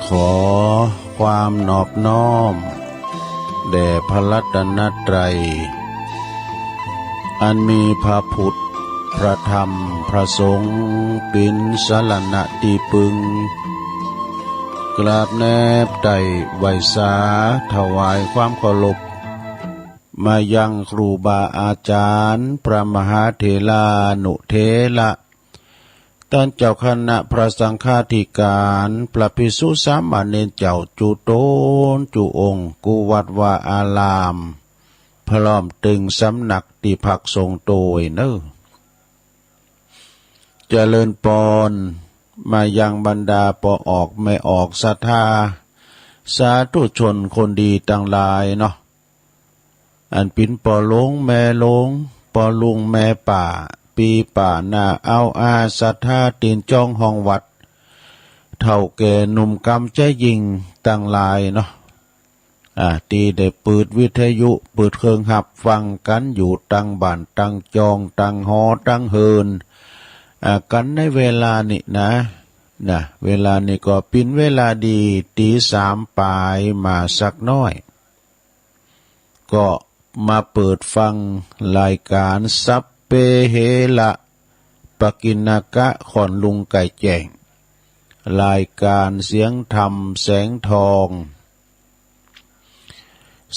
ขอความนอบน้อมแด่พระรัตนตรัยอันมีพระพุทธพระธรรมพระสงฆ์เป็นสรณะที่พึงกราบแนบไต่ไหวสาถวายความเคารพมายังครูบาอาจารย์พระมหาเถรานุเถระท่านเจ้าคณะพระสังฆาธิการพระภิกษุสามเณรเจ้าจุโตนจุองค์กุวัดวาอารามพร้อมตึงสำนักที่พักทรงโตยเนอเจริญปอนมายังบรรดาปอออกไม่ออกศรัทธาสาธุชนคนดีต่างหลายเนาะอันปินปอลงแม่ลงปอลุงแม่ป่าปีป่านาเอาอาศรัทธาตีนจ้องห้องวัดเท่าแก่หนุ่มกำใจยิงต่างหลายเนาะตีได้เปิดวิทยุเปิดเครื่องหับฟังกันอยู่ตั้งบ้านตั้งจองตั้งหอตั้งเฮินกันในเวลานี้นะเวลานี้ก็เป็นเวลาดีตีสามปลายมาสักน้อยก็มาเปิดฟังรายการซับเปเฮละปกิณกะขอนลุงไก่แจ้งรายการเสียงธรรมแสงทอง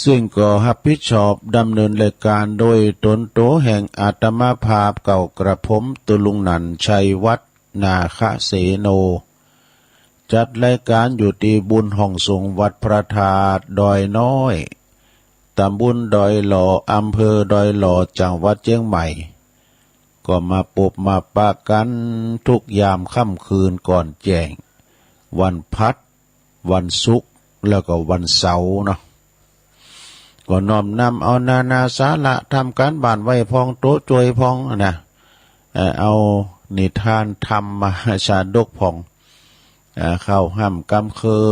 ซึ่งก็รับผิดชอบดำเนินรายการโดยตนโตแห่งอาตมาภาพเก่ากระผมตุลุงนันชัยวัฒนาคเสโนจัดรายการอยู่ที่บุญห้องสงฆ์วัดพระธาตุดอยน้อยตำบลดอยหล่ออำเภอดอยหล่อจังหวัดเชียงใหม่ก็มาปบมาปะกันทุกยามค่ำคืนก่อนแจ้งวันพัดวันศุกร์แล้วก็วันเสาร์เนาะก็น้อมนำเอานาสาระทำการบ้านไว้พองโต๊ะจวยพองนะเอานิทานธรรมมาชาดกพองเข้าห้ามกำคือ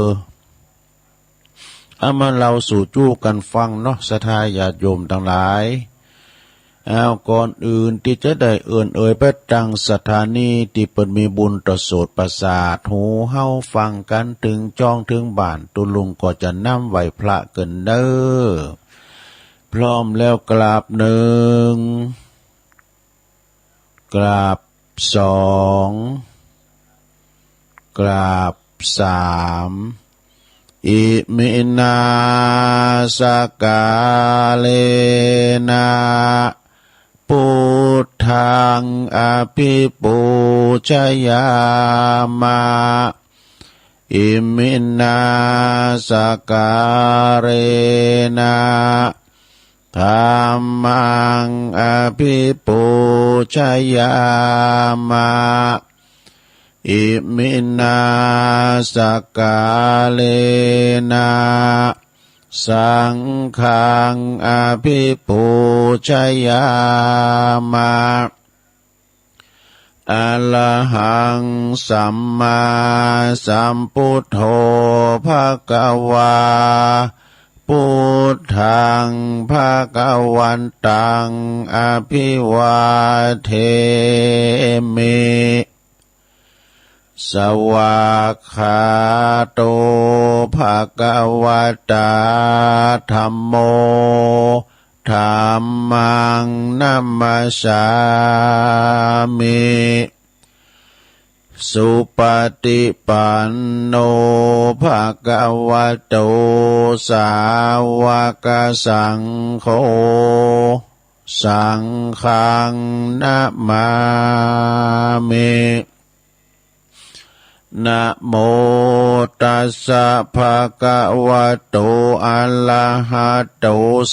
เอามาเราสู่จู้กันฟังเนาะศรัทธาญาติโยมทั้งหลายก่อนอื่นที่จะได้เอ่ยไปตั้งสถานีที่เปิดมีบุญต่อโสตประสาทหูเฮาฟังกันถึงจ้องถึงบ้านตุลุงก็จะนำไหวพระเกินเด้อพร้อมแล้วกราบหนึ่งกราบสองกราบสามอิมินาสกาเลนะพุทธังอภิปูชยามะอิมินาสกาเรนะธัมมังอภิปูชยามะอิมินาสกาเลนะสังฆังอภิปูชยามะอะระหังสัมมาสัมพุทโธภควาพุทธังภวันตังอภิวาเทมิสวากขาโตภควตาธัมโมธัมมังนัมมสามิสุปฏิปันโนภควโตสาวกสังโฆสังฆังนะมามินะโมตัสสะภะคะวะโตอะระหะโต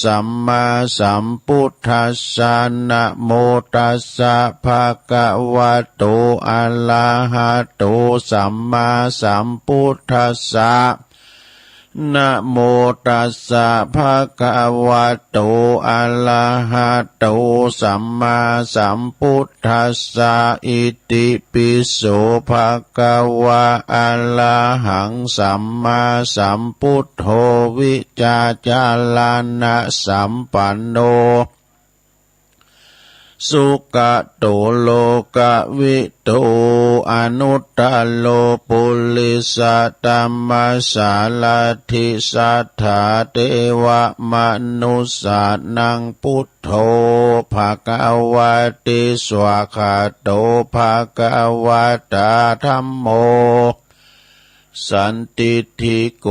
สัมมาสัมพุทธัสสะนะโมตัสสะภะคะวะโตอะระหะโตสัมมาสัมพุทธัสสะนะโมตัสสะภะคะวะโตอะระหะโตสัมมาสัมพุทธัสสะอิติปิโสภะคะวะอะระหังสัมมาสัมพุทโธวิจาจาลานะสัมปันโน สุกะโตโลกะวิโต อนุตตโลปุลิสตัมมาสาลาธิสัทธาเทวมนุสสานังพุทโธภะคะวะติสวากขาโตภะคะวะตาธัมโมสันติทิโก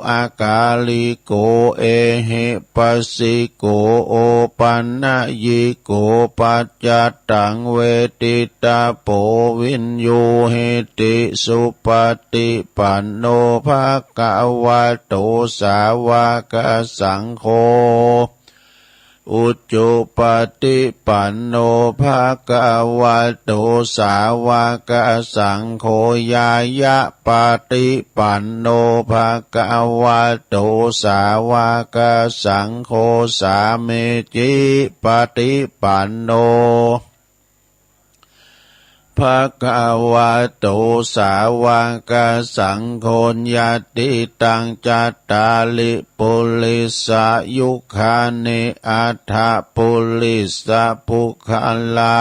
อากาลิโกเอหิปัสสิโกโอปันนะยิโกปัจจตังเวทิตาโปวินโยเหติสุปฏิปันโนภะคะวะโตสาวกสังโฆอุจจุปฏิปันโนภะคะวะโตสาวกสังโฆญายะปฏิปันโนภะคะวะโตสาวกสังโฆสาเมจิปฏิปันโนภะคะวะโตสาวกสังโฆญาติตังจัตตาลิปุลิสายุคานิอัฏฐปุลิสาภุคลา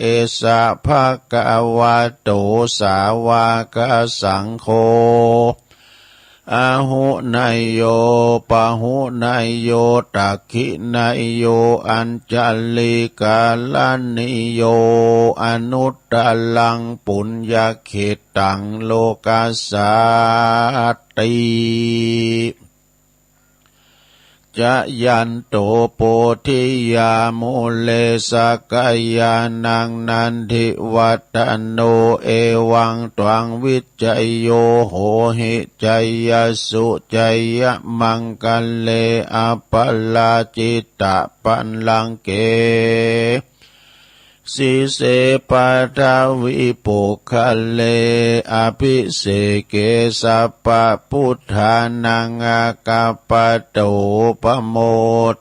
เอสะภะคะวะโตสาวกสังโฆอาหุนายโยปะหุนายโยตักขินายโยอัญจลิกาลานิโยอนุตตลังปุญญเขตังโลกัสสติจะยันโตโพธิยามุเลสกายานังนันทิวัตโนเอวังตวังวิจัยโยโหหิจัยยสุจัยยมังกัลเลอปัลลาจิตตปันลังเกสิเสปัทวิปุคะเลอภิเสเกสัพพพุทธานังอากาปโตปโม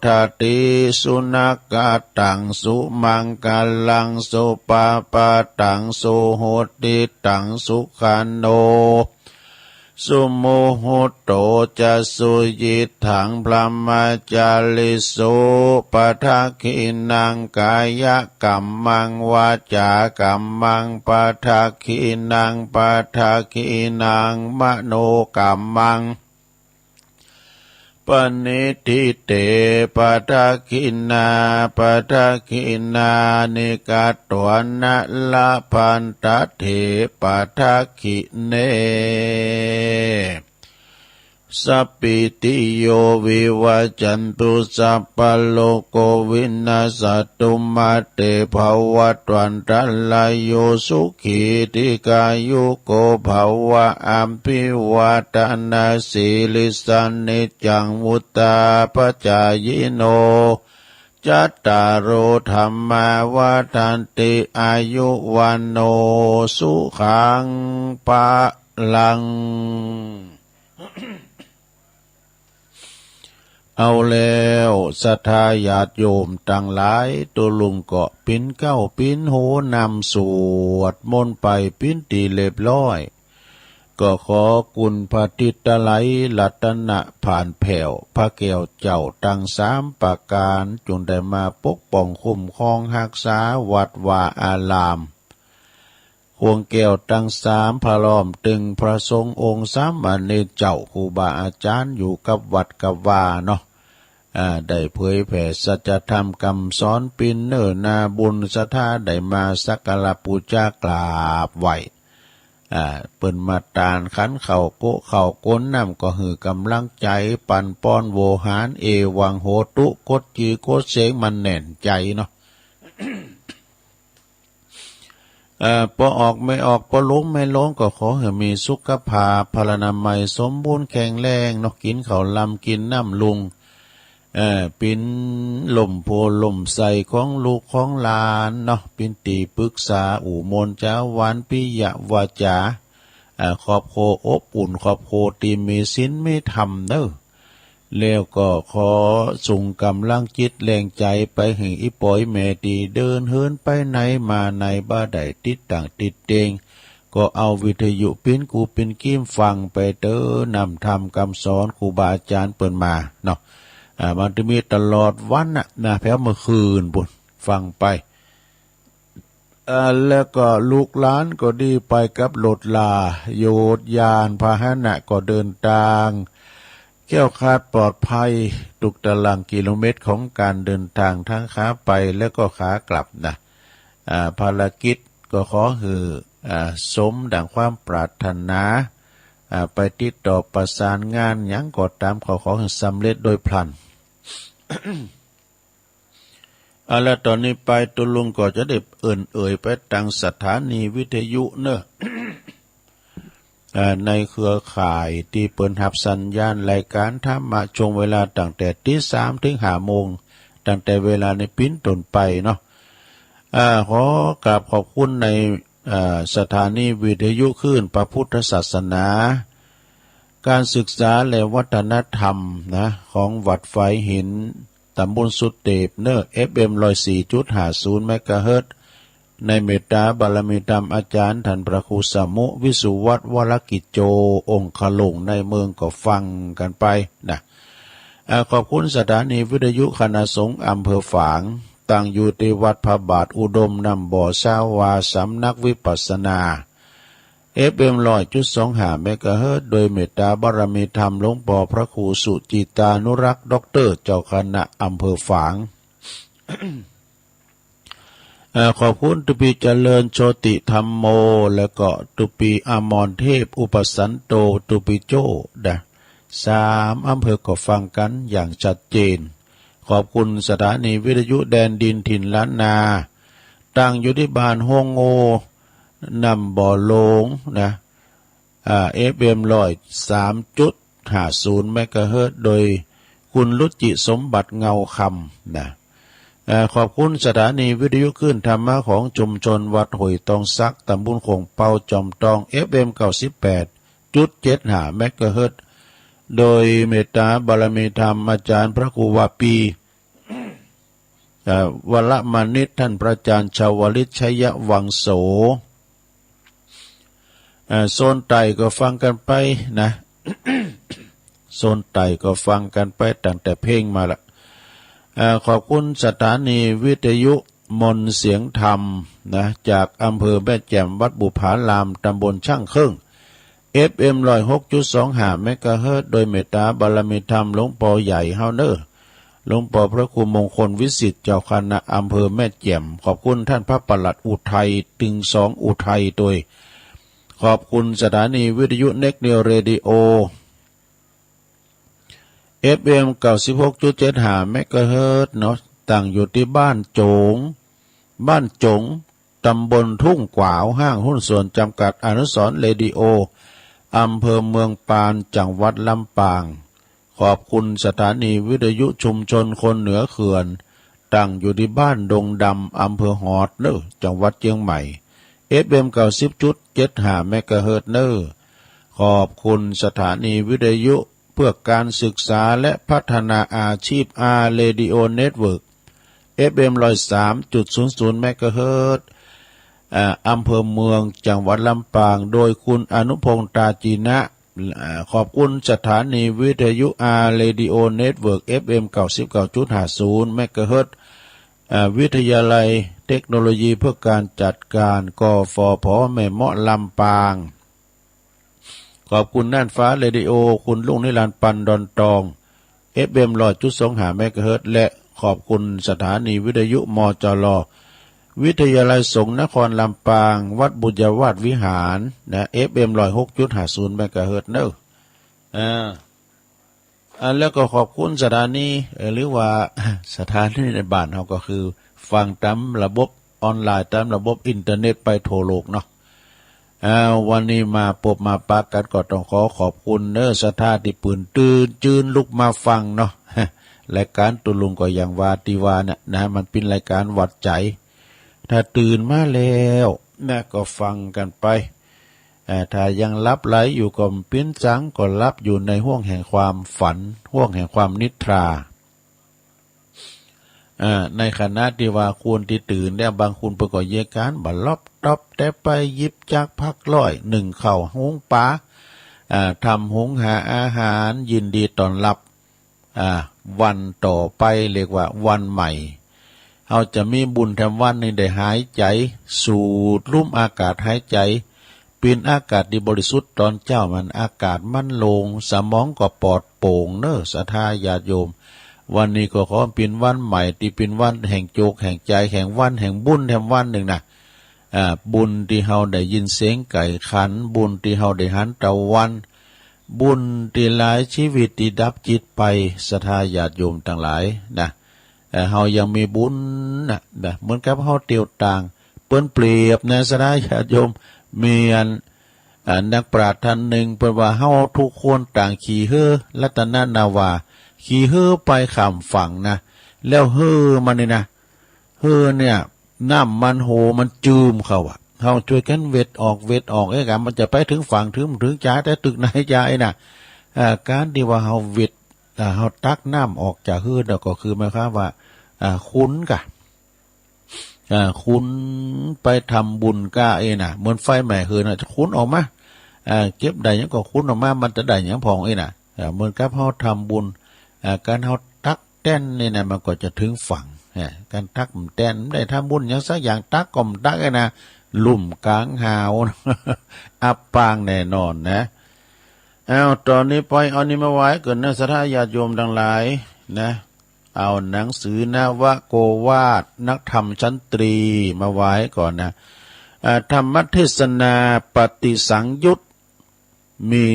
ทติสุนักตังสุมังกัลลังสุปปะตังสุโหติตังสุขันโนสุโมโหโตจะสุยิถังพรหมจาริสุปทักขินังกายกัมมังวาจากัมมังปทักขินังปทักขินังมโนกัมมังปณิทิเตปทักขินาปทักขินานิกาตวนะละพันตเถปทักขิเนสัพพิติโยวิวัจจันตุสัพพโลกวินาศตุมาเตภวัตวันตรายโยสุขีติกายุโกภวะอัมพิวัตนาสีลิสันนิจังมุตตาปจายโนจัตตารโอธรรมาวาทันติอายุวันโนสุขังปะลังเอาแล้วศรัทธาญาติโยมต่างหลายตัวลุงเกาะปิ้นเก้าปิ้นโหนำสวดมนต์ไปปิ้นตีเรียบร้อยก็ขอกุณพระทิตไลรัตนะผ่านแผ่วพระแก้วเจ้าตั้งสามประการจงได้มาปกป้องคุ้มครองรักษาวัดวาอารามห่วงแก้วตั้งสามพระล้อมตึงพระสงฆ์องค์สามอเนกเจ้าครูบาอาจารย์อยู่กับวัดกับวาเนาะได้เผยแผ่สัจธรรมคำสอนปินเนอนาบุญศรัทธาได้มาสักการะบูชากราบไหวเปิ้นมาตานขันเข่าโกเข่าก้นน้ำก็หือกำลังใจปันป้อนโวหารเอวังโหตุกดจีกดเสงมันแน่นใจเนาะ พอออกไม่ออกพอล้มไม่ล้มก็ขอให้มีสุขภาพพลานามัยสมบูรณ์แข็งแรงเนาะกินข้าวลำกินน้ำลุงปินลมโพลมใสของลูกของหลานเนาะปินตีปรึกษาอู่มนเจ้าวันปิยวาจาครอบโคอบอุ่นครอบโคตีมีศีลไม่ทำเด้อแล้วก็ขอส่งกำลังจิตแรงใจไปให้อีปอยแม่ตีเดินเฮินไปไหนมาในบ้าใดติดต่างติดเตงก็เอาวิทยุปิ้นกูปิ้นกิ้มฟังไปเด้อนำธรรมคำสอนครูบาอาจารย์เปิ่นมาเนาะมันจะมีตลอดวันนะแพ้เมื่อคืนบุญฟังไป แล้วก็ลูกหลานก็ดีไปกับรถลาโยดยานพาหนะก็เดินทางแก้วคลาดปลอดภัยทุกตารางกิโลเมตรของการเดินทางทั้งขาไปและก็ขากลับนะภารกิจก็ขอให้สมดังความปรารถนาไปติดต่อประสานงานหยังก็ตามขอให้สำเร็จโดยพลัน แล้วตอนนี้ไปตุลุงก็จะได้เอ่ยไปตั้งสถานีวิทยุเนอะ ในเครือข่ายที่เปิดหับสัญญาณรายการธรรมะช่วงเวลาตั้งแต่ตี 3 ถึง 5 โมงตั้งแต่เวลาในปิ้นต้นไปเนาะขอกราบขอบคุณในสถานีวิทยุคลื่นพระพุทธศาสนาการศึกษาและวัฒนธรรมนะของวัดไฟหินตำบลสุเตปเนอร์ FM 104.50 เมกะเฮิรตซ์ในเมตตาบารมีธรรมอาจารย์ท่านพระครูสมุวิสุวัฒน์วรกิจโจองค์ขลุงในเมืองก็ฟังกันไปนะขอบคุณสถานีวิทยุคณะสงฆ์อำเภอฝางตั้งอยู่ที่วัดพระบาทอุดมนำบ่อชาวาสำนักวิปัสสนา FM 100.25 เมกะเฮิรตซ์โดยเมตตาบารมีธรรมหลวงพ่อพระครูสุจิตานุรักษ์ด็อกเตอร์เจ้าคณะอำเภอฝาง ขอบคุณตุปีเจริญโชติธรรมโมและก็ตุปีอมรเทพอุปสันโตตุปีโจ3 อำเภอก็ฟังกันอย่างชัดเจนขอบคุณสถานีวิทยุแดนดินถิ่นล้านนาตั้งอยู่ที่บ้านฮงโงนำบ่อโลงนะFM 103.50 เมกะเฮิรตซ์โดยคุณรุจิสมบัติเงาคำนะขอบคุณสถานีวิทยุคลื่นธรรมะของชุมชนวัดห้วยตองซักตำบลคงเปาจอมตอง FM 98.75 เมกะเฮิรตซ์โดยเมตตาบารมีธรรมอาจารย์พระครูวาปีวรมานิตท่านพระอาจารย์ชาวลิตชัยวังโสโซนไต่ก็ฟังกันไปนะ โซนไต่ก็ฟังกันไปตั้งแต่เพลงมาละขอบคุณสถานีวิทยุมนเสียงธรรมนะจากอำเภอแม่แจ่มวัดบุพารามตำบลช่างครึ่ง FM 106.25 เมกะเฮิรตซ์โดยเมตตาบารมีธรรมหลวงพ่อใหญ่เฮาเนอร์หลวงพ่อพระครูมงคลวิสิทธิ์เจ้าคณะอำเภอแม่แจ่มขอบคุณท่านพระปลัดอุทัยตึง2อุทัยโดยขอบคุณสถานีวิทยุเน็กเนียเรดิโอ FM 96.75 เมกะเฮิรตซ์เนาะตั้งอยู่ที่บ้านโจงตำบลทุ่งกวาวห้างหุ้นส่วนจำกัดอนุสรณ์เรดิโออำเภอเมืองปานจังหวัดลำปางขอบคุณสถานีวิทยุชุมชนคนเหนือเขื่อนตั้งอยู่ที่บ้านดงดำอำเภอหอดเนอจังหวัดเชียงใหม่ FM 90.75 เมกะเฮิรตซ์เนอขอบคุณสถานีวิทยุเพื่อการศึกษาและพัฒนาอาชีพเรดิโอเน็ตเวิร์ก FM 103.00 เมกะเฮิรตซ์อำเภอเมืองจังหวัดลำปางโดยคุณอนุพงษ์ตาจีนะขอบคุณสถานีวิทยุเรดิโอเน็ตเวิร์ก FM 99.50 เมกะเฮิรตซ์วิทยาลัยเทคโนโลยีเพื่อการจัดการกฟผ.แม่เมาะลำปางขอบคุณน่านฟ้าเรดิโอคุณลุงนิรันดร์ปันดอนตอง FM 100.25 เมกะเฮิรตซ์และขอบคุณสถานีวิทยุมจร.วิทยาลัยสงฆ์นครลำปางวัดบุญยวาสวิหารนะ FM 106.50 เมกะเฮิรตซ์เนอะแล้วก็ขอบคุณสถานีหรือว่าสถานีในบ้านเราก็คือฟังตามระบบออนไลน์ตามระบบอินเทอร์เน็ตไปทั่วโลกเนาะวันนี้มาพบมาปะกันก็ต้องขอบคุณเนอะสถาที่ปืนตื่นจืนลุกมาฟังเนาะ รายการตุลุงก็อย่างว่าติวาเนี่ยนะมันเป็นรายการวัดใจถ้าตื่นมาแล้วนะก็ฟังกันไปถ้ายังลับไหลอยู่ก็ปิ้นจังก็ลับอยู่ในห้วงแห่งความฝันห้วงแห่งความนิทราในขณะที่ว่าคุณที่ตื่นเนี่ยบางคุณประกอบเยการบัลลบตบแต่ไปหยิบจากพักร้อยหนึ่งเข่าหุงปลาทำหุงหาอาหารยินดีต้อนรับวันต่อไปเรียกว่าวันใหม่ เฮาจะมีบุญแถมวันนี้ได้หายใจสูดลุ่มอากาศหายใจเป็นอากาศที่บริสุทธิ์ตอนเจ้ามันอากาศมันโลงสมองก็ปลอดโปร่งเน้อศรัทธาญาติโยมวันนี้ก็ขอเป็นวันใหม่ที่เป็นวันแห่งโจกแห่งใจแห่งวันแห่งบุญแห่งวันหนึ่งนะบุญที่เฮาได้ยินเสียงไก่ขันบุญที่เฮาได้หันตะวันบุญที่หลายชีวิตที่ดับจิตไปศรัทธาญาติโยมทั้งหลายนะเฮายังมีบุญนะเหมือนกับเฮาเตียวต่างเปิ้นเปรียบนะศรัทธาญาติโยมมีนักปราชญ์ท่านหนึ่งเปิ้นว่าเฮาทุกคนต่างขี่เฮ้อรัตนนาวาขี่เฮ้อไปข้ามฝั่งนะแล้วเฮ้อมันนี่นะเฮ้อเนี่ยน้ำมันโหมันจืมเข้าอ่ะเฮาช่วยกันเวทออกไอ้กันมันจะไปถึงฝั่งถึงจ้าแต่ตึกไหนจ้าไอ้น่ะการที่ว่าเฮาเวทเฮาตักน้ำออกจากเฮ้อแล้วก็คือหมายความว่าคุ้นกะคุณไปทำบุญก้าเองน่ะเหมือนไฟแม่เฮือน่ะคุณออกมาเก็บได้ยังก็คุณออกมามันจะได้ยังพองเองน่ะเหมือนกับเฮาทำบุญการเฮาตักแต้นนี่น่ะมันก็จะถึงฝั่งการตักแต้นได้ทำบุญอย่างสักอย่างตักก็มตักไอ้น่ะลุ่มกลางหาวอับปางแน่นอนนะตอนนี้ไปเอานี้มาไว้ก่อนนะศรัทธาญาติโยมทั้งหลายนะเอาหนังสือนวโกวาทนักธรรมชั้นตรีมาไว้ก่อนนะธรรมเทศนาปฏิสังยุตมี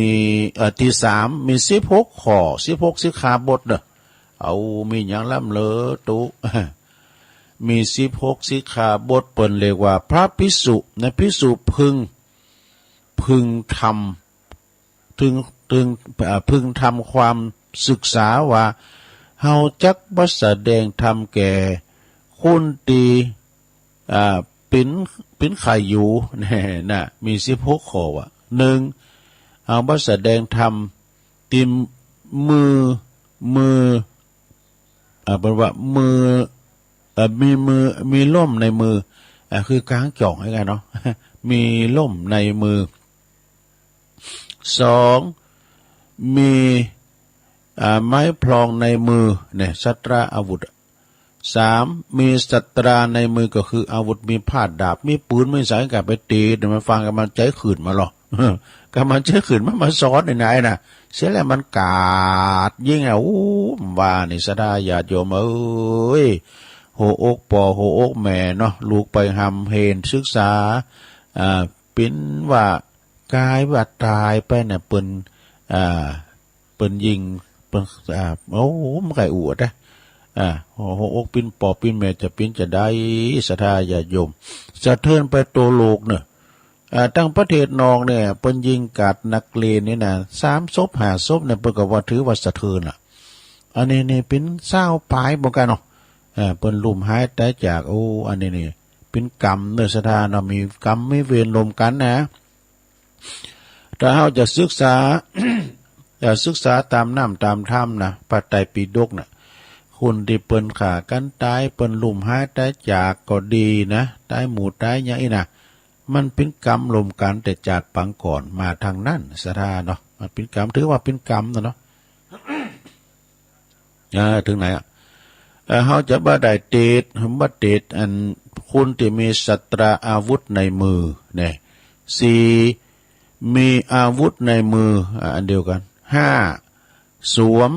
ที่3มี16ข้อ16สิกขาบทเด้อเอามีหยังล่ำเลอตุมี16สิกขาบทเปิ้นเรียกว่าพระภิกษุนะภิกษุพึงทำพึงทำความศึกษาว่าเฮาจักบ่แสดงธรรมแก่คนตีเป็นไข่อยู่แน่น่ะมี16ข้อว่า1เฮาบ่แสดงธรรมติมือเป็นว่ามือมีล่มในมือคือกลางจ่องให้กันเนาะมีล่มในมือ2มีไม้พลองในมือเนี่ยสัตราอาวุธ3มีสัตราในมือก็คืออาวุธมีพาดดาบมีปืนไม่ใส่กับไปตีเดี๋ยวมาฟังกันมันใจขืนมาหรอกกันมันใจขืนมาซ้อนไหนน่ะเสียแล้วมันกาดยิ่งว่านี่ศรัทธาญาติโยมเอ้ยโหอกปอโหอกแม่เนาะลูกไปหำเห็นศึกษาเป็นว่ากายว่าตายไปเนี่ยเปิ้นยิงมันไก่อวดนะหัวอกปิ้นปอปิ้นแม่จะปิ้นจะได้ศรัทธาญาติโยมสะเทือนไปตัวโลกเนี่ยตั้งประเทศนองเนี่ยเปิ้นยิงกัดนักเลงนี่นะ3 ศพ 5 ศพเนี่ยเปิ้นก็ว่าถือว่าสะเทือนล่ะอันนี้นี่เป็น20ปลายบ่กันเนาะเปิ้นลุ่มหายแต่จากอันนี้นี่เป็นกรรมเนื้อศรัทธาเนาะมีกรรมมีเวรรวมกันนะถ้าเฮาจะศึกษา ศึกษาตามน้ำตามถ้ำนะพระไตรปิฎกนะคนที่เปิ้นขากันตายเปิ้นลุ่มหายตายจากก็ดีนะตายหมู่ตายอย่างนี้นะมันเป็นกรรมรวมกันแต่จากปังก่อนมาทางนั้นศรัทธาเนาะมันเป็นกรรมถือว่าเป็นกรรมเนาะ ถึงไหนเฮาจะบ่ได้เตดบ่เตดอันคุณที่มีสัตราอาวุธในมือเนี่ย4มีอาวุธในมืออันเดียวกัน5สวม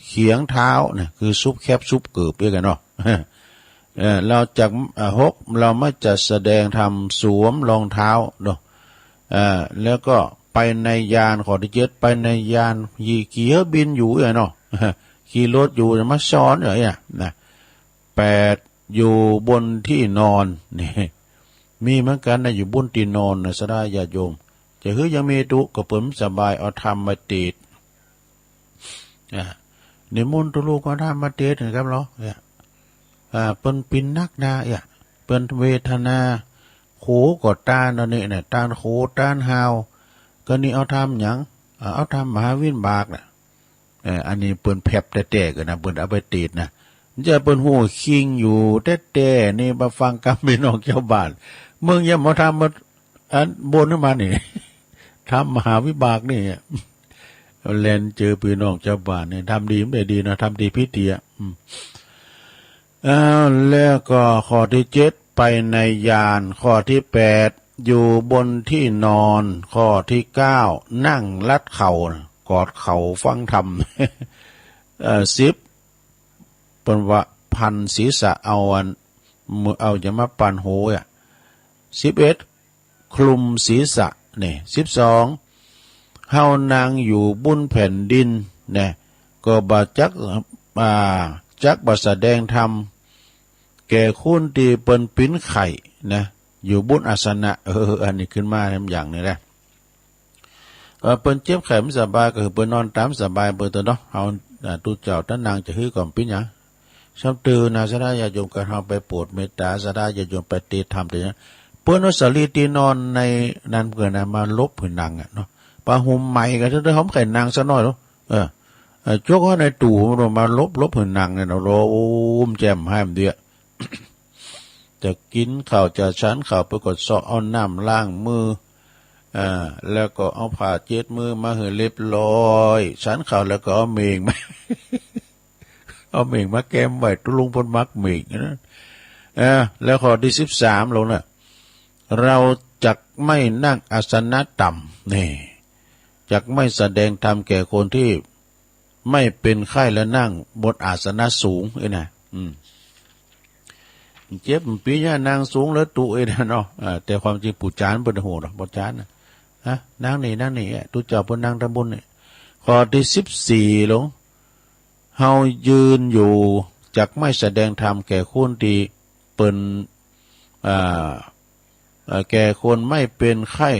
เขียงเท้าเนี่ยคือซุปแคบซุปเกือบด้วยกันเนาะเราจาก6เราไม่จะแสดงทำสวมรองเท้าเนาะแล้วก็ไปในยานขอที่7ไปในยานขี่บินอยู่เนาะขี่รถอยู่มาซ้อนนะ8อยู่บนที่นอนนี่มีเหมือนกันนะอยู่บนที่นอนนะศรัทธาญาติโยมจะยังมีตุก็เปิ่มสบายเอาธรรมมาติดนิมนต์ตุลูกเอาธรรมมาติดนะครับเนาะเปิ้นปินนักนาเปิ้นเวทนาโขก็ต้านอันนี้เนี่ยต้านโขต้านหาวก็นี่เอาธรรมหยังเอาธรรมมหาวินบากน่ะอันนี้เปิ้นแผบแต่ๆกันนะเปิ้นเอาไปติดนะจะเปิ้นหูคิงอยู่แต่ๆนี่มาฟังกรรมพี่น้องชาวบ้านเมืองอย่ามาทำมาอันบนขึ้นมานี่ทำมหาวิบากนี่แลนเจอพี่น้องชาวบ้านเนี่ยทำดีไม่ดีนะทำดีพิธี แล้วก็ข้อที่7ไปในยานข้อที่8อยู่บนที่นอนข้อที่9นั่งลัดเข่ากอดเข่าฟังธรรม10เป็นว่าพันศีรษะเอามือเอาจะมาปันโหอ่ะ11คลุมศีรษะเนี่ย12เฮานางอยู่บุญแผ่นดินเนี่ยก็บาจักบาแสดงธรรมแก่คุณที่เปิ้นปิ้นไข่นะอยู่บุญอาสนะอันนี้ขึ้นมาทำอย่างนี้แหละเปิ้นเจ็บไข้ไม่สบายก็คือเปิ้นนอนตามสบายเปิ้นตัวเนาะเฮาตุเจ้าท่านนางจะฮื้อก่อนปิ้นหยังชำตือนาสดาญาโยมกันเฮาไปโปรดเมตตาสดาญาโยมไปเทศธรรมแต่เนี่ยเปิ้นว่าสลีตีนอนในนั้นเพิ่นน่ะมาลบผืนนางอ่ะเนาะปะหุมใหม่ก็เด้อหอมไข่นางซะหน่อยเนาะจกเขาในตู่มาลบผืนนางเนี่ยเนาะโอ้มแจ่มให้มันเดียจะกินข้าวจะฉันข้าวไปกดซอกเอาน้ำล้างมือแล้วก็เอาผ้าเช็ดมือมาให้เรียบร้อยฉันข้าวแล้วก็เอาเมงมา เอาเมงมาแกมไว้ตุลุงพลมักเมงนะแล้วข้อที่13ลงน่ะเราจักไม่นั่งอาสนะต่ำนี่จักไม่แสดงธรรมแก่คนที่ไม่เป็นไข้และนั่งบนอาสนะสูงนะเจ็บปีนี้นางสูงแล้วตุนะเนาะแต่ความจริงปู่จานเป็นโหดปู่จานนะนางนี่ตุเจ้าเป็นนางตะบุญเนี่ยข้อที่14ลงเฮายืนอยู่จักไม่แสดงธรรมแก่คนที่เป็นแก่คนไม่เป็นไข้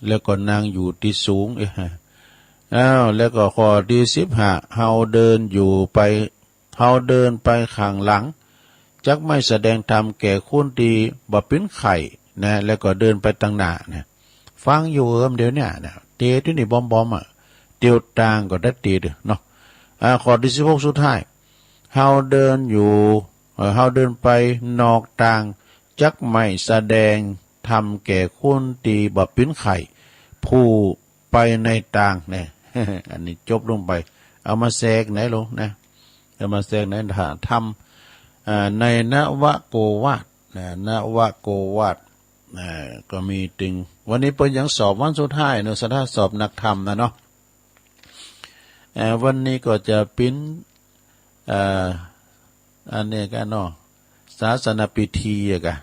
แล้วก็นางอยู่ที่สูงแล้วก็ข้อที่15เฮาเดินไปข้างหลังจักไม่แสดงธรรมแก่คนที่บ่เป็นไข้นะแล้วก็เดินไปตั้งหน้านะฟังอยู่เดี๋ยวเนี่ยนะเตะที่นี่บอมเตียวตางก็ได้เตะเนาะข้อที่16สุดท้ายเฮาเดินไปนอกทางจักไม่แสดงธรรมแก่คนที่บ่เป็นไข้ผู้ไปในทางเนี่ย อันนี้จบลงไปเอามาแทรกไหนลงนะเอามาแทรกไหนธรรมในนวโกวาทนวโกวาทก็มีตึงวันนี้เป็นยังสอบวันสุดท้ายเนอะสถาสอบนักธรรมนะเนาะวันนี้ก็จะปิ้นอันนี้กันเนาะศาสนพิธีกัน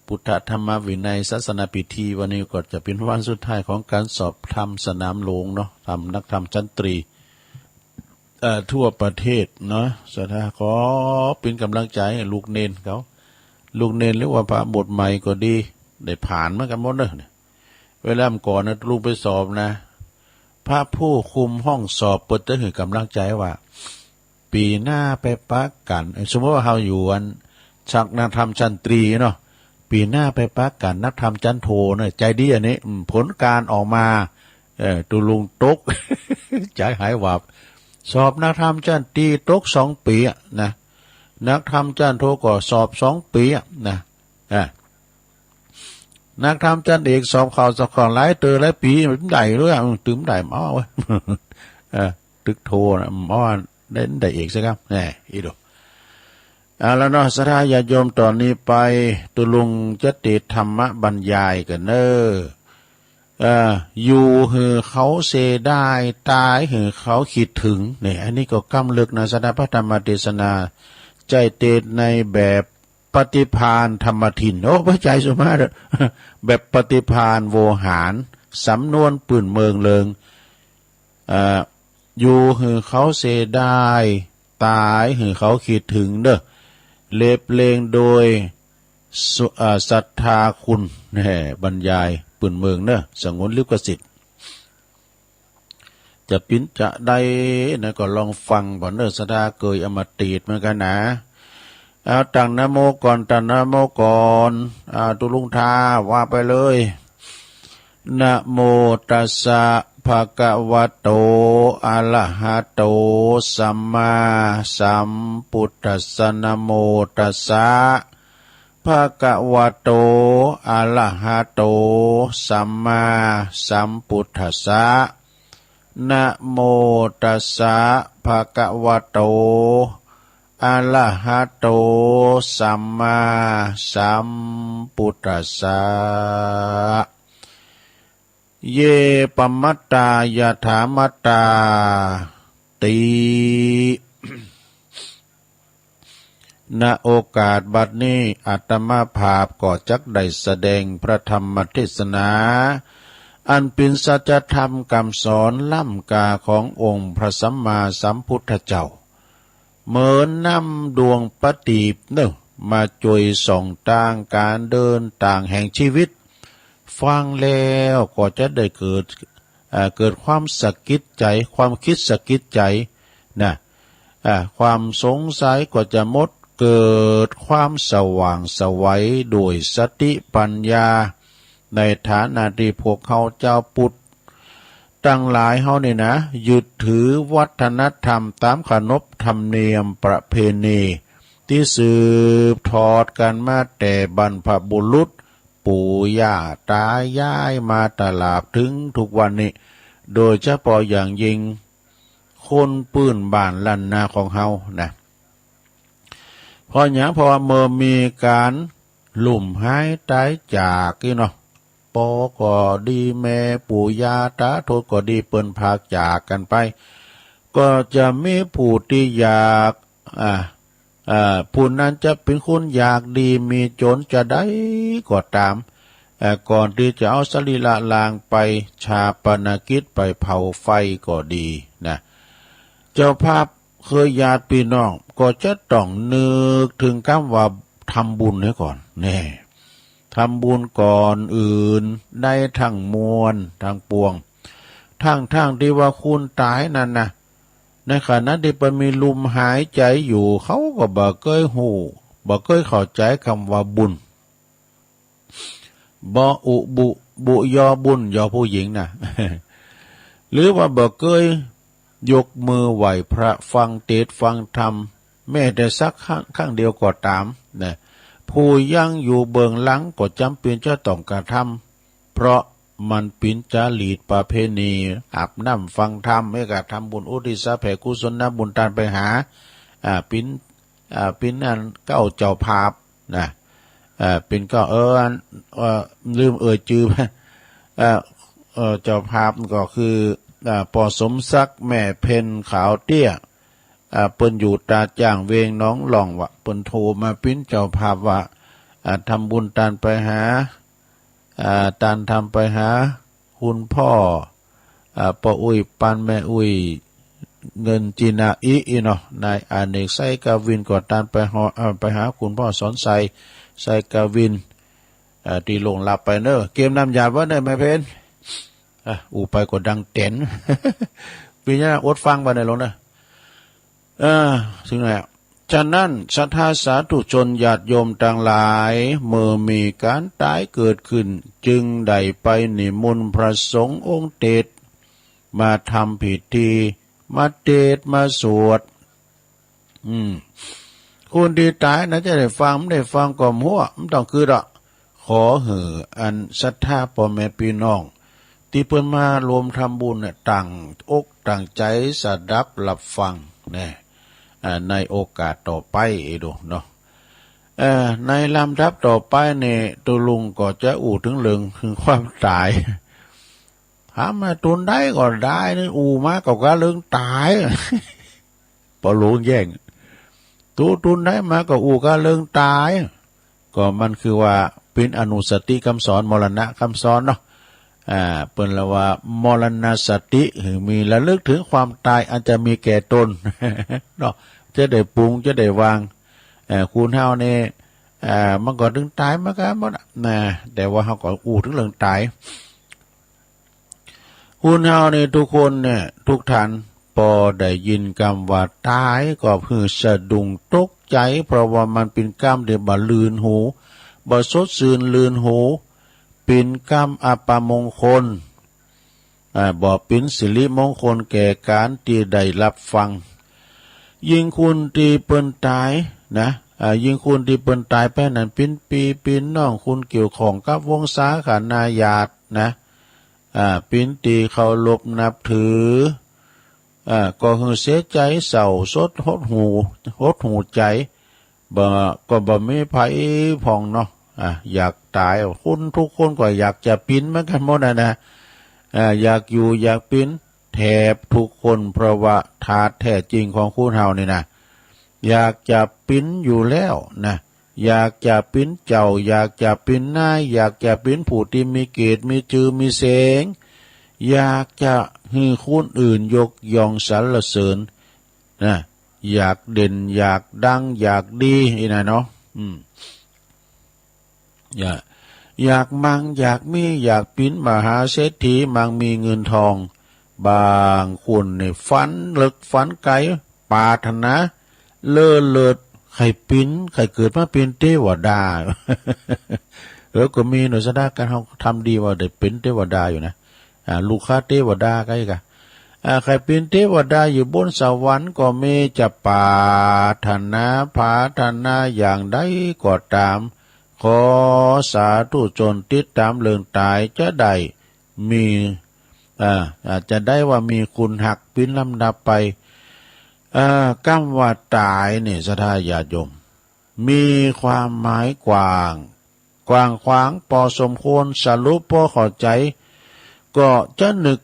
พุทธธรรมวินัยศาสนพิธีวันนี้ก็จะเป็นวันสุดท้ายของการสอบธรรมสนามหลวงเนาะทำนักธรรมชั้นตรีทั่วประเทศเนาะสถาขอเป็นกำลังใจให้ลูกเนนเขาลูกเนนหรือว่าพระบทใหม่ก็ดีได้ผ่านมากันหมดเลยเวลาก่อนนะลูกไปสอบนะพระผู้คุมห้องสอบเปิดจะให้กำลังใจว่าปีหน้าไปปักกันสมมติว่าเราอยู่วันชักนักธรรมชั้นตรีเนาะปีหน้าไปปักกันนักธรรมชั้นโทเนี่ยใจดีอันนี้ผลการออกมาตุลุงตก ใจหายวับสอบนักธรรมชั้นตรีตก2 ปีนะนักธรรมชั้นโทก็สอบ2 ปีนะนักธรรมชั้นเอกสอบข่าวหลายเตอหลายปีมันใหญ่ด้วยตึมใหญ่มาเว้ยตึกโทนะมาได้เอกซะครับแหน่อีดูแล้วเนาะสถาญาโยมตอนนี้ไปตุลุงจะติดธรรมะบรรยายกันเนอยู่หือเขาเสได้ตายหือเขาคิดถึงเนี่ยอันนี้ก็กำลึกนะสดาพระธรรมเทศนาใจเตดในแบบปฏิภาณธรรมทินโอ้พระใจสุมาเด้อแบบปฏิภาณโวหารสำนวนปืนเมืองเลิงอยู่หือเขาเสได้ตายหือเขาคิดถึงเด้อเล็บเลงโดยศรัทธาคุณแห่บรรยายปืนเมืองเนอะสงวนลิขสิทธิ์จะปิ้นจะได้นะก็ลองฟังบ่เนอะสดาเกยอมติดเหมือนกันนะเอาตั้งนะโมก่อนตั้งนะโมก่อนตุลุงทาว่าไปเลยนะโมตัสสะภะคะวะโตอะระหะโตสัมมาสัมพุทธัสสะนะโมตัสสะภะคะวะโตอะระหะโตสัมมาสัมพุทธัสสะนะโมตัสสะภะคะวะโต อะระหะโตสัมมาสัมพุทธัสสะเยปมัตตายถามัตตาติณโอกาสบัดนี้อาตมาภาพก็จักได้แสดงพระธรรมเทศนาอันเป็นสัจธรรมคำสอนล้ำกาขององค์พระสัมมาสัมพุทธเจ้าเหมือนนำดวงประทีปเนอะมาช่วยส่องทางการเดินต่างแห่งชีวิตฟังแล้วก็จะได้เกิดความสะกิดใจความคิดสะกิดใจนะความสงสัยก็จะหมดเกิดความสว่างไสวโดยสติปัญญาในฐานะที่พวกเขาเจ้าพุทธตั้งหลายเฮานี่นะยึดถือวัฒนธรรมตามขนบธรรมเนียมประเพณีที่สืบทอดกันมาแต่บรรพบุรุษปู่ย่าตายายมาตลอดถึงทุกวันนี้โดยเฉพาะอย่างยิ่งคนปื้นบ้านลั่นนาของเฮานะเพราะอย่างเพราะว่าเมื่อมีการลุ่มหายตายจากนี่เนาะปอก็ดีแม่ปู่ย่าตาโทษก็ดีเปิ้นพากจากกันไปก็จะมีผู้ที่อยากผู้นั้นจะเป็นคนอยากดีมีจนจะได้ก็ตามก่อนที่จะเอาสรีระลางไปชาปนกิจไปเผาไฟก็ดีนะเจ้าภาพเคยญาติพี่น้องก็จะต้องนึกถึงคำว่าทำบุญให้ก่อนแน่ทำบุญก่อนอื่นได้ทั้งมวลทั้งปวงทั้งที่ว่าคุณตายนั่นนะในขณะที่มันมีลมหายใจอยู่เขาก็บ่เคยหูบ่เคยเข้าใจคำว่าบุญบ่อุบุยอบุญยอผู้หญิงนะ หรือว่าบ่เคยยกมือไหวพระฟังเทศน์ฟังธรรมแม้แต่สักครั้งเดียวก็ตามนะผู้ยังอยู่เบื้องหลังก็จำเป็นจะต้องกระทำเพราะมันเป็นจารีตประเพณีอาบน้ำฟังธรรมให้กับทำบุญอุทิศแผ่กุศลบุญทานไปหาปิ้นอันเก้าเจ้าภาพนะเป็นก็ลืมจื่อเจ้าภาพก็คือปอสมศักดิ์แม่เพ็ญขาวเตี้ยเปิ้นอยู่ตาจ้างเวงน้องหล่องวะเปิ้นโทรมาปิ้นเจ้าภาพว่าทำบุญทานไปหาตานทำไปหาคุณพ่อปออุ้ยปันแม่อุ้ยเงินจีนาอีเนาะนายอเนกไซกาวินก่อนตานไปหาคุณพ่อสอนไซกาวินที่ลงหลับไปเนอะเกมน้ำยาว่าเนอะไม่เพนไปกดดังเต็น ปีนี้อดฟังไปในลงเนอะถึงแล้วฉะนั้นศรัทธาสาธุชนญาติโยมต่างหลายเมื่อมีการตายเกิดขึ้นจึงได้ไปนิมนต์พระสงฆ์องค์เตศมาทำพิธีมาเทศมาสวดคนที่ตายนะจะได้ฟังไม่ได้ฟังก็มั่วไม่ต้องคือหรอกขอเหอะอันศรัทธาพ่อแม่พี่น้องที่เพิ่นมารวมทำบุญเนี่ยตั้งอกตั้งใจสดับรับฟังเนี่ยในโอกาสต่อไปดูเนาะในลำดับต่อไปเนี่ยตัวลุงก็จะถึงเรื่องถึงความตายถามมาตุนได้ก็ได้นี่มากับการเรื่องตาย พอลุงแย่งตัวตุนได้มากับการเรื่องตายก็มันคือว่าเป็นอนุสติคำสอนมรณะคำสอนเนาะเป็นละว่ามรณสติมีระลึกถึงความตายอาจจะมีแก่ตน เนาะจะได้ปรุงจะได้วางคุณเฮาเนี่ยมันก็ถึงตายมากันหมดนะแต่ว่าเฮาก็ถึงเรื่องตายคุณเฮาเนี่ยทุกคนเนี่ยทุกท่านพอได้ยินคำว่าตายก็เพื่อสะดุ้งตกใจเพราะว่ามันเป็นคำที่บ่ลื่นหูบ่สดชื่นลื่นหูเป็นกรรมอัปมงคลบ่เป็นสิริมงคลแก่การที่ได้รับฟังยิ่งคุณที่เปิ้นตายนะยิ่งคุณที่เปิ้นตายไปนั้นเป็นปีเป็นน้องคุณเกี่ยวของกับวงศาคณาญาตินะเป็นที่เคารพนับถือ ก็คือเสียใจเศร้าสดหดหูใจก็บ่มีไผพ่องเนาะอยากตายคนทุกคนก็อยากจะปิ้นเหมือนกันหมดนะอยากอยู่อยากปิ้นแทบทุกคนเพราะว่าธาตุแท้จริงของคุณเฮานี่นะอยากจะปิ้นอยู่แล้วนะอยากจะปิ้นเจ้าอยากจะปิ้นนายอยากจะปิ้นผู้ที่มีเกียรติมีชื่อมีเสียงอยากจะให้คนอื่นยกย่องสรรเสริญนะอยากเด่นอยากดังอยากดีนี่นะเนาะอยากมั่งอยากมีอยากปิ้นมหาเศรษฐีมั่งมีเงินทองบางคนเนี่ยฝันเลิกฝันไกลปรารถนาเลิศใครปิ้นใครเกิดมาเป็นเทวดา แล้วก็มีหน่วยสดาการเขาทำดีว่าได้เป็นเทวดาอยู่นะลูกค้าเทวดาก็อีกใครเป็นเทวดาอยู่บนสวรรค์ก็มีจะปรารถนาภาถนาอย่างใดก็ตามขอสาธุชนติดตามเรื่องตายจะได้มีอาจจะได้ว่ามีคุณหักปิ้นลำดับไปคำว่าตายเนี่ยศรัทธาญาติโยมมีความหมายกว้างขวางพอสมควรสรุปพอเข้าใจก็จะนึก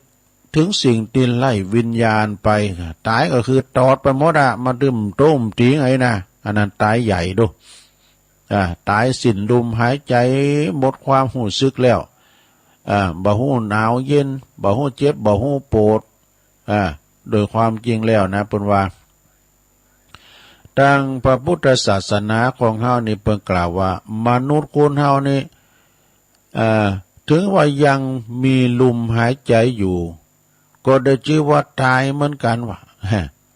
ถึงสิ่งที่ไล่วิญญาณไปตายก็คือตอดไปหมดมาดื่มต้มทิ้งไอ้นะอันนั้นตายใหญ่ดูตายสิ้นลมหายใจหมดความหูซึกแล้วบ่หูหนาวเย็นบ่หูเจ็บบ่หูปวดโดยความจริงแล้วนะเพิ่นว่าทางพระพุทธศาสนาของเฮานี่เพิ่นกล่าวว่ามนุษย์คนเฮานี่ถึงว่ายังมีลมหายใจอยู่ก็ได้ชื่อว่าตายเหมือนกันว่ะ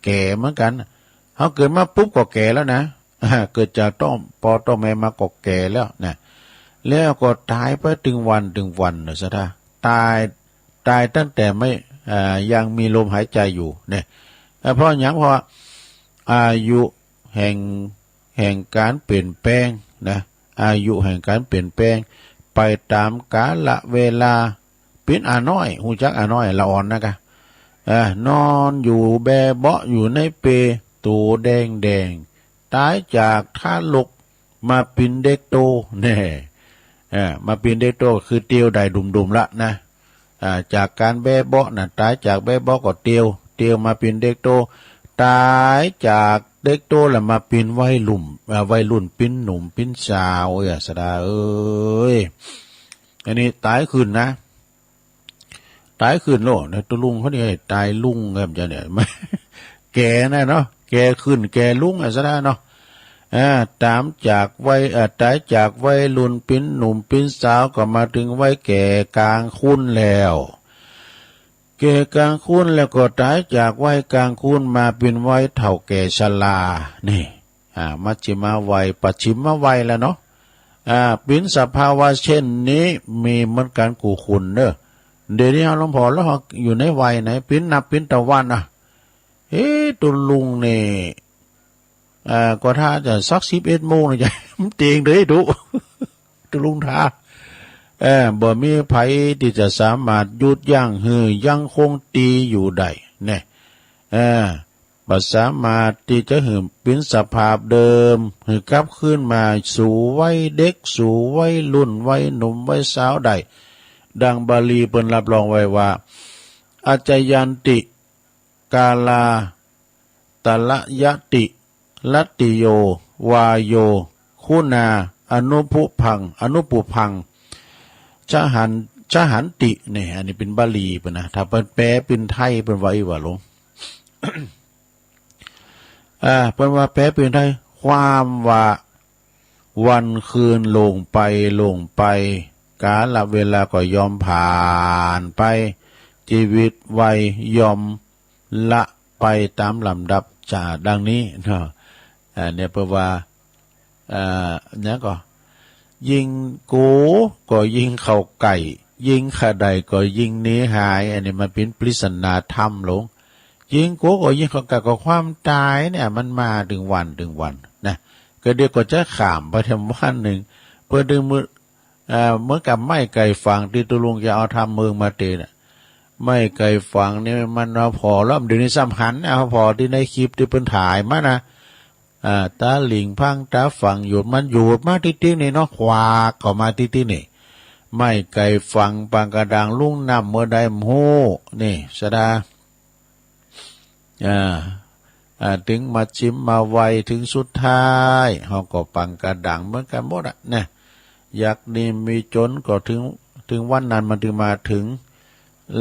แก่เหมือนกันเฮาเกิดมาปุ๊บก็แก่แล้วนะเกิดจากต้องแม่มาก็แก่แล้วนะแล้วก็ตายไปถึงวันนะซะท่าตายตั้งแต่ไม่ยังมีลมหายใจอยู่เนี่ยเพราะหยังเพราะอายุแห่งการเปลี่ยนแปลงนะอายุแห่งการเปลี่ยนแปลงไปตามกาลเวลาเป็นน้อยหูจักน้อยละอ่อนนะกะนอนอยู่แบเบาะอยู่ในเปตัวแดงตายจากทารกมาเป็นเด็กโตเนี่ยมาเป็นเด็กโตคือเตียวได้ดุมๆละนะจากการแบเบาะนะตายจากแบเบาะก็เตียวมาเป็นเด็กโตตายจากเด็กโตแล้วมาเป็นวัยรุ่นเป็นหนุ่มเป็นสาวสดาเอ้ยอันนี้ตายขึ้นนะตายขึ้นโลดนะตัวลุงเขาเนี่ยตายลุงครับจะเนี่ยแก่นะเนาะแก่ขึ้นแก่ลุงสดาเนาะตามจากวัยตายจากวัยรุ่นเป็นหนุ่มเป็นสาวก็มาถึงวัยแก่กลางคุณแล้วแก่กลางคุณแล้วก็ตายจากวัยกลางคุณมาเป็นวัยเฒ่าแก่ชรานี่มัชฌิมาวัยปัจฉิมวัยแล้วเนาะเป็นสภาวะเช่นนี้มีเหมือนกันกูคุณเด้อเดี๋ยวนี้หลวงพ่อแล้วอยู่ในวัยไหนเป็นนับเป็นตะวันตุลุงนี่ก็ถ้าจะสัก11 โมงนะจ๊ะมันเตียงเลยดูตุลุงท่าบ่มีไผที่จะสามารถหยุดยั้งยังคงตีอยู่ได้เนี่ยบ่สามารถที่จะเป็นสภาพเดิมกลับขึ้นมาสู่วัยเด็กสู่วัยรุ่นวัยหนุ่มวัยสาวได้ดังบาลีเพิ่นรับรองไว้ว่าอาจยันติกาลาตละยติลัตติโยวาโยคุณาอนุพุพังชหันติเนี่ยอันนี้เป็นบาลีเพิ่นนะถ้าเพิ่นแปลเป็นไทยเพิ่นว่าอีว่าลง เพิ่นว่าแปลเป็นไทยความว่าวันคืนลงไปกาลเวลาก็ยอมผ่านไปชีวิตวัยยอมละไปตามลำดับจากดังนี้เนาะเนี่ยเพิ่นว่าเนี่ยก็ยิงกูก็ยิงเข้าไก่ยิงขาใดก็ยิงหนีหายอันนี้มันเป็นปริศนาธรรมหลงยิงกูก็ยิงเข้าไก่ก็ความตายเนี่ยมันมาถึงวันนะก็เดี๋ยวก็จะข้ามไปทำวันหนึ่งเพื่อดึงมือเหมือนกับไม้ไก่ฝังที่ตุลุงจะเอาทำเมืองมาเตะน่ะ ไม่ไกลฟังนี่มันเราพอแล้วเดี๋ยวนี้สำคัญเอาพอที่ในคลิปที่เพิ่นถ่ายมานะตาหลิงพังตาฝั่งหยุดมันหยุดมาที่นี่เนาะควากก็มาที่นี่ไม่ไกลฟังปังกระดังลุ่งน้ำเมื่อใดมโหนี่สดาถึงมาชิมมาไวถึงสุดท้ายเขาก็ปังกระดังเหมือนกันหมดอ่ะนะอยากนี่มีจนก็ถึงวันนั้นมันถึงมาถึง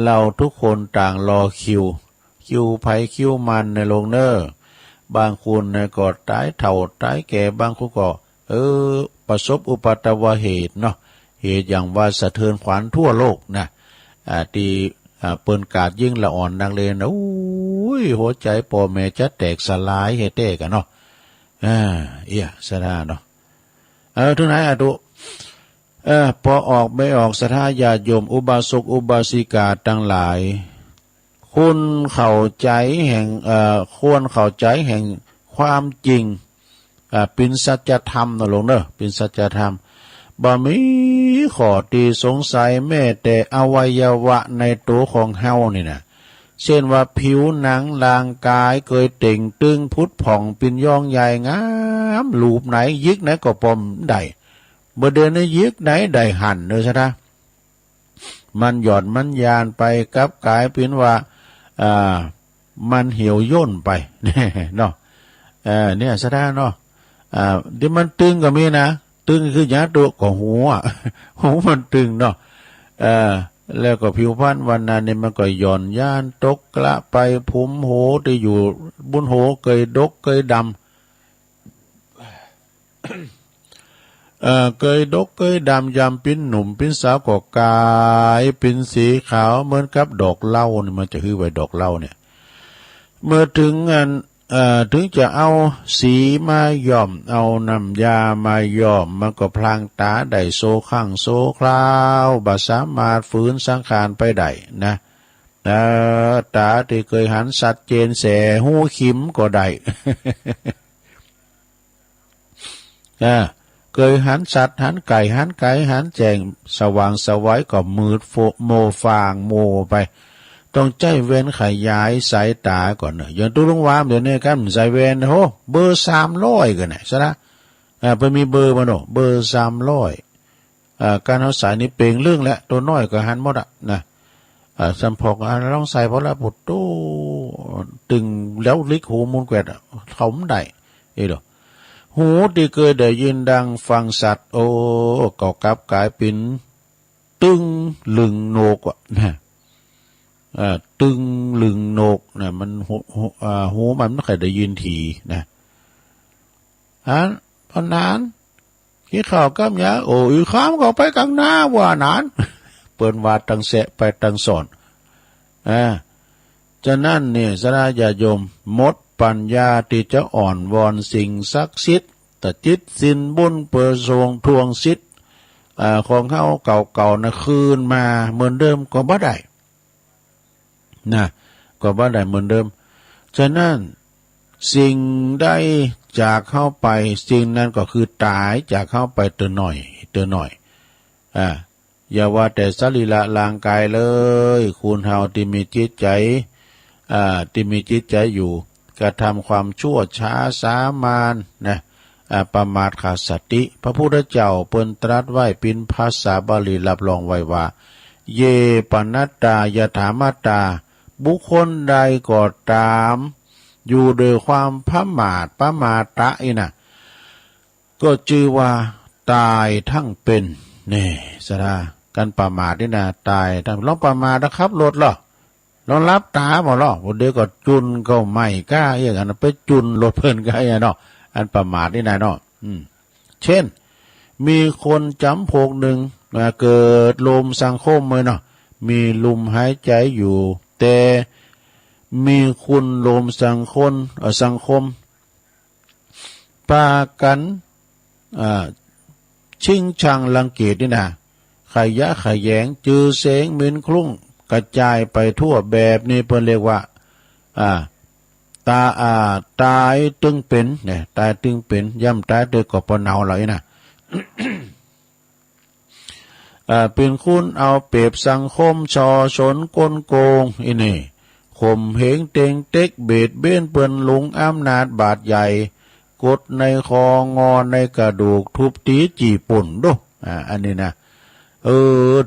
เราทุกคนต่างรอคิวไผคิวมันในโรงเนอร์บางคนเนี่ยก็ตายเฒ่าตายแก่บางคนก็ประสบอุบัติเหตุเนาะเหตุอย่างว่าสะเทือนขวัญทั่วโลกนะที่เปิ้นกาดยิ่งละอ่อนนักเลนโอ้ยหัวใจพ่อแม่จะแตกสลายเฮเต้กันเนาะสะดาเนาะทุกไหนตุพอออกไม่ออกสถาญาติโยมอุบาสกอุบาสิกาทั้งหลายคุณเข้าใจแห่งควรเข้าใจแห่งความจริงเป็นสัจธรรมนะหลวงเนอะเป็นสัจธรรมบ่มีข้อที่สงสัยแม้แต่อวัยวะในตัวของเฮานี่นะเช่นว่าผิวหนังร่างกายเกยเต่งตึงพุทธผ่องเป็นย่องใหญ่งามรูปไหนยิกไหนก็ปอมได้บ่เดินในยิกไหนได้หันเด้อซะนะมันหย่อนมันยานไปกับกายเป็นว่ามันเหี่ยวย่นไปเนาะเนี่ยซะนะเนาะที่มันตึงก็มีนะตึงคือหยาตัวก็หูมันตึงเนาะแล้วก็ผิวพรรณวันนั้นเนี่ยมันก็หย่อนย่านตกกระไปผุมโหที่อยู่บนโหเกยดกเกยดำเกยดกเกยดำยำปิ้นหนุ่มปิ้นสาวก็กายปิ้นสีขาวเหมือนกับดอกเหล้านี่มันจะคือไว้ดอกเหล้าเนี่ยเมื่อถึงถึงจะเอาสีมาย่อมเอาน้ำยามาย่อมมันก็พลางตาได้โซข้างโซคราวบ่สามารถฝืนสังขารไปได้นะตาที่เคยหันสัดเจนแสหูขิมก็ได้ เคยหันสัตว์หันไก่หันไก่หันแจงสว่างสวัยก็มืดโมฟางโมไปต้องใจเว้นขยายสายตาก่อนเนอะอย่างตู้ลุงวามเดี๋ยวนี้กันใส่เว้นโหเบอร์300กันเนี่ยใช่ไหมไปมีเบอร์มาเนอะเบอร์300การเอาสายนี้เปล่งเรื่องแล้วตัวน้อยก็หันหมดอ่ะนะสัมพอกลองใส่เพราะละปุตโตตึงแล้วลิกหูมูลแกวดเขาไม่ได้เด้อหูที่เคยได้ยินดังฟังสัตว์ก็กลับกลายเป็นตึงลึงโนกอ่ะนะตึงลึงโนกนะมันหูมันไม่เคยได้ยินทีนะพนานขี้ข่าวก้ามยาอีข้ามก็ไปกลางหน้าว่านานเปิ่นว่าตังเสะไปตังสอนจะนั่นเนี่ยสราญาโยมมดปัญญาที่จะอ่อนวอนสิ่งศักดิ์สิทธิ์แต่จิตสินบุญเปิดทรงทวงสิทธิ์ของเขาเก่าๆนะคืนมาเหมือนเดิมก็บ่ได้นะก็บ่ได้เหมือนเดิมฉะนั้นสิ่งได้จากเข้าไปสิ่งนั้นก็คือตายจากเข้าไปเตือนหน่อยอย่าว่าแต่สรีระร่างกายเลยคุณเฮาที่มีจิตใจอยู่กระทำความชั่วช้าสามานนะประมาทขาดสติพระพุทธเจ้าเปิ้นตรัสไว้เป็นภาษาบาลีรับรองไว้ว่าเยปนัตตายถามาตาบุคคลใดก็ตามอยู่โดยความประมาทตะนะก็ชื่อว่าตายทั้งเป็นนี่สะดาการประมาทนี่นะตายทั้งลองประมาทนะครับรถหรอลองรับตาบ่หรอบ่เดี๋ยวก็จุนก็ไม่กล้าอย่างนั้นไปจุนรถเพิ่นก็ไอ้เนาะอันประมาทนี่นะเนาะเช่นมีคนจำพวกหนึ่งเกิดลมสังคมเลยเนาะมีลมหายใจอยู่แต่มีคุณลมสังคมปากันชิงชังลังเกียจนี่นะขยะขยงจือเสงเหม็นคลุ้งกระจายไปทั่วแบบนี้เพิ่นเรียกว่าตายตึงเป็นเนี่ยตายตึงเป็นย่ำตายโดยกบปนเอาเลยนะ เป็นคุณเอาเปรียบสังคมชอชนกลโกงอีนี่ข่มเหงเต็งเต็กเบียดเบี้ยนเปิ้นลุงอำนาจบาดใหญ่กดในคองอในกระดูกทุบตีจีปุ่นดูอันนี้นะ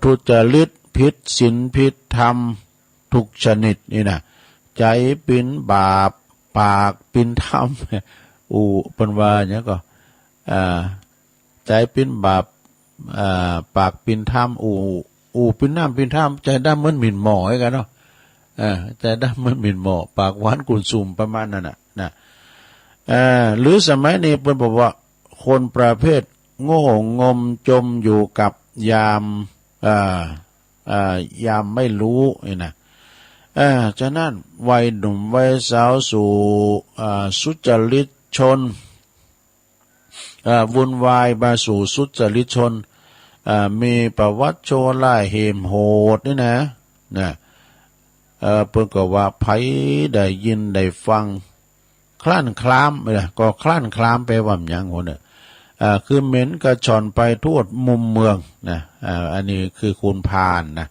ทุจริตผิดศีลผิดธรรมทุกชนิดนี่นะใจเป็นบาปปากเป็นธรรมเป็นว่าเนี่ยก็ใจเป็นบาปปากเป็นธรรมเป็นน้ำเป็นธรรมใจดำเหมือนหมิ่นหมอไอ้กันเนาะใจดำเหมือนหมิ่นหมอปากหวานกุนซุ่มประมาณนั้นนะหรือสมัยนี้เพิ่นบอกว่าคนประเภทโง่งมจมอยู่กับยามยามไม่รู้นี่นะฉะนั้นวัยหนุ่มวัยสาวสู่สุจริตชนวุ่นวายมาสู่สุจริตชนมีประวัติโชว์ล่ายเหมโหดนี่นะเพิ่นก็ว่าไผได้ยินได้ฟังคลั่นคลามก็คลั่นคลามไปว่าหยังโหเนี่ยคือเหม็นกระชอนไปทั่วมุมเมืองนะอันนี้คือคุณพานนะ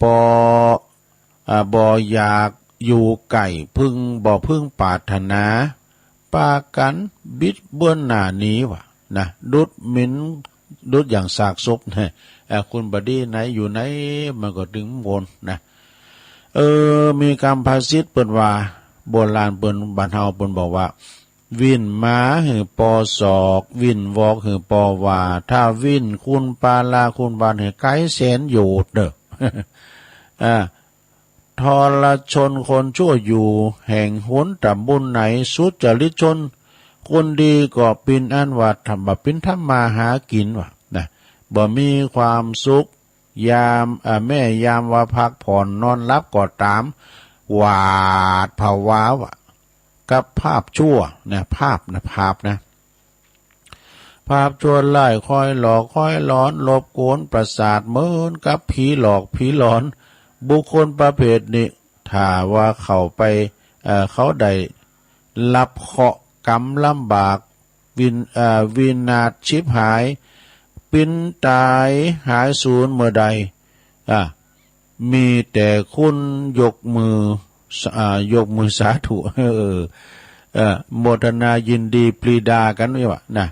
บ่อยากอยู่ไก่พึ่งบ่พึ่งปรารถนาปากันบิดเบื้อนหน้านี้วะนะดุดหมิ่นดุดอย่างสากศพนะคุณบดีไหนอยู่ไหนมันก็ดึงวนนะมีคำภาษิตเปิ้นว่าโบราณเปิ้นบ้านเฮาเปิ้นบอกว่าวินม้าหือปอศอกวินวอกหือปอว่าถ้าวินคุณปาลาคุณบานหือไกแสนโยดเด้อทรชนคนชั่วอยู่แห่งหนตำบลไหนสุจริตชนคนดีก็ปินอันว่าทำบ่เป็นทำมาหากินว่ะนะบ่มีความสุขยามแม่ยามว่าพักผ่อนนอนหลับก็ตามหวาดภาวะว่ะกับภาพชั่วนะภาพชั่วไล่คอยหลอกคอยหลอนลบกวนประสาทเหมือนกับผีหลอกผีหลอนบุคคลประเภทนี้ถ้าว่าเขาไปเขาได้รับเคราะห์กรรมลำบากวินาศชิบหายปิ้นตายหายสูญเมื่อใดมีแต่คุณยกมือสาธุโมทนายินดีปรีดากันไว้ว่านะ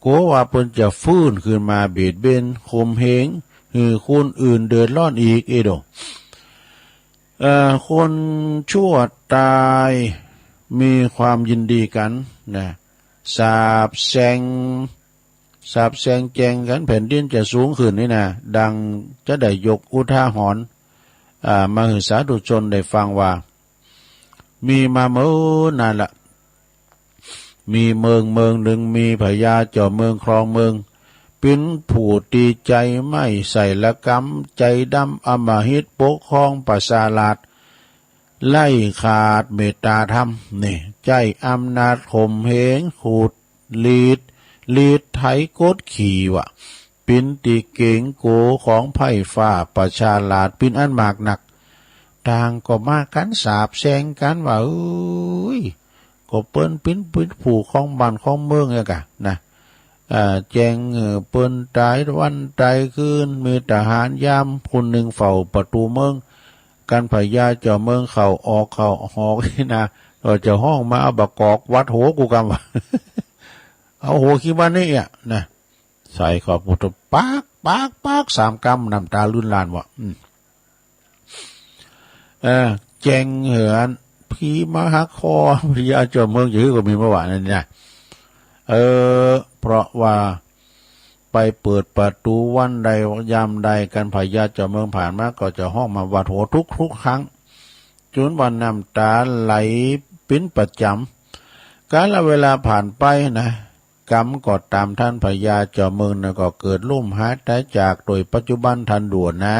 โกว่าเพิ่นจะฟื้นขึ้นมาเบียดเบียนข่มเหงคือคนอื่นเดือดร้อนอีกโดคนชั่วตายมีความยินดีกันนะสาบแช่งแจงกันแผ่นดินจะสูงขึ้นนี่นะดังจะได้ยกอุทาหรณ์มาให้สาธุชนได้ฟังว่ามีมาเมื่อนานละมีเมืองหนึ่งมีพญาเจ้าเมืองครองเมืองเป็นผู้ตีใจไม่ใส่ละกรรมใจดำอำมหิตปกครองประสาลาดไล่ขาดเมตตาธรรมนี่ใจอำนาจข่มเหงขูดลีดไถกดขี่วะปินตีเก่งโกของไพ่ฟ้าประชาลาดปินอันมากหนักต่างก็มากันสาบแช่งกันว่าก็เปิ้นปิ้นผู้ของบ้านของเมืองเนี่ยกะนะแจงเปิ้นตายวันตายคืนมีทหารยามคนหนึ่งเฝ้าประตูเมืองกันพญาเจ้าเมืองเข้าออกนี่นะจะห้องมาเอาบักกอกวัดโหกูกำว่า เอาโหคิดว่านี่อ่ะนะใส่ขอบพุทธปากสามกำน้ำตาลื่นลานวะแจงเหือนผีมาหักคอพญาเจ้าเมืองอยู่ก็มีเมื่อวานนั่นนะเพราะว่าไปเปิดประตูวันใดยามใดกันพญาเจ้าเมืองผ่านมาก็จะห้องมาวัดโหทุกครั้งจนวันน้ำตาไหลปิ้นประจำกาลเวลาผ่านไปนะกรรมก็ตามท่านพญาเจ้าเมืองนะก็เกิดล่มหายตายจากโดยปัจจุบันทันด่วนนะ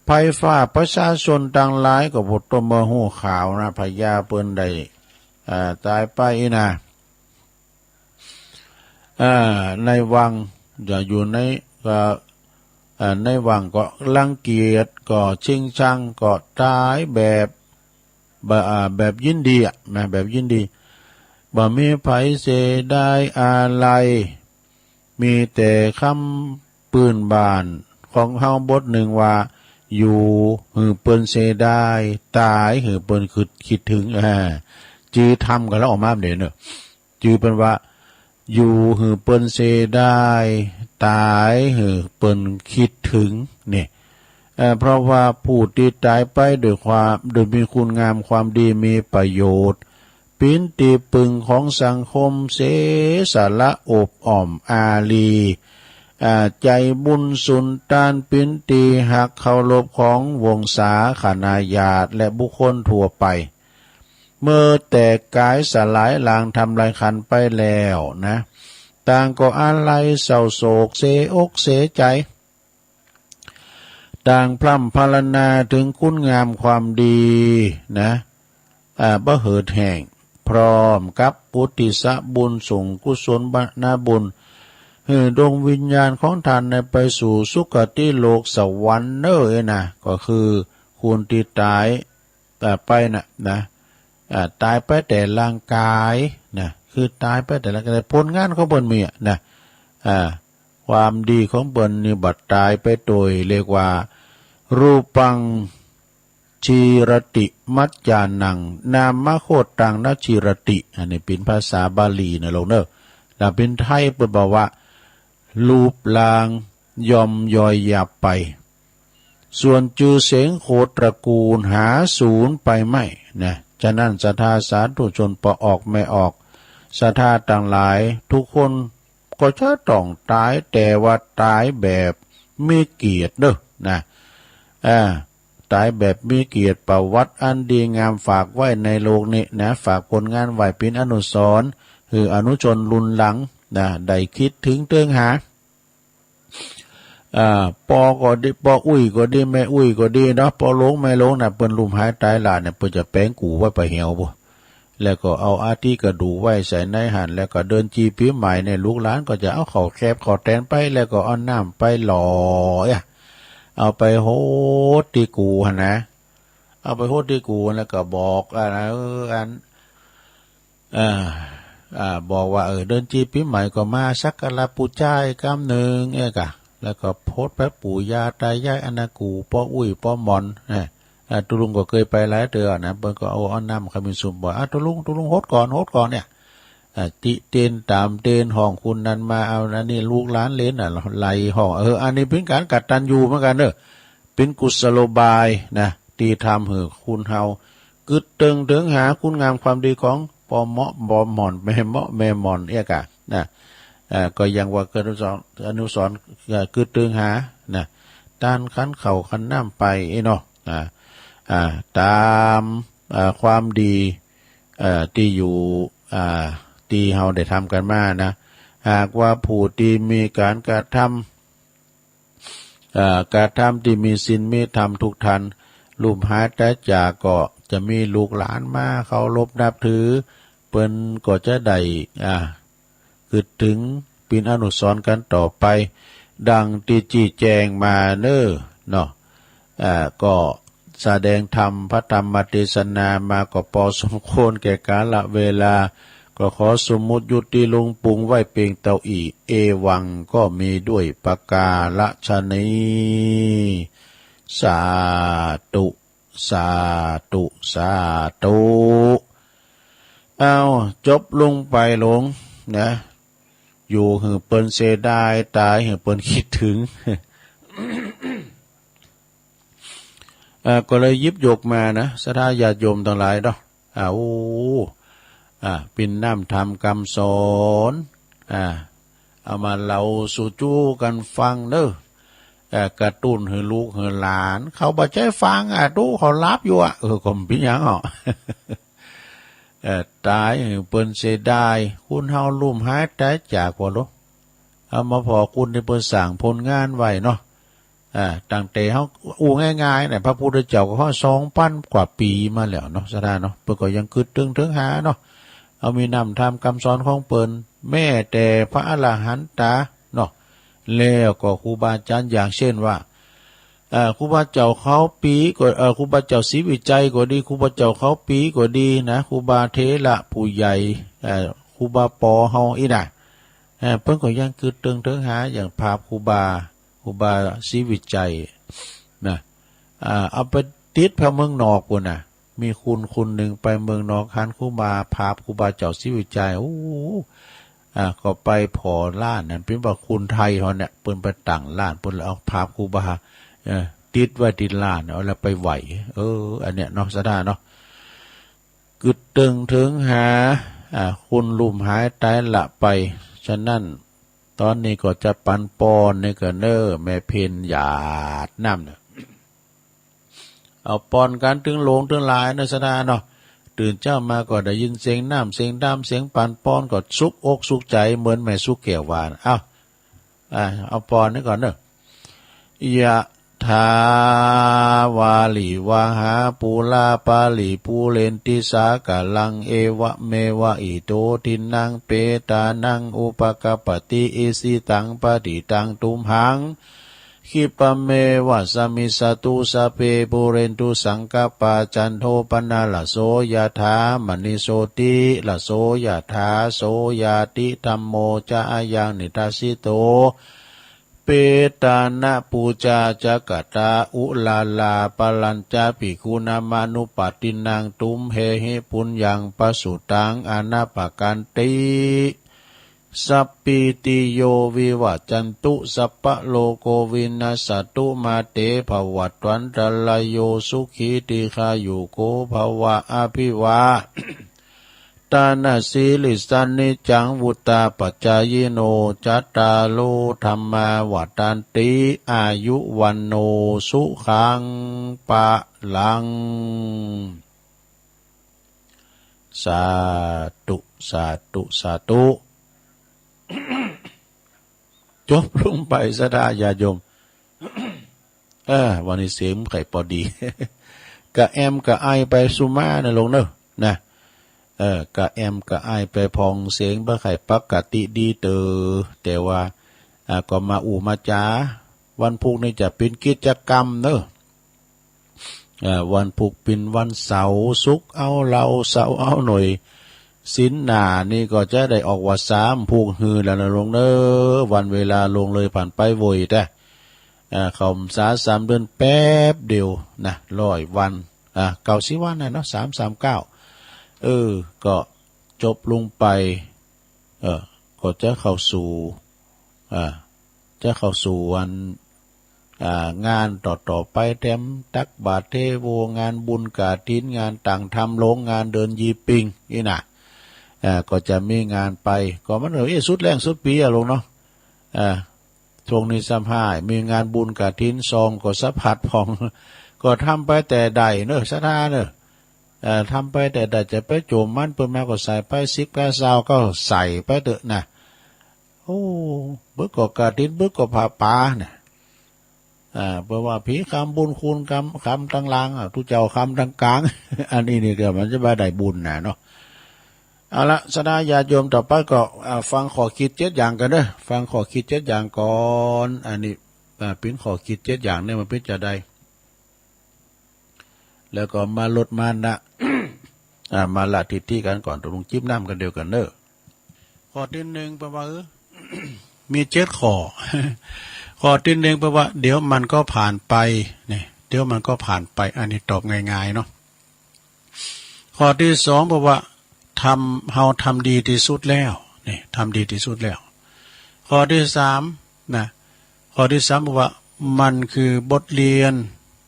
ภัยฟ้าประชาชนต่างหลายก็พดตัวเมืองหูข่าวนะพญาเปิ้นได้ตายไปนะในวังจะอยู่ในวังก็รังเกียจก็ชิงชังก็ตายแบบยินดีแบบยินดีบ่มีไผเสได้อะไร มีแต่คำปืนบานของเฮาบทหนึ่งว่าอยู่หือเปิ้นเสได้ตายหือเปิ้นคิดถึงจื้อทำกันแล้วออกมาเด่นเนอะจื้อเป็นว่าอยู่หือเปิ้นเสได้ตายหือเปิ้นคิดถึงเนี่ยเพราะว่าผู้ที่ตายไปโดยมีคุณงามความดีมีประโยชน์ปินตีปึงของสังคมเสสาระอบอ้อมอารีใจบุญสุนทานปินตีหักเคารพของวงศาคณาญาติและบุคคลทั่วไปเมื่อแต่กายสลายลางทำลายขันไปแล้วนะต่างก็อาลัยเศร้าโศกเสียอกเสียใจต่างพร่ำพรรณนาถึงคุณงามความดีนะบ่เหิดแห่งพร้อมกับปุติสะบุญส่งกุศลบนาบุญให้ดวงวิญญาณของท่านไปสู่สุคติโลกสวรรค์เนอนะก็คือคุณที่ตายไปนะตายไปแต่ร่างกายนะคือตายไปแต่ร่างกายผลงานของเปิ้นมีนะความดีของเปิ้นนี่บัดตายไปโดยเรียกว่ารูปังชีรติมัจจานังนามโคตังนชีรติอันนี้เป็นภาษาบาลีนะลงเนอะแล้วเป็นไทยเปิ้นบอกว่ารูปลางยอมย่อยหยับไปส่วนจือเสงโคตระกูลหาศูนย์ไปไม่นะฉะนั้นศรัทธาสาธุชนปออกไม่ออกศรัทธาต่างหลายทุกคนก็จะต้องตายแต่ว่าตายแบบมีเกียรติเด้อนะตายแบบมีเกียรติประวัติอันดีงามฝากไว้ในโลกนี้นะฝากผลงานไว้เป็นอนุสรณ์คืออนุชนรุ่นหลังนะได้คิดถึงเตืองหาปอก็ดีปออุ้ยก็ดีแม่อุ้ยก็ดีเนาะปอลงแม่ลงน่ะเปิ้นลุมหายตายหลานเนี่ยเปิ้นจะแป้งกูไว้ไปเหี่ยวบ่แล้วก็เอาอาทิกระดูไว้ใส่ในหั่นแล้วก็เดินจีปีใหม่ในลูกหลานก็จะเอาเข้าแคบเข้าแตนไปแล้วก็เอาน้ำไปหล่อเอาไปโหดที่กูหั่นนะเอาไปโหดที่กูแล้วก็บอกบอกว่าเดินจีปีใหม่ก็มาสักการะปูจ้ายกำหนึ่งกะแล้วก็โพสไปปู่ย่าตายายอนากูป้ออุ้ยป้อมอนตุลุงก็เคยไปหลายเดือนนะเปิ้นก็เอาน้ำขมิ้นสุ่มบ่ตุลุงโหดก่อนเนี่ยติเตียนตามเตียนห้องคุณนั้นมาเอาอันนี้ลูกหลานเล่นไล่ห้องอันนี้เป็นการกัดตันยูเหมือนกันเด้อเป็นกุศโลบายนะที่ทำให้คุณเฮากึดตึงถึงหาคุณงามความดีของปอเหมาะบอหม่อนแม่เหมาะแม่หม่อนกะนะก็ยังว่าเกิดอนุสรณ์กึดตึงหานะต้านขันเข่าขันน้ำไปเนาะตามความดีที่อยู่ที่เฮาได้ทำกันมานะหากว่าผู้ที่มีการกระทำที่มีศีลมีธรรมทุกท่านลูกหายแต่จากก็จะมีลูกหลานมาเคารพนับถือเปิ้นก็จะได้คือถึงเป็นอนุสรณ์กันต่อไปดังที่จี้แจงมาเนาะก็แสดงธรรมพระธรรมเทศนามาก็พอสมควรแก่กาลเวลาก็ขอสมมุติยุติลงปุงไว้เพียงเท่าอีเอวังก็มีด้วยประกาศนี้สาธุสาธุสาธุเอาจบลงไปลงนะอยู่หือเปิ้นเสียดายตายหือเปิ้นคิดถึง ก็เลยยิบยกมานะศรัทธาญาติโยมทั้งหลายเนาะเป็นน้ำธรรมคำสอนเอามาเล่าสู่จู้กันฟังเด้อกระตุ้นให้ลูกให้หลานเขาบ่ใจฟังดูเขารับอยู่ก็เป็นหยังตายเปิ้นเสียดายคุณเฮาลุ่มหายตายจากว่าลูกเอามาพอคุณที่เปิ้นสร้างผลงานไว้เนาะตั้งแต่เฮาง่ายๆเนี่ยพระพุทธเจ้าก็เฮา2,000 กว่าปีมาแล้วเนาะซะได้เนาะเปิ้นก็ยังคิดถึงหาเนาะเอามีนำธรรมคำสอนของเปิ้นแม้แต่พระอรหันตเนาะแล้วก็ครูบาอาจารย์อย่างเช่นว่าครูบาเจ้าเขาปีก็ครูบาเจ้าศรีวิจัยก็ดีครูบาเจ้าเขาปีก็ดีนะครูบาเทระผู้ใหญ่ครูบาปอเฮาอีน่ะ เพิ่นก็ยังคือตึงเถิงหาอย่างภาพครูบาชีวิตใจนะเอาไปติดพระเมืองนอกพุ่นน่ะมีคุณหนึ่งไปเมืองนอกหันครูบาภาพครูบาเจ้าชีวิตใจโอ้ก็ไปพอล้านนั่นเป็นว่าคุณไทยเฮาเนี่ยเปิ้นไปตั้งล้านเปิ้นเอาภาพครูบาติดไว้ติดล้านเอาแล้วไปไหวอันเนี้ยเนาะสะดาเนาะกึดตึงถึงหาคุณลุ่มหายตายละไปฉะนั้นตอนนี้ก็จะปันปอนในกระเนอแม่เพนหยาดน้ำเนี่ยเอาปอนกันถึงโลงถึงลายนะสะดาเนาะตื่นเจ้ามาก็ได้ยินเสียงน้ำเสียงดำเสียงปันปอนก็สุกอกสุกใจเหมือนแม่สุกแก้วหวานเอาปอนนี่ก่อนเนอะยะทาวาลีวาหาปูลาปาลีปูเลนติสากะลังเอวะเมวะอิโตทินังเปตานังอุปกปติอิสิตังปฏิตังตุมหังขิปะเมวะสมิสตุสะเพปุเรนตุสังกปาจันโทปนะละโสยะถามณิโสติละโสยะถาโสยาติธัมโมจะอายังนิทัสสิโตเปตานะปูจาจักตาอุลาลาปลัญจาภิกขุนามานุปตินังตุมเฮหิปุญญังปสุตังอนาปกันติสัพพิติโยวิวัจจันตุสัพพะโลโกวินัสสตุมาเตภวัตวันตรายโยสุขีติคายุโกภวะอภิวาตานาสีลิสันนิจังวุตตาปัจจายโนจัตตาโลธรรมาวัฏันติอายุวันโนสุขังปะลังสาธุสาธุสาธุจบลงไปสดาญาโยมวันนี้เสียงไข่พอดีกะแอมกะไอไปสุมานะลงเนอะนะกะแอมกะไอไปพองเสียงบ่ไข่ปกติดีแต่ว่าก็มามาจาวันพุกนี่จะเป็นกิจกรรมเนอะวันพุกเป็นวันเสาร์ศุกร์เอาเราเสาร์เอาหน่อยสินหนานี่ก็จะได้ออกว่า3พุกฮือแล้วนะลงเนอะวันเวลาลงเลยผ่านไปโวยแต่เขาสา3 เดือนแป๊บเดียวนะ100 วัน90 วันนะเนาะ339ก็จบลงไปก็จะเข้าสู่วันงานต่อไปแถมตักบาตรเทโวงานบุญกฐินงานต่างทำโรงงานเดินยีปิงนี่นะก็จะมีงานไปก็มันสุดแรงสุดปีลงเนาะช่วงนี้35มีงานบุญกฐินซองก็สะพัดพองก็ทำไปแต่ใดเนอะสะทาเนอะทำไปแต่จะไปโจมมันเปิดมาก็ใส่ไป10 กระซาวก็ใส่ไปเถอะนะบึกก็กฐินบึกก็ผ้าป่าเนี่ยเพราะว่าผีคำบุญคุณคำตั้งล่างทุเจ้าคำตั้งกลาง อันนี้นี่ก็มันจะมาได้บุญนะเนาะเอาละสดาญาโยมต่อไปก็ฟังขอคิด7 อย่างกันเด้อฟังขอคิด7 อย่างก่อนอันนี้เป็นขอคิด7 อย่างเนี่ยมันเป็นจะได้แล้วก็มาลดมานะ มาละทิฏฐิกันก่อนตรงจิ้มน้ำกันเดียวกันเนอะข้อที่1แปลว่ามี7 ข้อ ข้อที่1แปลว่าเดี๋ยวมันก็ผ่านไปเนี่ยเดี๋ยวมันก็ผ่านไปอันนี้ตอบง่ายๆเนาะข้อที่2แปลว่าเราทำดีที่สุดแล้วนี่ทำดีที่สุดแล้วข้อที่3นะข้อที่3แปลว่ามันคือบทเรียน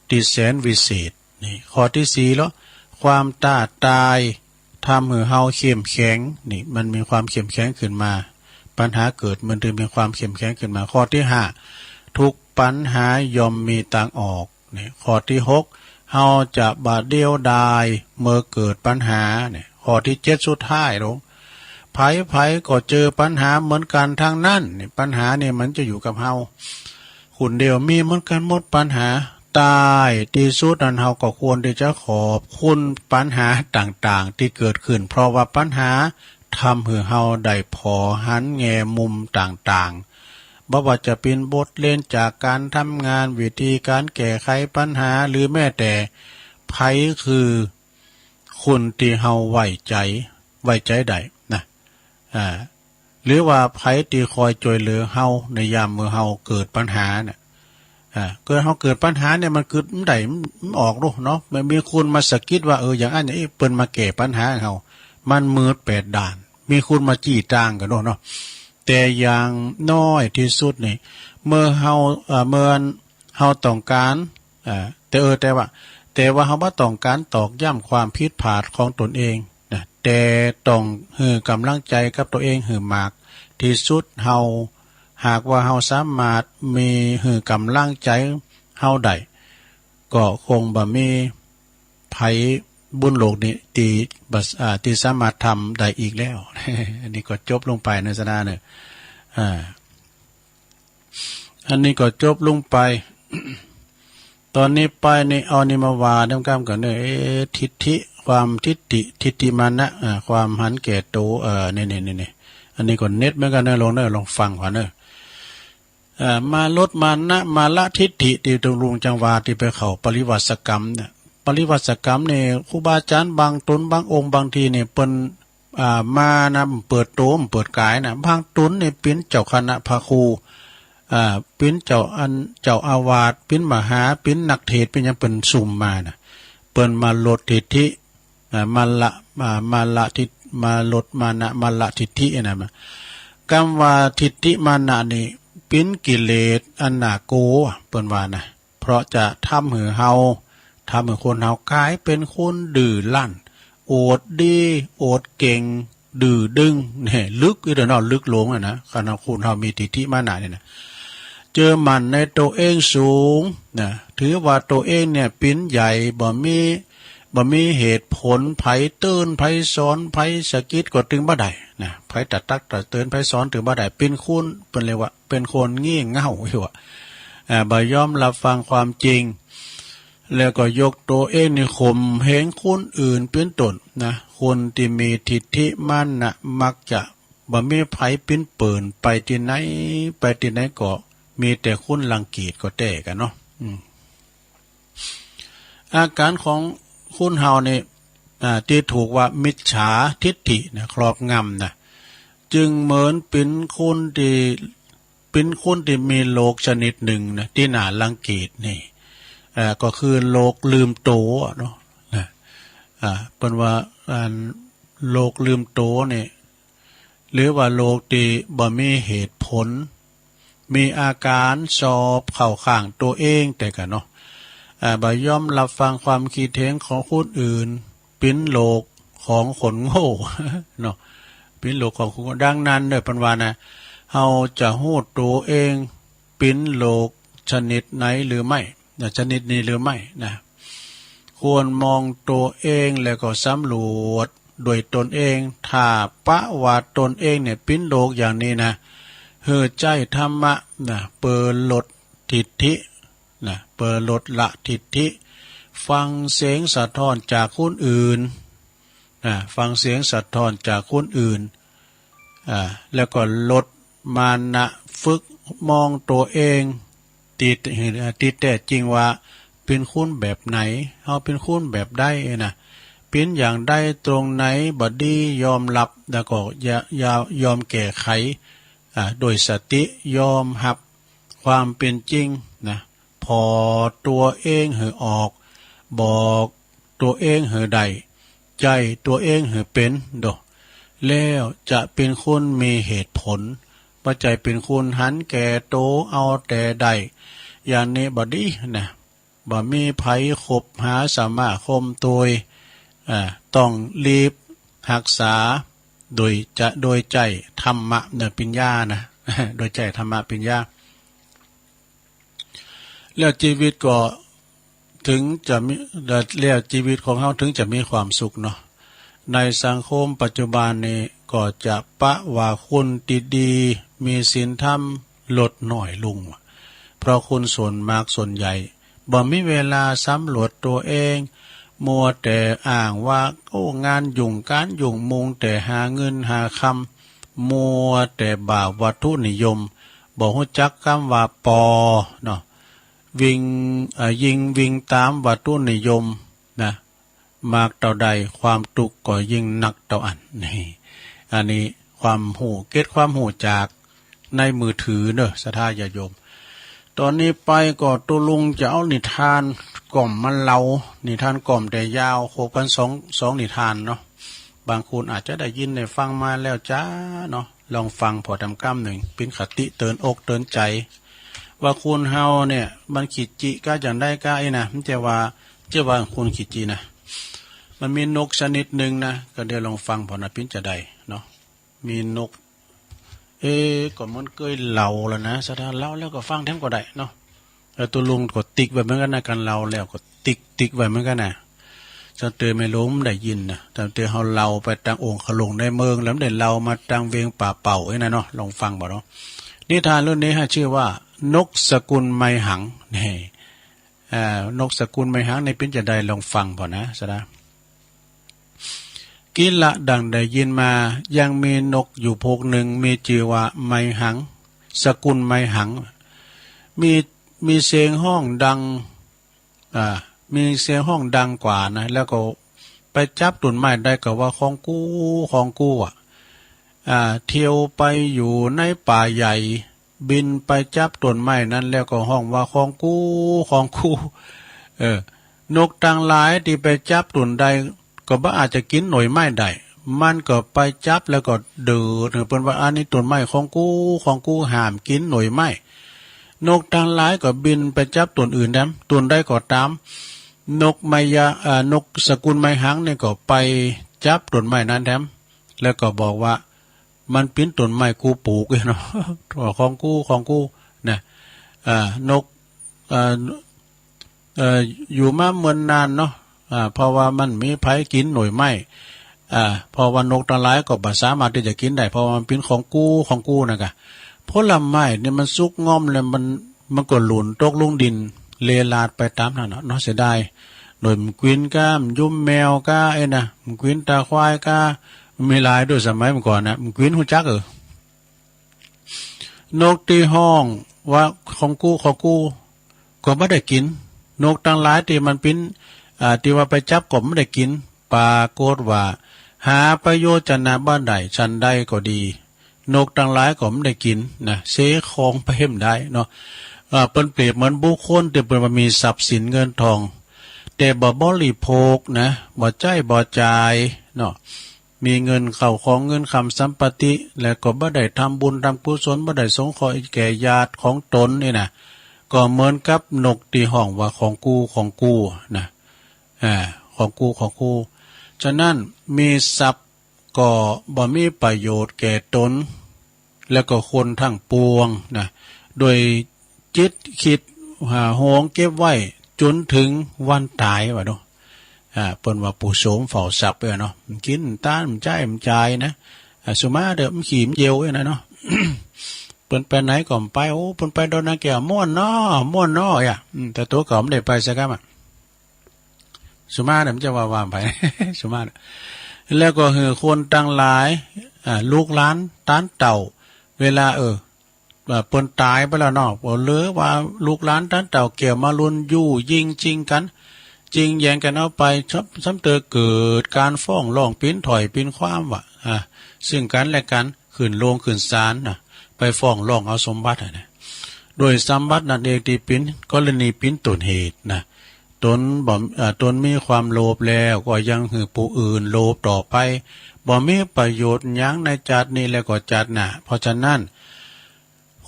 ที่แสนวิเศษนี่ข้อที่4แล้วความตายทำให้เราเข้มแข็งนี่มันมีความเข้มแข็งขึ้นมาปัญหาเกิดมันถึงมีความเข้มแข็งขึ้นมาข้อที่5ทุกปัญหาย่อมมีทางออกนี่ข้อที่6เราจะบาดเดียวดายเมื่อเกิดปัญหาเนี่ยข้อที่7สุดท้ายลงไผก็เจอปัญหาเหมือนกันทางนั้นนี่ปัญหาเนี่ยมันจะอยู่กับเราคนเดียวมีเหมือนกันหมดปัญหาตายที่สุดนั้นเราก็ควรที่จะขอบคุณปัญหาต่างๆที่เกิดขึ้นเพราะว่าปัญหาทำให้เราได้พอหันแง่มุมต่างๆบ่ว่าจะเป็นบทเรียนจากการทำงานวิธีการแก้ไขปัญหาหรือแม้แต่ไผคือคนที่เราไว้ใจได้นะห รือว่าไผที่คอยช่วยเหลือเฮาในยามเมื่อเฮาเกิดปัญหาเนี่ยเกิดเฮาเกิดปัญหาเนี่ยมันเกิดมันได้มันออกลูกเนาะมันมีคนมาสะกิดว่าอย่างอันนี้เปิ้นมาแก้ปัญหาให้เฮามันมืด8ด้านมีคนมาจี้จ้างกันเนาะแต่อย่างน้อยที่สุดนี่เมื่อเฮาต้องการแต่ว่าเฮาบ่ต้องการตอกย้ำความผิดพลาดของตนเองนะแต่ต้องให้กำลังใจกับตัวเองให้มากที่สุดเฮาหากว่าเฮาสามารถมีให้กำลังใจเฮาได้ก็คงบ่มีไผบุญโลกนี้ที่สามารถทำได้อีกแล้ว อันนี้ก็จบลงไปในสนาเนี่ยอันนี้ก็จบลงไป ตอนนี้ไปในเอานิมาวาดำกำกันเนี่ยทิฏฐิความทิฏฐิมานะความหันแก่โตนี่อันนี้ก็เน็ตเหมือนกันนะลองฟังก่อนเนอะมาลดมานะมาละทิฏฐิที่ตรงลุงจังหวาที่ไปเข้าปริวัติกรรมเนี่ยปริวัติกรรมเนี่ยครูบาอาจารย์บางตนบางองค์บางทีเนี่ยเปิ้นมานะเปิดโตมเปิดกายนะบางตนเนี่ยเป็นเจ้าคณะพระครูเป็นเจ้าอาวาสเป็นมหาเป็นนักเทศเป็นยังเป็นสุ่มมานะเปิ้นมาลดทิฏฐิมาละทิฏมาลดมานะมาละทิฏฐินะมากำว่าทิฏฐิมานะนี่เป็นกิเลสอันน่าโกเปิ้นว่านะเพราะจะทำให้คนเฮากลายเป็นคนดื้อรั้นโอดดีโอดเก่งดื้อดึงเนี่ยลึกอีเด้อเนาะลึกลงนะขณะคนเฮามีทิฏฐิมานะเนี่ยนะเจอมันในตัวเองสูงนะถือว่าตัวเองเนี่ยเป็นใหญ่บ่มีเหตุผลไผเตือนไผสอนไผสะกิดก็ถึงบ่ได้นะไผตักเตือนไผสอนถึงบ่ได้เป็นคนเพิ่นเรียกว่าเป็นคนงี่เง่าอยู่ว่าบ่ยอมรับฟังความจริงแล้วก็ยกตัวเองนี่ข่มเหงคนอื่นเป็นต้นนะคนที่มีทิฏฐิมานะมักจะบ่มีไผเป็นเปิ่นไปที่ไหนก็มีแต่คนรังเกียจก็แต่กันเนาะอาการของคุณเฮานี่ที่ถูกว่ามิจฉาทิฏฐินะครอบงำนะจึงเหมือนเป็นคนที่มีโลกชนิดหนึ่งนะที่น่ารังเกียจนี่ก็คือโลกลืมโตเนาะเป็นว่าโลกลืมโตนี่หรือว่าโลกที่บ่มีเหตุผลมีอาการสอบเข้าข้างตัวเองแต่กันเนาะบ่ยอมรับฟังความคิดเห็นของคนอื่นเป็นโลกของคนโง่เนาะเป็นโลกของคนดังนั้นเด้อปัญวานะเฮาจะฮู้ตัวเองเป็นโลกชนิดไหนหรือไม่ชนิดนี้หรือไม่นะควรมองตัวเองแล้วก็สำรวจโดยตนเองถ้าปะว่าตนเองเนี่ยเป็นโลกอย่างนี้นะเฮือใจธรรมะนะเปิดลดทิฏฐินะเปิดลดละทิฏฐิฟังเสียงสะท้อนจากคนอื่นฟังเสียงสะท้อนจากคนอื่นแล้วก็ลดมานะฝึกมองตัวเองติดแต่จริงว่าเป็นคุณแบบไหนเฮาเป็นคุณแบบใดนะเป็นอย่างใดตรงไหนบ่ดียอมรับแล้วก็ยอมแก้ไขโดยสติยอมรับความเป็นจริงนะพอตัวเองให้ออกบอกตัวเองให้ได้ใจตัวเองให้เป็นดอกแล้วจะเป็นคนมีเหตุผลบ่ใจเป็นคนหันแก่โตเอาแต่ใดอย่างนี้บ่ดีนะบ่มีไผคบหาสมาคมโดยต้องรีบรักษาโดยใจธรรมะเนี่ยปัญญานะโดยใจธรรมะปัญญาแล้วชีวิตก็ถึงจะมีแล้วชีวิตของเขาถึงจะมีความสุขเนาะในสังคมปัจจุบันนี้ก็จะปะว่าคนดีๆมีศีลธรรมลดน้อยลงเพราะคนส่วนมากส่วนใหญ่บ่มีเวลาสำรวจตัวเองมัวแต่อ้างว่าการยุ่งมุงแต่หาเงินหาคำมัวแต่บ่าวัตถุนิยมบ่ฮู้จักคำว่าปอเนาะวิ่งตามวัตถุนิยมนะมากเท่าใดความทุกข์ก็ยิ่งหนักเท่าอันนี่อันนี้ ความหูเก็ตความหูจากในมือถือเนอะศรัทธาญาติโยมตอนนี้ไปก็ตุลุงจะเอานิทานกล่อมมันเล่านิทานกล่อมแต่ยาวโคกันสองนิทานเนาะบางคนอาจจะได้ยินได้ฟังมาแล้วจ้าเนาะลองฟังพอทำกล้ามหนึ่งเป็นคติเตือนอกเตือนใจว่าคุณเฮาเนี่ยมันขีดจิก็อย่างได้ก็ไอ้นะมันจะว่าคุณขีดจินะมันมีนกชนิดหนึ่งนะก็เดี๋ยวลองฟังพอนะพินจะได้เนาะมีนกก่อนมันเคยเล่าแล้วนะสถานเล่าแล้วก็ฟังแถมก็ได้เนาะแล้วตัวลุงก็ติ๊กไว้เหมือนกันนะกันเล่าแล้วก็ติ๊กไว้เหมือนกันนะจะเตือนไม่ล้มได้ยินนะแต่เตือนเขาเล่าไปตังองค์ขลงในเมืองแล้วเด่นเล่ามาตังเวียงป่าเป่าไอ้นะเนาะลองฟังบ่เนาะนิทานเรื่องนี้ให้ชื่อว่านกสกุลไมหังนี่นกสกุลไมหังในพินจะได้ลองฟังบ่นะสดากิละดังได้ยินมายังมีนกอยู่พวกหนึ่งมีชื่อว่าไมหังสกุลไมหังมีเสียงห้องดังมีเสียงห้องดังกว่านะแล้วก็ไปจับต้นไม้ได้ก็ว่าของกู้เที่ยวไปอยู่ในป่าใหญ่บินไปจับต้นไม้นั้นแล้วก็ห้องว่าของกู้นกต่างหลายที่ไปจับต้นใดก็บ่อาจจะกินหน่วยไม้ได้มันก็ไปจับแล้วก็ดื้อเพิ่นว่าอันนี้ต้นไม้ของกู้ห้ามกินหน่วยไม้นกต่างหลายก็บินไปจับต้นอื่นแดมต้นใดก็ตามนกนกสกุลไมหังเนี่ยก็ไปจับต้นไม้นั้นแถมแล้วก็บอกว่ามันเป็นต้นไม้กูปลูกเนาะของกูนะนกอยู่มาเมือนนานเนาะเพราะว่ามันมีไผกินหน่วยไม้เพราะว่านกทั้งหลายก็บ่สามารถที่จะกินได้เพราะมันเป็นของกูนะกะผลไม้เนี่ยมันสุกงอมแล้วมันก็หล่นตกลงดินเลลาดไปตามนั้นเนาะเสียดายโดยมันกวินก้ามยุ่มแมวก้านะมันกวินตาควายก้ามีหลายด้วยสมัยเมื่อก่อนนะมันกวินหูจักนกตีห้องว่าของกูก็ไม่ได้กินนกตั้งหลายที่มันเป็นที่ว่าไปจับก็ไม่ได้กินปรากฏว่าหาประโยชน์จะนาบ้านใดชันใดก็ดีนกตั้งหลายก็ไม่ได้กินนะเสคองไปเห็มได้เนาะเป็นเปรียบเหมือนบุคคลที่เป็นมีทรัพย์สินเงินทองแต่บ่บริโภคนะบ่ใจบ่จ่ายเนาะมีเงินเข้าของเงินคำสัมปติและก็บ่ได้ทำบุญทำกุศลบ่ได้สงเคราะห์แก่ญาติของตนนี่นะก็เหมือนกับนกที่ห้องว่าของกูนะของกูฉะนั้นมีทรัพย์ก็บ่มีประโยชน์แก่ตนแล้วก็คนทั้งปวงนะโดยจิตคิดหวงเก็บไว้จนถึงวันตายว่าเนาะเปิ้นว่าปู่โสมเฝ้าทรัพย์เนาะมันกินตานมันใจนะสุมาเด้อมันขี่มันเยียวนะเนาะ เปิ้นไปไหนก็ไปโอ้เปิ้นไปดอนนาแก้วม่วนเนาะแต่ตัวก็ไม่ได้ไปสักครับสุมาเนี่ยมันจะว่าไป สุมาแล้วก็คือคนต่างหลายลูกหลานต้านเต่าเวลาเปิ้นตายไปแล้วเนาะบ่เหลือว่าลูกหลานต้านเต่าเกี่ยวมาลุนยู่ยิงจริงกันจริงแย่งกันเอาไปซ้ำเตอเกิดการฟ้องร้องปิ้นถอยปิ้นความว่าซึ่งกันและกันขึ้นโรงขึ้นศาลนะไปฟ้องร้องเอาสมบัตินะโดยสมบัตินั่นเองที่ปิ้นกรณีปิ้นต้นเหตุนะตนมีความโลภแล้วก็ยังหือผู้อื่นโลภต่อไปบ่มีประโยชน์หยังในจัดนี้แล้วก็จัดน่ะเพราะฉะนั้น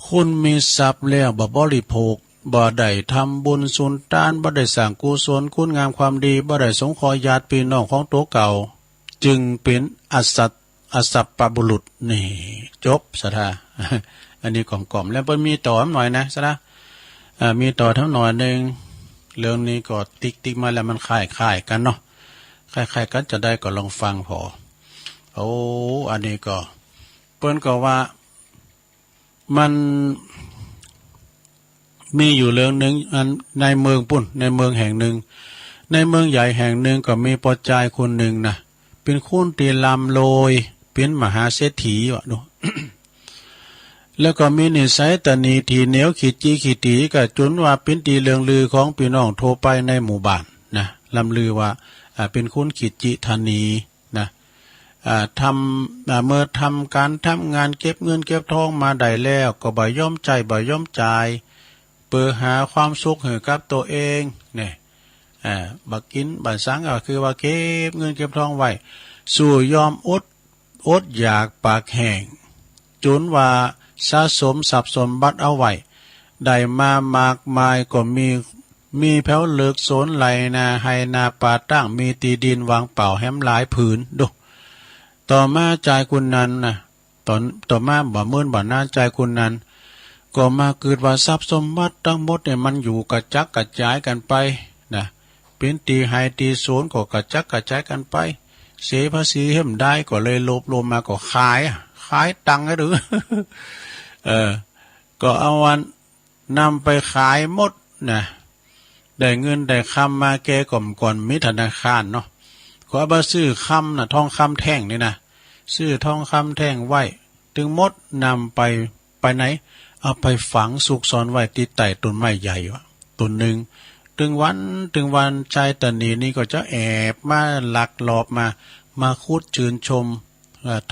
คุณมีทรัพย์แล้วบ่บริโภคบ่ได้ทำบุญสุนทานบ่ได้สร้างกุศลคุณงามความดีบ่ได้สงเคราะห์ญาติพี่น้องของตัวเก่าจึงเป็นอสัพพบุรุษนี่จบสถา อันนี้กล่อมๆแล้วเพิ่นมีต่อหน่อยนะสถามีต่อทั้งหน่อยนึงเรื่องนี้ก็ติ๊กมาแล้วมันคล้ายกันเนาะคล้ายกันจะได้ก็ลองฟังพออันนี้ก็เปิ้นก็ว่ามันมีอยู่เรื่องนึงในเมืองปุ่นในเมืองแห่งหนึ่งในเมืองใหญ่แห่งหนึ่งก็มีปอจายคนหนึ่งนะเป็นคนตีลำโลยเป็นมหาเศรษฐีวะดู แล้วก็มีนิสัยตนีทีเหนียวขีดจีขีดตีก็จนว่าเป็นตีเลืองลือของพี่น้องโทรไปในหมู่บ้านนะลำลือว่าเป็นคนขีดจีธานีนะ เมื่อทำการทำงานเก็บเงินเก็บทองมาได้แล้วก็บ่ย่อมใจบ่ย่อมจ่ายเพื่อหาความสุขให้กับตัวเองเนี่ยบักกินบักสังก็คือว่าเก็บเงินเก็บทองไว้สู่ยอมอดอยากปากแห้งจนว่าสะสมทรัพย์สมบัติเอาไว้ได้มามากมายก็มีแผ่วเลิกโสนไหลนาไฮนาป่าตั้งมีตีดินวางเป่าแหมหลายผืนดูต่อมาใจคุณนั้นนะต่อมาบ่เมื่นบ่หน้าใจคุณนั้นก็มาเกิดว่าทรัพย์สมบัติทั้งหมดเนี่ยมันอยู่กระจักกระจายกันไปนะเป็นตีไฮตีโซนก็กระจักกระจายกันไปเสียภาษีเห็มได้ก็เลยลบลงมาก็ขายตังค์ให้หรือ ก็เอาวันนำไปขายหมดนะได้เงินได้คำมาแกก่อนมิธนาคารเนาะก็เอาไปซื้อคำนะทองคำแท่งนี่นะซื้อทองคำแท่งไว้ถึงหมดนำไปไหนเอาไปฝังสุกซ่อนไว้ที่ใต้ต้นไม้ใหญ่วะต้นหนึ่งถึงวันชายตานีนี่ก็จะแอบมาหลักหลอบมาคุดจืนชม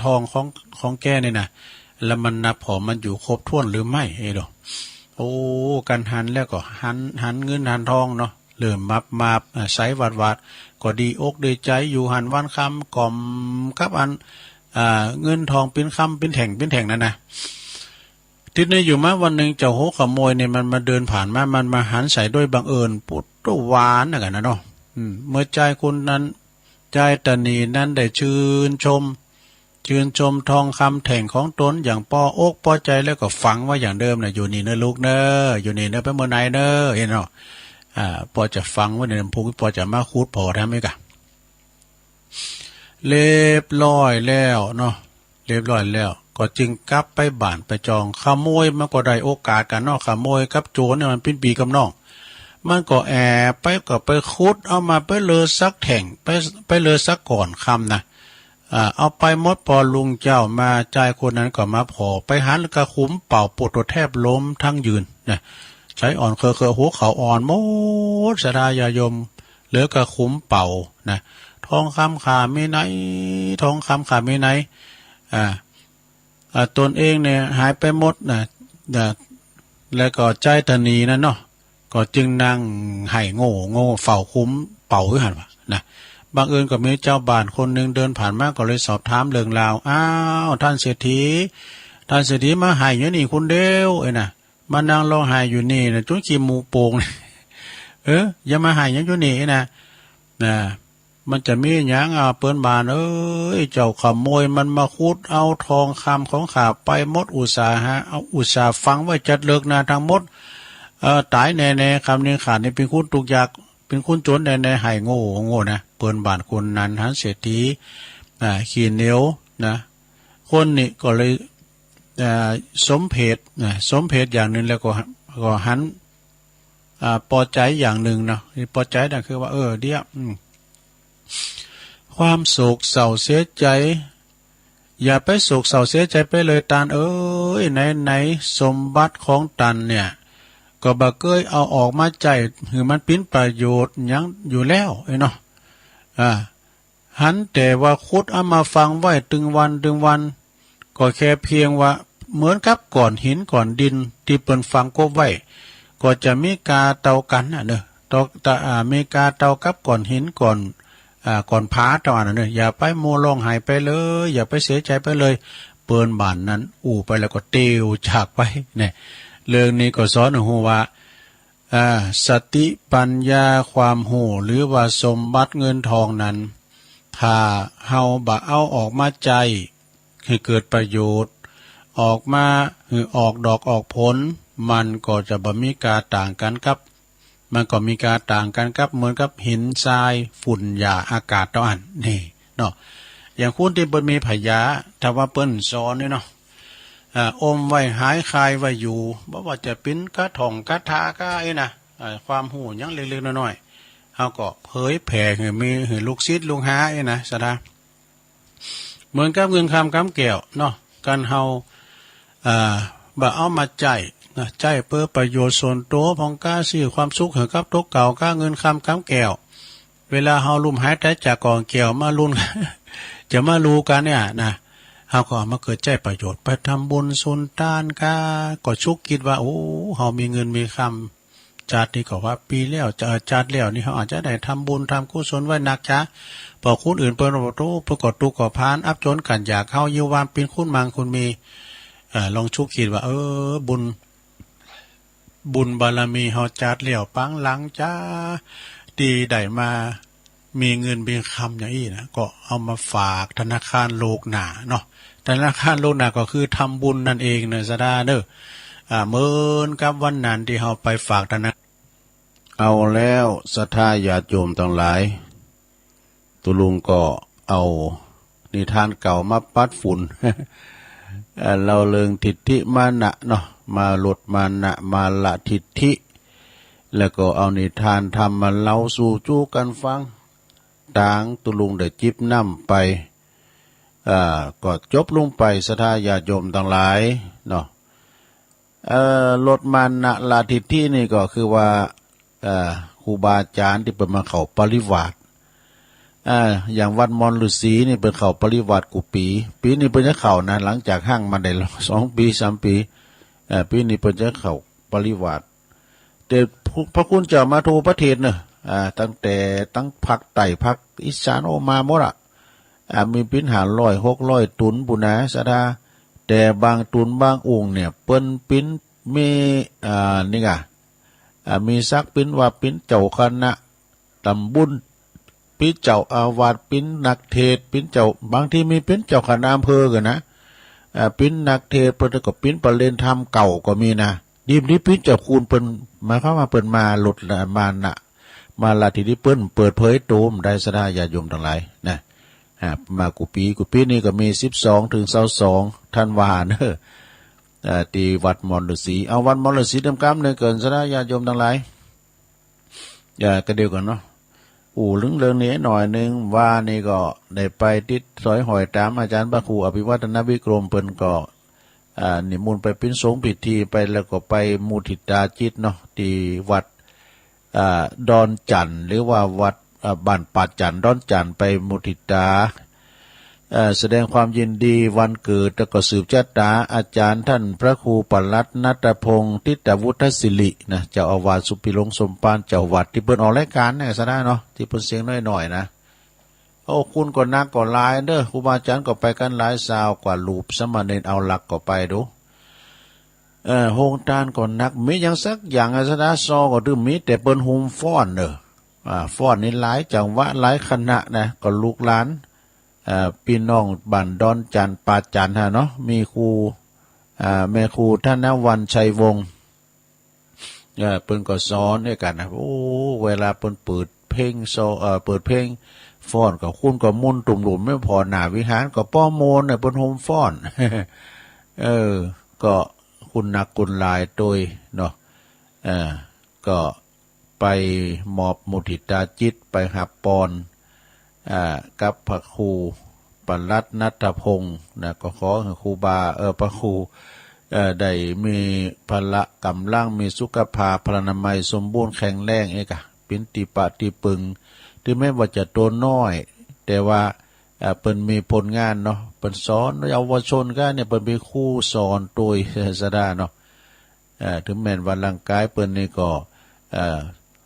ทองของแกนี่นะแล้วมันนับผอมันอยู่ครบถ้วนหรือไม่ดอกโอ้กันหันแล้วก็หันเงินหันทองเนาะเริ่มมาใส่วัดก็ดีอกดีใจอยู่หันวันคำกล่อมกับอันเงินทองเป็นคำเป็นแท่งนั่นนะทีนี้อยู่มาวันหนึ่งเจ้าโหขโมยเนี่ยมันมาเดินผ่านมันมาหันใส่ด้วยบังเอิญปุดตัวหวานนะกันนะเนาะเมื่อใจคุณนั้นใจตานีนั้นได้ชื่นชมทองคำแท่งของตนอย่างปออกปอใจแล้วก็ฝังไว้อย่างเดิมนะอยู่นี่เนอะลูกเนอะอยู่นี่เนอะไปเมื่อไหนเนอะเห็นเนาะพอจะฟังไว้ในลำโพงพอจะมาคูดพอทำไหมกะเรียบร้อยแล้วเนาะเรียบร้อยแล้วก็จึงกลับไปบ้านไปจองขโมยมันก็ได้โอกาสกันเนาะขโมยกับโจรเนี่ยมันเป็นปีกำนองมันก็แอบไปคุดเอามาไปเลอซักแท่งไปเลอซักก่อนคำนะเอาไปมดพอลุงเจ้ามาใจคนนั้นก็มาพอไปหันกระคุ้มเป่าปวดตัวแทบล้มทั้งยืนนะใช้อ่อนเคอหัวเขาอ่อนมดสดายายมเหลือกระคุ้มเป่านะทองคำขาไม่ไหนทองคำขาไม่ไหนตนเองเนี่ยหายไปหมดนะแล้วก็ใจตนีนั่นเนาะก็จึงนั่งไห้โง่เฝ้าคุ้มเป่าขึ้นหันวะนะบางเอิญก็มีเจ้าบ้านคนหนึ่งเดินผ่านมาก็เลยสอบถามเรื่องราวอ้าวท่านเศรษฐีมาหายอยู่นี่คุณเดียวนะมานั่งรอหายอยู่นี่นะจุ้งขี้มูโป่งอย่ามาหายยังอยู่นี่นะมันจะมีอย่างเปิ้นบานเจ้าขโมยมันมาคุดเอาทองคำของข้าไปหมดอุตสาหะเอาอุตสาห์ฟังไว้จัดเลิกนาทั้งหมดตายแน่ๆคำนี้ขาดนี่เป็นคุณตุกยากเป็นคุณโจรแน่ๆหายโง่นะเปิ้นบานคนนั้นหันเศรษฐีขี้เหนียวนะคนนี่ก็เลยสมเพชอย่างหนึ่งแล้วก็หันพอใจอย่างหนึ่งเนาะพอใจนั่นคือว่าเดี๋ยวความโศกเศร้าเสียใจอย่าไปโศกเศร้าเสียใจไปเลยตานไหนสมบัติของตันเนี่ยก็บ่เคยเอาออกมาใจคือมันเป็นประโยชน์ยังอยู่แล้วเนาะหันแต่ว่าคุดเอามาฟังไว้ตึงวันก็แค่เพียงว่าเหมือนกับก่อนหินก่อนดินที่เปิ้นฟังกบไว้ก็จะมีกาเตากันเนอะมีกาเตากับก่อนหินก่อนพาตอนนั้นอย่าไปโมลองหายไปเลยอย่าไปเสียใจไปเลยเปิ้นบ้านนั้นไปแล้วก็เตียวจากไปเนี่ยเรื่องนี้ก็สอนหูว่าสติปัญญาความหูหรือว่าสมบัติเงินทองนั้นถ้าเฮาบ่เอาออกมาใจให้เกิดประโยชน์ออกมาคือออกดอกออกผลมันก็จะบ่มีกาต่างกันกับเหมือนกับหินทรายฝุ่นหญ้าอากาศตะวันนี่เนาะอย่างคุณที่เปิ้นมีพยาถ้าว่าเปิ้นสอนนี่เนาะอมไว้หายคายไว้อยู่บ่ว่าจะเป็นกระท่องกระทาก็นะความหูยังเล็กๆน้อยๆเฮาก็เผยแผ่ให้ลูกศิษย์ลูกหานะสะดาเหมือนกับเงินคำกำแก้วเนาะการเฮาบ่เอามาใจเพื่อประโยชน์ส่วนตัวของก้าซื้อความสุขให้กับตกเก่าก้าเงินคำกำแก้วเวลาเฮาลุ่มหายใจจากกองแก้วมาลุ่น จะมารู้กันเนี่ยนะเฮาก็เอามาเกิดใจประโยชน์ไปทำบุญสุนทานก็ชุกคิดว่าโอ้เฮามีเงินมีคำจัดนี่ก็ว่าปีแล้วจะจัดแล้วนี่เฮาอาจจะได้ทำบุญทำกุศลไว้นักจ้ะพอคนอื่นเปิ้นว่าโตประกอบตุกก็พานอับจนกันอยากเฮาอยู่วามเป็นคุณมังคุณมีลองชุกคิดว่าบุญบารมีเฮาจัดแล้วปังหลังจ้าดีได้มามีเงินมีคำอย่างนี้นะก็เอามาฝากธนาคารโลกหนาเนาะธนาคารโลกหนาก็คือทำบุญนั่นเองเนอะสะดาเนอะเหมือนกับวันนั้นที่เฮาไปฝากธนาคารเอาแล้วศรัทธาญาติโยมทั้งหลายตุลุงก็เอานิทานเก่ามาปัดฝุ่น เราเลิงทิฏฐิมานะเนาะมาลดมานะมาละทิฏฐิแล้วก็เอานิทานทำมาเล่าสู่จู้กันฟังต่างตุลุงได้จิบน้ำไปก็จบลงไปศรัทธาญาติโยมทั้งหลายเนาะลดมานะละทิฏฐินี่ก็คือว่าครูบาอาจารย์ที่เป็นมาเข้าปริวาสอย่างวัดมอนฤาษีนี่เป็นเข้าปริวาสกุปีนี้เป็นจะเข้านะหลังจากห้างมาได้2 ปี3 ปีปีนี้เป็นจะเข้าปริวาสแต่พระคุณเจ้ามาทูประเทศเนอะตั้งแต่ตั้งภาคใต้ภาคอีสานโอมาหมดมีปิ้นหา100-600ตุนบุนะสะดาแต่บางตุนบางองค์เนี่ยเปิ้นปิ้นมีนี่ไงมีซักปิ้นว่าปิ้นเจ้าคณะตำบุญปิ้นเจ้าอาวาสปิ้นนักเทศปิ้นเจ้าบางที่มีปิ้นเจ้าคณะอำเภอกันนะปิ้นนักเทศเปิ้นก็ปิ้นประเด็นธรรมเก่าก็มีนะดีมนี้ปิ้นเจ้าคูณเปิ้นมาเข้ามาเปิ้นมาหลุดมานะมาลาทีที่เปิ้นเปิดเผยโตมได้สะดาญาติโยมทั้งหลายนะมากุปีนี่ก็มี12 ถึง 22ธันวาเนอะที่วัดมอนฤาษีเอาวัดมอนฤาษีเดิมกำเนยเกินสะดาญาติโยมทั้งหลายอย่ากระเดียวกันเนาะเรื่องนี้หน่อยนึงว่านี่ก็ได้ไปติดสอยหอยตามอาจารย์พระครูอภิวัฒนวิกรมเพิ่นก็นิมนต์ไปเป็นสงฆ์พิธีไปแล้วก็ไปมุทิตาจิตเนาะที่วัดดอนจันทร์หรือว่าวัดบ้านป่าจันทร์ดอนจันทร์ไปมุทิตาแสดงความยินดีวันเกิดแล้วก็สืบชะตาอาจารย์ท่านพระครูปลัดนัตพงศ์ทิตวุฒิศิรินะเจ้าอาวาสสุพิลงสมปานเจ้าวัดที่เปิ้นออกรายการเนี่ยซะได้เนาะที่เปิ้นเสียงน้อยๆนะโอ้คุณก็นักก็หลายเด้อครูบาอาจารย์ก็ไปกันหลายสาวกว่ารูปสมณเณรเอาหลักก็ไปดูโฮงทานก็นักมีอย่างสักอย่างอาสดาซอก็ดื้อมีแต่เปิ้นหุมฟ้อนเด้อฟ้อนนี่หลายจังหวะหลายคณะนะก็ลูกหลานพี่น้องบ้านดอนจันทร์ป่าจันทร์เนาะมีครูแม่ครูท่านณวันชัยวงศ์เปิ้นก็สอนด้วยกันนะโอ้เวลาเปิ้นเปิดเพลงเปิดเพลงฟ้อนก็คุณก็มุ่นตุ่มหลุมไม่พอหน้าวิหารก็ป้อโมนเนี่ยเปิ้นโฮมฟ้อน ก็คุณนักกุลลายโดยเนาะก็ไปมอบมุทิตาจิตไปหับปอนกับพระครูปลัดนัตพงศ์นะก็ขอให้ครูบาพระครูได้มีพละกำลังมีสุขภาพพลานามัยสมบูรณ์แข็งแรงเป็นติปะติปึงที่แม้ว่าจะตัวน้อยแต่ว่าเปิ้นมีผลงานเนาะเปิ้นสอนเยาวชนก็เนี่ยเปิ้นเป็นครูสอนโดยสะดาเนาะถึงแม้ว่าร่างกายเปิ้นนี่ก็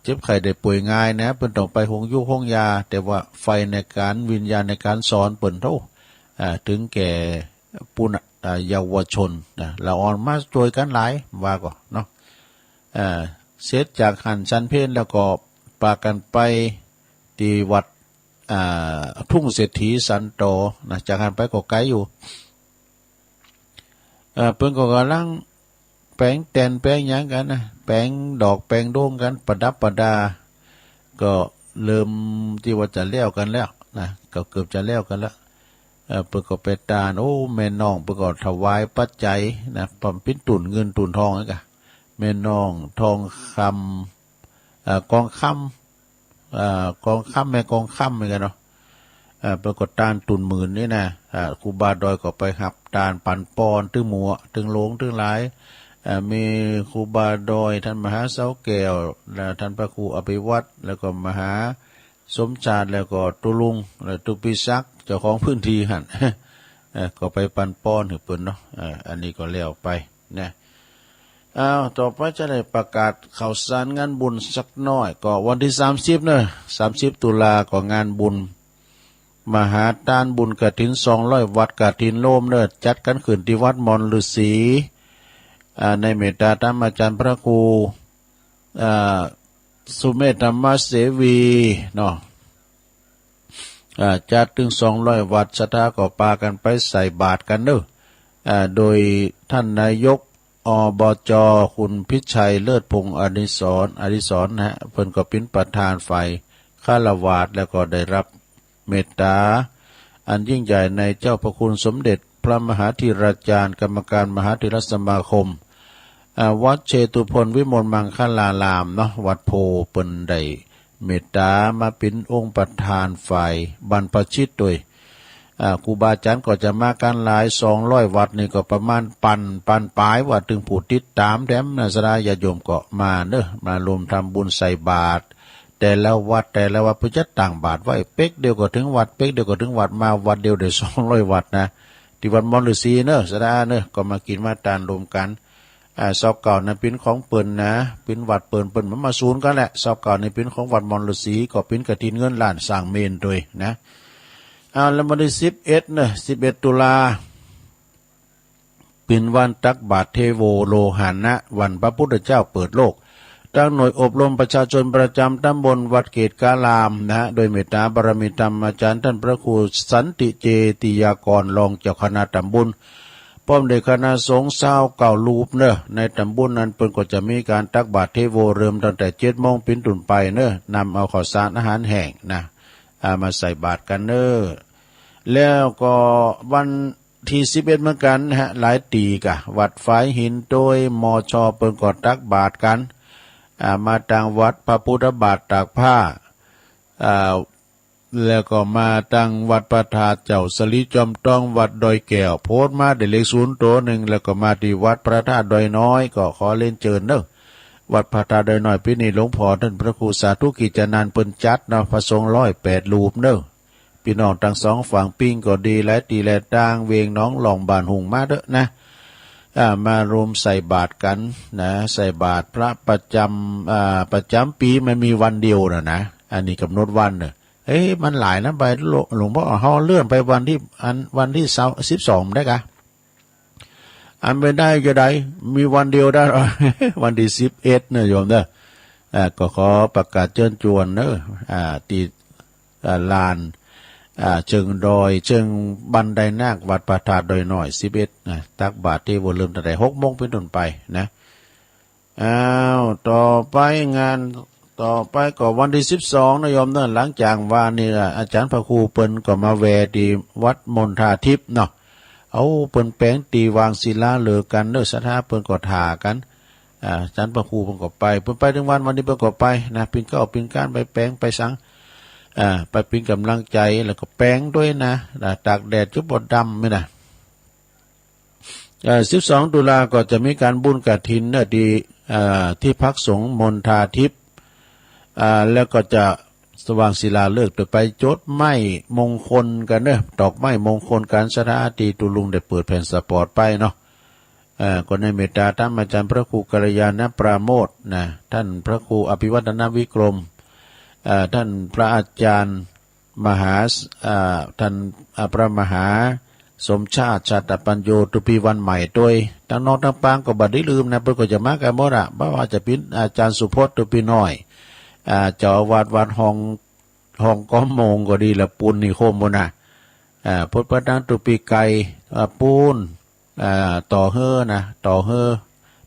เจ็บไข้ได้ป่วยง่ายนะเปิ้นต้องไปห้องยุห้องยาแต่ว่าไฟในการวิญญาณในการสอนเปิ้นเท่าถึงแก่ปุณเยาวชนนะเราอ่อนมาช่วยกันหลายว่าก็เนาะเสร็จจากหันชันเพลแล้วก็ปากันไปที่วัดทุ่งเศรษฐีสันโตนะจากหันไปก็ไกลอยู่เพิ่นก็กำลังแปลงแตนแปลงหยังกันนะแปลงดอกแปลงโด่งกันประดับประดาก็เริ่มที่ว่าจะแล้วกันแล้วนะก็เกือบจะแล้วกันแล้วเพิ่นก็ไปตาโอ้แม่น้องเพิ่นก็ถวายปัจจัยนะปั๊มปิ้นตุ่นเงินตุ่นทองนั่นก็แม่น้องทองคำกองคำกองคำแม่กองคำเหมือนกันเนาะปรากฏตานตุ่นหมื่นนี่นะครูบาดอยก็ไปหับตานปันปอนตึงหมัวตึงโลงตึงหลายมีครูบาดอยท่านมหาเสาแก้วแล้วท่านพระครูอภิวัตรแล้วก็มหาสมชาติแล้วก็ตุลุงแล้วตุปิศักดิ์ เจ้าของพื้นที่หั่น ก็ไปปันป้อนให้เปิ้นเนาะอันนี้ก็แล้วไปนะต่อไปจะได้ประกาศข่าวสารงานบุญสักน้อยก็วันที่30เนอะ30ตุลาก็งานบุญมหาทานบุญกฐิน200วัดกฐินโลมเนอะจัดกันขึ้นที่วัดมอนฤาษีในเมตตาธรรมอาจารย์พระครูสุเมธธรรมเสวีเนาะจัดถึง200วัดศรัทธาก็ปากันไปใส่บาตรกันเนอะโดยท่านนายกอบจคุณพิชัยเลิศพงศ์อดิศรนะฮะเพิ่นก็เป็นประธานฝ่ายฆราวาสแล้วก็ได้รับเมตตาอันยิ่งใหญ่ในเจ้าพระคุณสมเด็จพระมหาธีราจารย์กรรมการมหาเถรสมาคมวัดเชตุพนวิมลมังคลารามเนาะวัดโพเปิ้นได้เมตตามาเป็นองค์ประธานฝ่ายบรรพชิตโดยครูบาอาจารย์ก็จะมากันหลาย200วัดนี่ก็ประมาณปันปลายว่าถึงผู้ติดตามแถมนะสดาญาติโยมก็มาเด้อมารวมทำบุญใส่บาตรแต่ละวัดเพื่อจะต่างบาทไว้เป๊กเดียวก็ถึงวัดเป๊กเดียวก็ถึงวัดมาวัดเดียวได้200วัดนะที่วัดมอนฤาษีเนอะสดาเนอะก็มากินมาทานรวมกันซอกเก่านะเป็นของเปิ้นนะเป็นวัดเปิ้นมันมาศูนย์กันแหละซอกเก่านี่เป็นของวัดมอนฤาษีก็เป็นกฐินเงินล้านสร้างเมนด้วยนะแล้ววันที่11นะ11ตุลาเป็นวันตักบาตรเทโวโลหานะวันพระพุทธเจ้าเปิดโลกตั้งหน่วยอบรมประชาชนประจำตำบลวัดเกตกาลามนะโดยเมตตาบารมีธรรมอาจารย์ท่านพระครูสันติเจติยากรรองเจ้าคณะตำบลป้อมเด็กคณะสงฆ์เศร้าเก่าลูปเนอะในตำบลนั้นเพิ่นก็จะมีการตักบาตรเทโวเริ่มตั้งแต่7 โมงเป็นต้นไปเนอะนำเอาข้าวสารอาหารแห้งนะมาใส่บาตรกันเนอะแล้วก็วันที่11เหมือนกันฮะหลายตีกะวัดฝายหินโดยมชเปิ้นก็ตักบาตรกันมาทางวัดพระพุทธบาทตากผ้าแล้วก็มาทางวัดประทาเจ้าสลิจอมต้องวัดดอยแก้วโพสมาได้เลข0ตัวหนึ่งแล้วก็มาที่วัดพระธาตุดอยน้อยก็ขอเล่นเจิญเนอะวัดพระธาตุดอยน้อยปีนี้หลวงพ่อท่านพระครูสาธุกิจนันท์เปิ้นจัดเนาะพระสงฆ์108รูปเนอะพี่น้องทั้งสองฝั่งปิ้งก็ดีและตีและต่างเวงน้องหลองบานหุงมาเด้อนะมารวมใส่บาตรกันนะใส่บาตรพระประจำปีมันมีวันเดียวนะอันนี้กำหนดวันเนอะมันหลายนะไปหลวงพ่อเฮาเลื่อนไปวันที่12ได้กะอันไม่ได้จะได้มีวันเดียวได้ วันที่11เนอะโยมเด้อก็ขอประกาศเชิญชวนเนอะที่ลานเชิงดอยเชิงบันไดนาควัดประทาดดอยน้อย11นะตักบาตรที่วเริ่มตั้งแต่6 โมงเป็นต้นไปนะต่อไปงานต่อไปก็วันที่12นะโยมเนอะหลังจากว่านี่อาจารย์พระครูเปิ้นก็มาแวที่วัดมณฑาทิพย์เนาะเอาเปิ้นแปลงตีวางศิลาเหลือกันเด้อศรัทธาเปิ้นก็ถ่ากันอาจารย์พระครูเปิ้นก็ไปเปิ้นไปถึงวันนี้เปิ้นก็ไปนะปิ่นก็เอาปิ่นการไปแปลงไปสังไปเป็นกำลังใจแล้วก็แปลงด้วยนะตากแดดจุบบดดำไม่นะ12ตุลาก็จะมีการบุญกฐินเนี่ยดีที่พักสงฆ์มณฑาทิพย์แล้วก็จะสว่างศิลาฤกษ์โดยไปจดไม้มงคลกันเนอะดอกไม้มงคลการสถาตีตุลุงได้เปิดแผ่นสปอร์ตไปเนาะก็ในเมตตาท่านอาจารย์พระครูกัลยาณปราโมทย์นะท่านพระครูอภิวัฒนวิกรมท่านพระอาจารย์มหาท่านพระมหาสมชาติชาตปัญโยตุปีวันใหม่โดยทั้งนอกทั้งปางก็บัดได้ลืมนะเพิ่นก็จะมากันหมดบ่ว่าจะเป็นอาจารย์สุพจน์ตุปีน้อยเจ้าอาวาสวัดห้องก้อมโมงก็ดีละปูนนิคมบ่นะพุทธประธานตุปีไก่ปูนต่อเฮ้อนะต่อเฮ้อ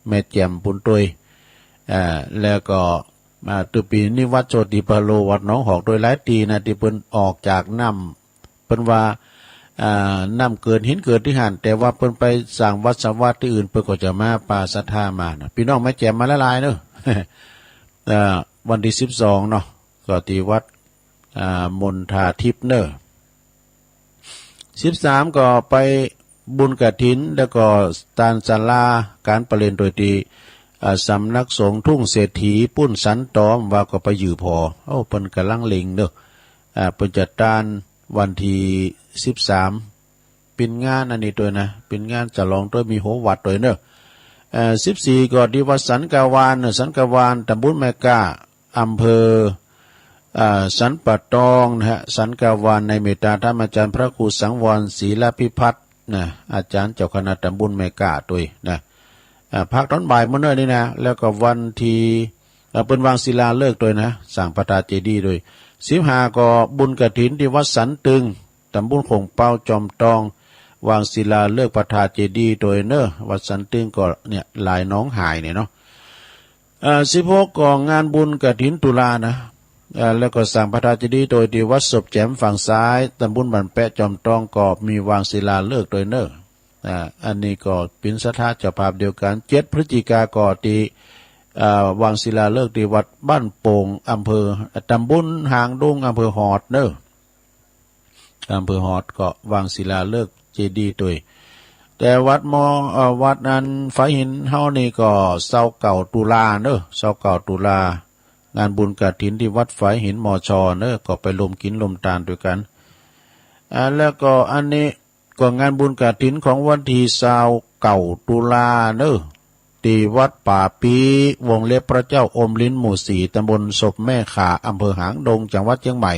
แม่แจ่มปุนตุยแล้วก็ตุปีนิวัดโชติพโลวัดหนองหอกโดยหลายตีนะที่เพิ่นออกจากน้ำเพิ่นว่าน้ำเกิดหินเกิดที่หันแต่ว่าเพิ่นไปสร้างวัดสวัสดิ์ที่อื่นเพิ่นก็จะมาปาศรัทธามานะพี่น้องแม่แจ่มมาละลายเนอะ วันที่12เนาะก็ที่วัดมณฑาทิพย์เนอะ13ก็ไปบุญกฐินแล้วก็ตานศาลาการประเรียนโดยที่สำนักสงฆ์ทุ่งเศรษฐีปุ้นสันตอมว่าก็ไปอยู่พอเปิ้นกำลังเล็งเนอะเปิ้นจัดการ วันที่13เป็นงานอันนี้ตัวนะเป็นงานจะลองตัวมีโหวัดตัวเนอะ14ก็ที่วัดสันกาวานสันกาวานตำบลแม่กาอำเภอสันป่าตองนะฮะสันกาวานในเมตตาธรรมอาจารย์พระครูสังวรศรีลพิพัฒน์นะอาจารย์เจ้าคณะตำบลแม่กาตัวนะภาคตอนบ่ายมื้อนี้นะแล้วก็วันที่เป็นวางศิลาฤกษ์ด้วยนะสร้างพระธาตุเจดีย์ด้วย15ก็บุญกฐินที่วัดสันตึงตำบลคงเป้าจอมตองวางศิลาฤกษ์พระธาตุเจดีย์โดยเนอะวัดสันตึงก็เนี่ยหลายน้องหายเนี่ยเนาะ16ก็งานบุญกฐินตุลานะแล้วก็สร้างพระธาตุเจดีย์โดยที่วัดศพแจ่มฝั่งซ้ายตำบลบันแปะจอมตองก็มีวางศิลาฤกษ์โดยเนอะอันนี้ก็เป็นสถานเจ้าภาพเดียวกัน7พฤศจิกายนก็ที่วางศิลาฤกษ์ที่วัดบ้านโป่งอำเภอตำบลหางดงอำเภอหอดเนอะอำเภอหอดก็วางศิลาฤกษ์เจดีย์ด้วยแต่วัดนั้นไฟหินเฮานี่ก็29ตุลาเนอะ29ตุลางานบุญกฐินที่วัดไฟหินมชเนอะก็ไปลมกินลมตาลด้วยกันแล้วก็อันนี้ก็งานบุญกฐินของวันที่29ตุลาเนอะที่วัดป่าปีวงเล็บพระเจ้าอมลิ้นหมู่4ตำบลศพแม่ขาอำเภอหางดงจังหวัดเชียงใหม่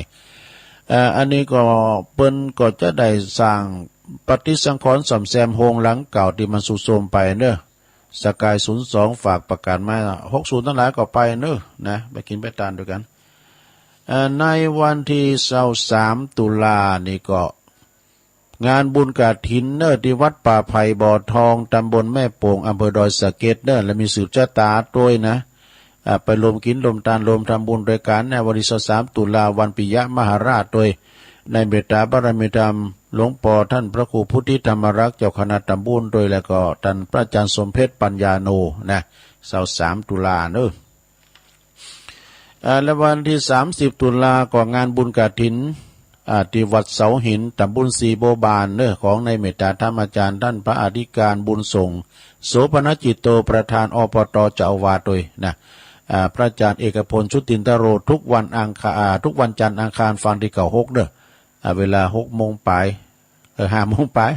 อันนี้ก็เปิ้นก็จะได้สร้างปฏิสังขรณ์ซ่อมแซมโฮงหลังเก่าที่มันสุดโทรมไปเนอะสกาย02ฝากประกาศมา60ทั้งหลายก็ไปเนอะนะไปกินไปทานด้วยกันในวันที่23ตุลานี่ก็งานบุญกฐินเนอะที่วัดป่าไผ่บ่อทองตำบลแม่โป่งอำเภอดอยสะเก็ดเนอะและมีสืบชะตาด้วยนะไปรวมกินรวมทานรวมทำบุญด้วยกันในวันที่23ตุลาวันปิยมหาราชโดยในเมตตาบารมีธรรมหลวงปู่ท่านพระครูพุทธิธรรมรักษ์เจ้าคณะตำบลโดยแล้วก็ท่านพระอาจารย์สมเพชรปัญญาโนนะ23ตุลาเนอะและวันที่30ตุลาก็งานบุญกฐินที่วัดเสาหินตำบลสีโบบานเนอะของในเมตตาธรรมอาจารย์ท่านพระอธิการบุญส่งโสภณจิตโตประธานอปตเจ้าอาวาสด้วยนะพระอาจารย์เอกพลชุตินทโรทุกวันอังคารทุกวันจันทร์อังคารฟังที่96เนอะเวลา6 โมงปลาย5 โมงปลาย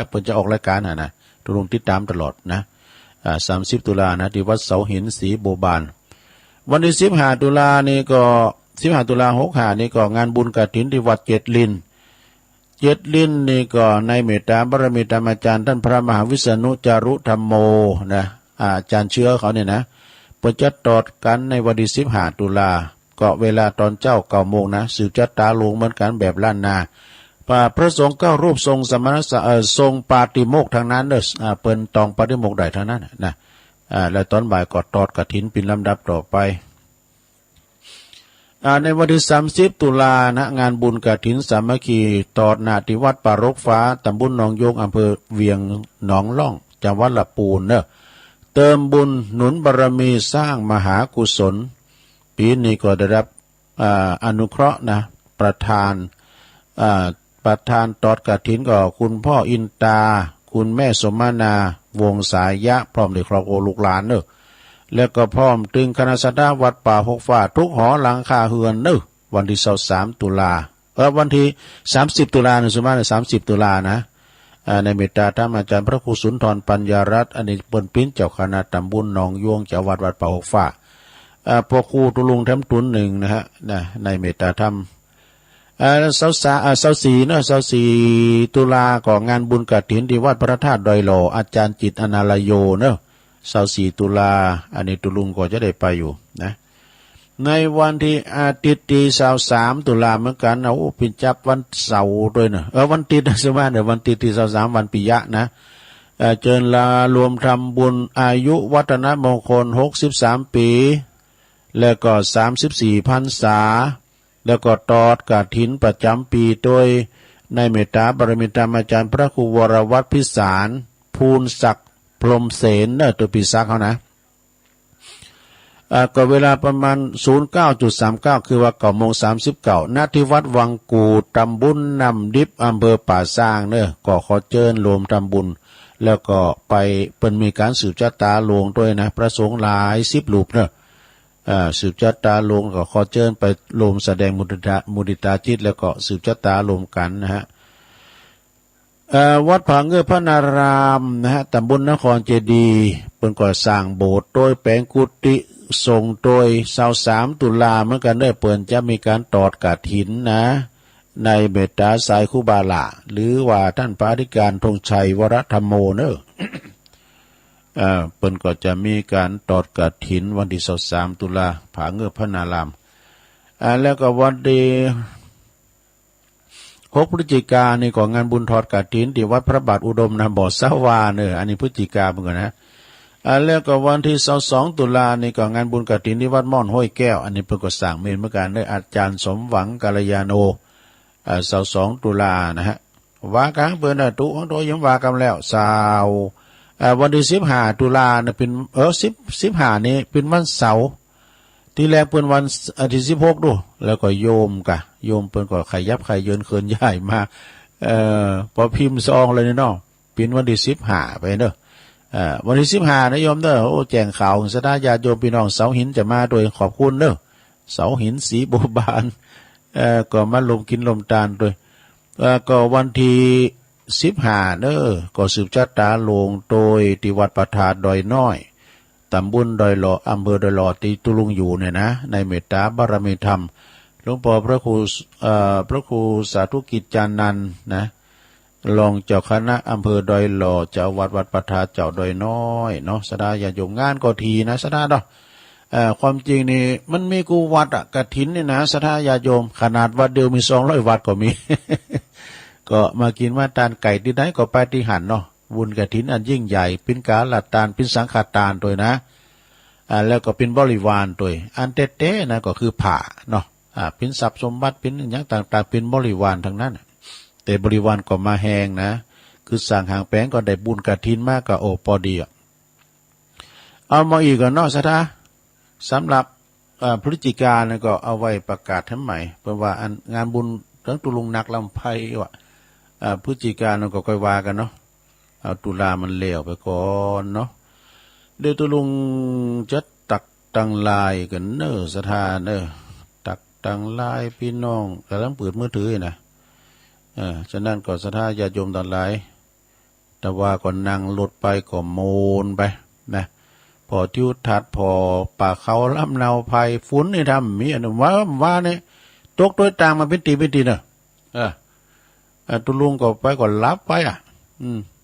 เพิ่นจะออกรายการนะทุกท่านติดตามตลอดนะ30ตุลานะที่วัดเสาหินสีโบบานวันที่15ตุลานี่ก็15ตุลา65นี่ก็งานบุญกฐินที่วัดเจ็ดลินนี่ก็ในเมตตาบารมีธรรมอาจารย์ท่านพระมหาวิษณุจารุธรรมโมนะอาจารย์เชื้อเขาเนี่ยนะเปิดจัดตอดกันในวันที่15ตุลาก็เวลาตอนเจ้า9 โมงนะสืบจัดตาลงเหมือนกันแบบล้านนาพระสงฆ์9 รูปทรงสมณศักดิ์ทรงปาติโมกข์ทางนั้นเด้อเปิ้นตองปาติโมกข์ได้ทางนั้นนะแล้วตอนบ่ายก็ตอดกฐินเป็นลำดับต่อไปในวันที่30ตุลานะงานบุญกฐินสามัคคีตอดนาที่วัดป่ารกฟ้าตำบลหนองโยงอำเภอเวียงหนองล่องจังหวัดลำพูนเนอะเติมบุญหนุนบารมีสร้างมหากุศลปีนี้ก็ได้รับอนุเคราะห์นะประธานตอดกฐินก็คุณพ่ออินตาคุณแม่สมนาวงสายะพร้อมด้วยครอบครัวลูกหลานเนอะแล้วก็พร้อมตึงคณะสัตยาวัดป่าหกฟ้าทุกหอหลังคาเฮือนเนอะวันที่23ตุลาวันที่30ตุลาเนี่ยสมมาใน30ตุลานะในเมตตาธรรมอาจารย์พระครูสุนทรปัญญารัตน์อันนี้เปิ้นปิ้นเจ้าคณะตำบลหนองยวงเจ้าวัดป่าหกฟ้าพ่อครูตุลุงแถมตุน1นะฮะในเมตตาธรรม24เนอะ24ตุลาก็งานบุญกฐินที่วัดพระธาตุดอยหล่ออาจารย์จิตอนาลโยเนอะ24ตุลาอันนี้ตุลุงก็จะได้ไปอยู่นะในวันที่อาทิตย์ที่23ตุลาเหมือนกันปินจับวันเสาร์ด้วยเนอะวันติดใช่ไหมเดี๋ยววันติดที่23วันปิยะนะเจิญลารวมทำบุญอายุวัฒนมงคล63ปีแล้วก็34พรรษาแล้วก็ตอดกฐินประจำปีโดยในเมตตาบารมีธรรมอาจารย์พระครูวรวัฒน์พิสารภูลศักดิ์พรหมเสนตัวปีศักดิ์เขานะก็เวลาประมาณ 09.39 คือว่า9 โมง 39ณที่วัดวังกูตำบลนำดิบอำเภอป่าซางก็ขอเชิญรวมทำบุญแล้วก็ไปเป็นมีการสืบชะตาหลวงด้วยนะพระสงฆ์หลาย10 รูป สืบชะตาลงก็ขอเชิญไปรวมแสดงมุดิตาจิตแล้วก็สืบชะตารวมกันนะฮะวัดผาเงือพระนารามนะฮะตำบลนครเจดีย์เพิ่นก่อสร้างโบสถ์โดยแปลงกุฏิส่งโดย23ตุลาเหมือนกันได้เปิ่นจะมีการตอดกฐินนะในเมตตาสายคุบาลาหรือว่าท่านพระอธิการธงชัยวรธรรมโมเนอะเปิ้นก็จะมีการตอดกฐินวันที่23ตุลาผาเงือพระนารามแล้วก็วันที่6 พฤศจิกายนนี่ก็งานบุญทอดกฐินที่วัดพระบาทอุดมนะบ่อสาวาเนอะอันนี้พฤศจิกายนเหมือนกันนะแล้วก็วันที่22ตุลานี่ก็งานบุญกฐินที่วัดม่อนห้วยแก้วอันนี้เพิ่นก็สร้างเมนเหมือนกันด้วยอาจารย์สมหวังกัลยาโน22ตุลานะฮะว่ากันเปิ้นตุของโตยังว่ากันแล้ววันที่15ตุลาเนี่ยเป็น15นี่เป็นวันเสาร์ที่แรกเปิ้นวันที่16ดูแล้วก็โยมเปิ้นก็ขยับขยื่นเคลื่อนย้ายมาพอพิมพ์ซองเลยเนาะเป็นวันที่15ไปเด้อวันที่15นะโยมเด้อโอ้แจ้งข่าวสดาญาติโยมพี่น้องเสาหินจะมาโดยขอบคุณเด้อเสาหินสีบัวบานก็มาลมกินลมตาลโดยก็วันที่15เด้อก็สืบชะตาลงโดยที่วัดประทาดดอยน้อยตำบลดอยหล่ออำเภอดอยหล่อที่ตุลุงอยู่เนี่ยนะในเมตตาบารมีธรรมหลวงพ่อพระครูสาธุกิจจานันท์นะรองเจ้าคณะอำเภอดอยหล่อเจ้าวัดประทาเจ้าดอยน้อยเนาะสดาญาโยมงานก็ทีนะสดาเนาะความจริงนี่มันมีกูวัดกฐินนี่นะสดาญาโยมขนาดวัดเดียวมี200วัดก็มี ก็มากินมาตานไก่ที่ไหนก็ไปที่หันเนาะบุญกฐินอันยิ่งใหญ่เป็นกาลตานเป็นสังฆทานโดยนะแล้วก็เป็นบริวารโดยอันเต้ๆนะก็คือผ้าเนาะเป็นทรัพย์สมบัติเป็นอย่างต่างๆเป็นบริวารทั้งนั้นแต่บริวารก็มาแหงนะคือสั่งหางแป้งก็ได้บุญกฐินมากก็โอพอดีเอามาอีกก็เนาะสถาสำหรับพฤศจิกายนก็เอาไว้ประกาศทำใหม่เพราะว่างานบุญทั้งตุลุงนักลำไพว่ะพฤศจิกายนก็ค่อยว่ากันเนาะเอาตุลามันเลี้ยวไปก่อนเนาะเดี๋ยวตุลุงจะตักตังลายกันเนอสถานตักตังลายพี่น้องกำลังเปิดมือถือนะฉะนั้นก็สถาญาติโยมทั้งหลายแต่ว่าก็นั่งรถไปก็โมนไปนะพอทิวทัศน์พอป่าเขาลำเนาภัยฝุ่นนี่ทำมีอันว่าเนี่ยตกด้วยตางมาเป็นตีเนอะตุลุงก็ไปก็รับไป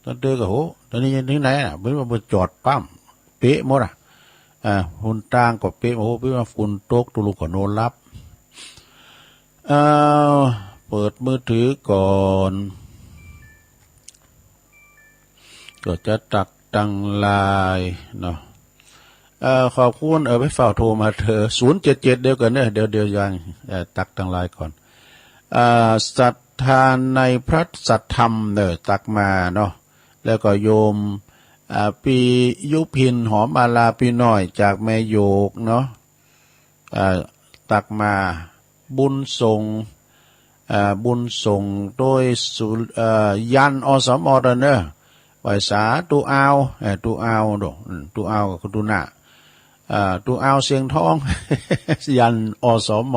ตอนเดือก็โหตอนนี้ยังถึงไหนเหมือนว่าจอดปั๊มเป๊ะหมดหุ่นตางก็เป๊ะโอ้พี่ว่าฝุ่นตกตุลุงก็โนรับเปิดมือถือก่อนก็จะตักตังลายเนาะขอบคุณไปเฝ้าโทรมาเธอ077เดียวกันเนี่ยเดี๋ยวยังตักตังลายก่อนศรัทธาในพระสัทธรรมตักมาเนาะแล้วก็โยมปียุพินหอมอาลาปีน้อยจากแม่โยกเนาะตักมาบุญส่งโดยยันอสมอเนอไหวสาตูอาวตูอาวกับตูน่ะตูอาวเสียงทอง ยันอสม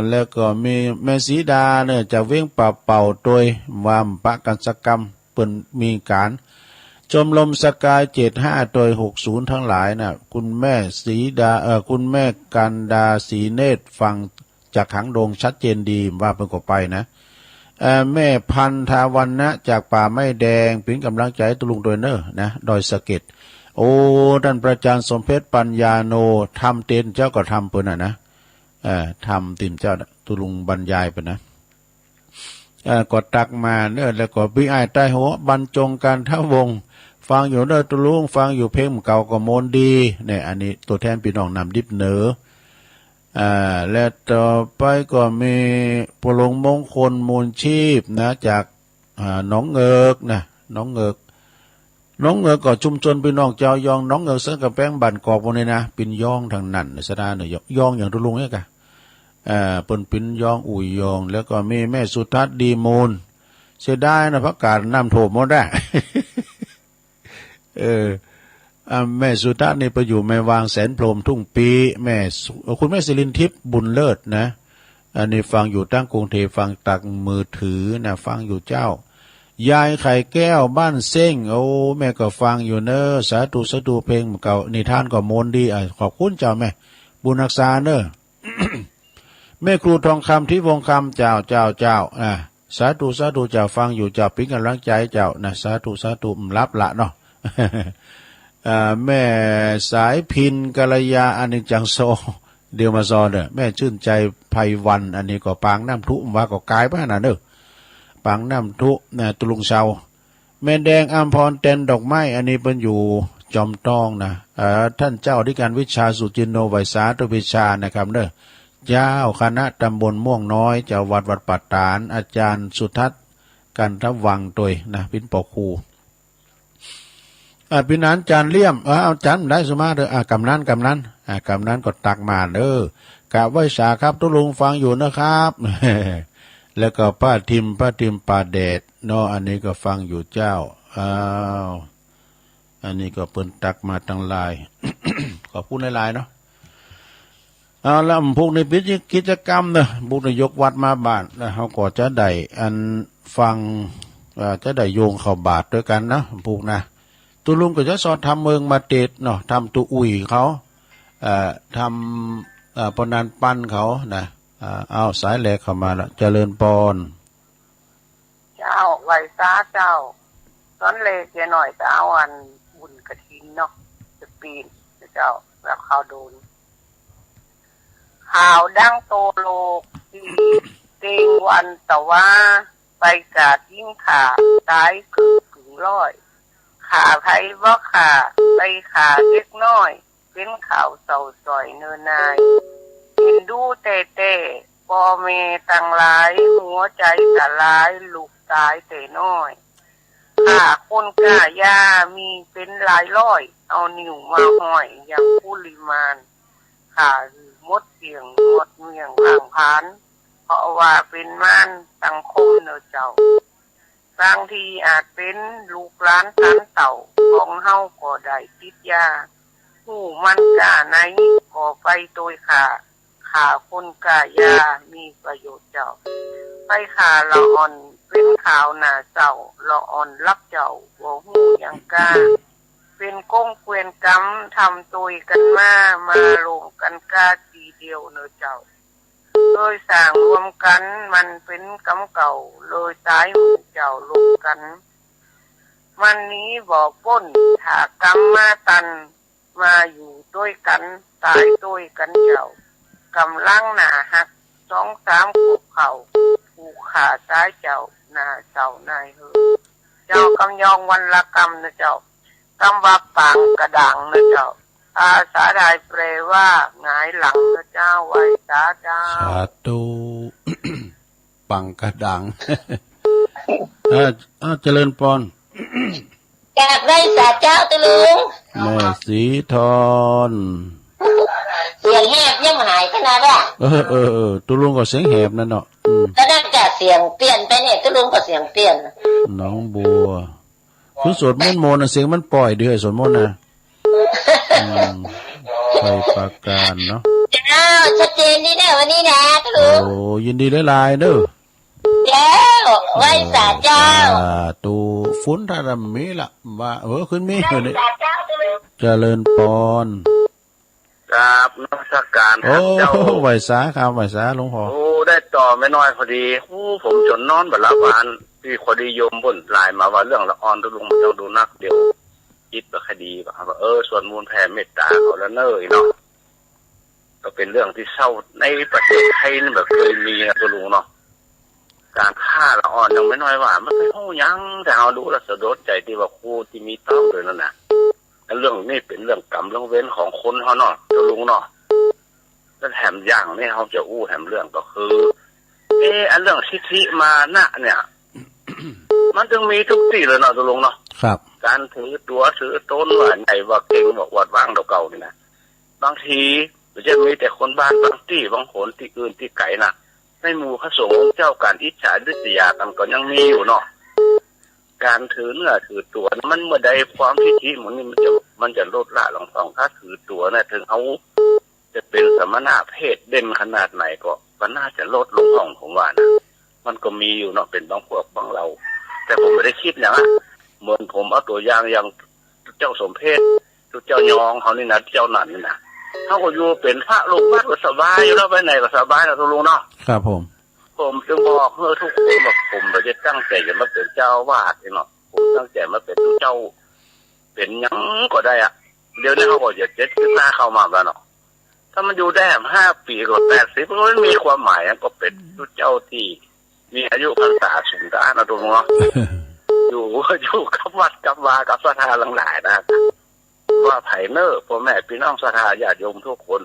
แล้วก็มีแม่สีดาเนี่ยจะเว้งเป่าโดยวามปะกันสกรรมเปิ่นมีการชมรมสกาย75โดย60ทั้งหลายน่ะคุณแม่สีดาคุณแม่กันดาสีเนตรฟังจากหางดงชัดเจนดีว่าเพิ่นก็ไปนะแม่พันธาวันนะจากป่าไม้แดงเป็นกำลังใจตุลุงโดยเนอร์นะดอยสะเก็ดโอ้ท่านประจารย์สมเพชรปัญญาโนทำเต็นเจ้าก็ทำเปิ้นนะทำติ่มเจ้าตุลุงบรรยายเปิ้นนะก็ตักมาเนอแล้วก็พี่ไอ้ใต้หัวบรรจงการทวงฟังอยู่เนอตุลุงฟังอยู่เพลงเก่าก็โมนดีเนี่ยอันนี้ตัวแทนพี่น้องนำดิบเหนือและต่อไปก็มีพลงมงคลมูลชีพนะจากน้องเอิกนะน้องเอิกก็ชุมชนพี่น้องเจ้ายองน้องเอิกเสือกระแป้งบันกอกพวกนี้นะปินย่องทางนั้นสดาเนี่ยย่องอย่างตุลุงเนี่ยกะเปิ้นปินย่องอุ่ยย่องแล้วก็มีแม่สุทัศน์ดีมูลเสียดายนะพระกาศน้ำโถมหมดได้ แม่สุทัศน์นี่ไปอยู่แม่วางแสนพรหมทุ่งปีแม่คุณแม่สิรินทิพย์บุญเลิศนะอันนี้ฟังอยู่ตั้งกรุงเทพฟังตักมือถือนะฟังอยู่เจ้ายายไข่แก้วบ้านเซ้งโอ้แม่ก็ฟังอยู่เนอะสาธุสาธุเพลงเก่านิทานก็มนดีขอบคุณเจ้าแม่บุญรักษาเนอะ แม่ครูทองคำที่วงคำเจ้าสาธุสาธุเจ้าฟังอยู่เจ้าปิ้งกำลังใจเจ้านะสาธุสาธุรับละเนาะ แม่สายพินกัลยาอันนึงจังโซเดียวมาซอเนอะแม่ชื่นใจไพวันอันนี้ก็ปางน้ำทุว่าก็กายบ้านะเนอะปางน้ำทุนะตุลุงเชาแม่แดงอัมพรเต็นดอกไม้อันนี้เป็นอยู่จอมตองนะท่านเจ้าที่การวิชาสุจินโนไวสาตุวิชานะครับเนอะเจ้าคณะตำบลม่วงน้อยเจ้าวัดปัตตานอาจารย์สุทัศน์กันทวังตัวนะพินปอคูพินานจานเลี่ยมเอาจานได้สมาเด้อกำนั้นก็ตักมาเด้อกะไว้สาครับทุลุงฟังอยู่นะครับ แล้วก็ป้าทิมป่าเดชเนาะอันนี้ก็ฟังอยู่เจ้าอันนี้ก็เปิ้นตักมาตั้งลาย ขอบคุณหลายๆเนาะเอาละพวกในพิธีกิจกรรมเนอะพวกนายกวัดมาบ้านแล้วเขาก็จะได้อันฟังจะได้โยงเข้าบาทด้วยกันนะพวกนะตุลุงก็จะสอนทำเมืองมาเตดเนาะทำตุอุ่ยเขาทำปนันปั้นเขานะเอาสายแหลกเข้ามาละเจริญปอนเจ้าไหวซาเจ้าตอนเล็กเยหน่อยจะเอาอันบุญกระถินเนาะจะปีนเจ้าแล้วข่าวโดนข่าวดังโตโลกที่เต็งวันแต่ว่าไปกาดยิ่งขาตายกึ่งร้อยขาไผ่ว่าขาไปขาเล็กน้อยเป็นข่าวเศร้าสอยเนินนายเห็นดูเต้ปอเมตังหลายหัวใจสลายลูกตายเตน้อยขาคนกล้ายามีเป็นหลายร้อยเอานิ้วมาห้อยอย่างผู้ลิมานขาหมดเสียงหมดเมียงห่างพานเพราะว่าเป็นม่านสังคมเนอเจ้าบางทีอาจเป็นลูกหลานสันเต่าของเฮาก็ได้ติดยาหูมันกล้าไหนก็ไปโดยขาคนกล้ายามีประโยชน์เจ้าไปขาละอ่อนเป็นข่าวหน้าเจ้าละอ่อนรับเจ้าบ่หูยังกล้าเป็นก้งเกวียนกำทำตุยกันมาลงกันกล้าทีเดียวเนอเจ้าเลยสร้างรวมกันมันเป็นกำเก่าเลยตายมือเจ้าลงกันมันนี้บอกป้นถ้ากำมาตันมาอยู่ด้วยกันตายด้วยกันเจ้ากำลังหนาหัก2-3คุกเข่าผูกขาตายเจ้าหน้าเจ้านายเฮอเจ้ากำยองวันละกำนะเจ้ากำว่าปางกระดังนะเจ้าอาสาได้แปลว่าหงายหลังนะเจ้าไว้สาเจ้าสาธุ ปังกระดัง เจริญปอนกราบไหว้สาเจ้าตะลุงแม่สีทอนเสียงแหบยังหายขนาดว่าตุลุงก็เสียงแหบนั่นเนาะก็น่าจะเสียงเปลี่ยนไปเนี่ยตะลุงก็เสียงเปลี่ยนน้องบัวคือสวดมนต์นะเสียงมันปล่อยเดือยสวดมนต์นะไปประการเนาะอ้าวชัดเจนดีนะวันนี้นะตะลุงโอ้ยินดีหลายๆเด้อแล้วไหว้สาเจ้าตูฟุ้นถ้ามีละว่าขึ้นมีอยู่นี่เจริญปอนครับนักการครับเจ้าไหวสาครับไหวสาหลวงพ่อได้ต่อไม่น้อยพอดีผมจนนอนบัดละวันที่พอดีโยมบ่นไลน์มาว่าเรื่องละอ่อนตุลุงเจ้าดูนักเดี๋ยวคิดว่าคดีป่ะว่าส่วนมูลแผ่เมตตาเขาแล้วเนยเนาะก็เป็นเรื่องที่เศร้าในประเทศไทยนี่แบบเคยมีนะตุลุงเนาะการฆ่าละอ่อนยังไม่น้อยว่ามันเป็นห้องยังแต่เราดูแล้วสะดุดใจที่ว่าครูที่มีต้องเลยนั่นน่ะเรื่องนี้เป็นเรื่องกรรมเรื่องเว้นของคนเขาเนาะตุลุงเนาะแล้วแถมอย่างนี่เขาจะแถมเรื่องก็คืออันเรื่องสิทธิมานะเนี่ย มันจึงมีทุกที่เลยเนาะตุลุงเนาะครับการถือตัวถือต้นว่าไหนว่าเก่งบอกวัดว่างเก่านี่นะบางทีมันจะมีแต่คนบ้านบางที่บางคนที่อื่นที่ไกลนะในหมู่พระสงฆ์เจ้าการอิจฉาริษยากันก็ยังมีอยู่เนาะการถือเนื้อถือตัวมันเมื่อใดความสิทธิมันนี่มันจะ มันจะลดละลงท้องถ้าถือตัวเนี่ยถึงเอาจะเป็นสมณะเพศเด่นขนาดไหนก็น่าจะลดลงท้องผมว่านะมันก็มีอยู่เนาะเป็นบางพวกบางเราแต่ผมไม่ได้คิดอย่างนั้นเหมือนผมเอาตัวอย่างเจ้าสมเพศเจ้ายองเขานี่นะเจ้าหนันนี่นะเขาก็อยู่เป็นพระลูกวัดก็สบายอยู่แล้วไปไหนก็สบายแล้วทุกลุงเนาะครับผมจึงบอกทุกคนบอกผมไม่ได้ตั้งใจจะมาเป็นเจ้าวาดเนาะผมตั้งใจมาเป็นเจ้าเป็นยังก็ได้อะเดี๋ยวนี้เขาบอกอย่า75เข้ามาแล้วเนาะถ้ามันอยู่ได้5 ปีก็80ก็ไม่มีความหมายก็เป็นเจ้าที่มีอายุพรรษาสูงได้นะทุกลุงเนาะอยู่กับวัดกับวากับศรัทธาหลายนะว่าไผ่เนอร์พ่อแม่พี่น้องศรัทธาญาติโยมทุกคน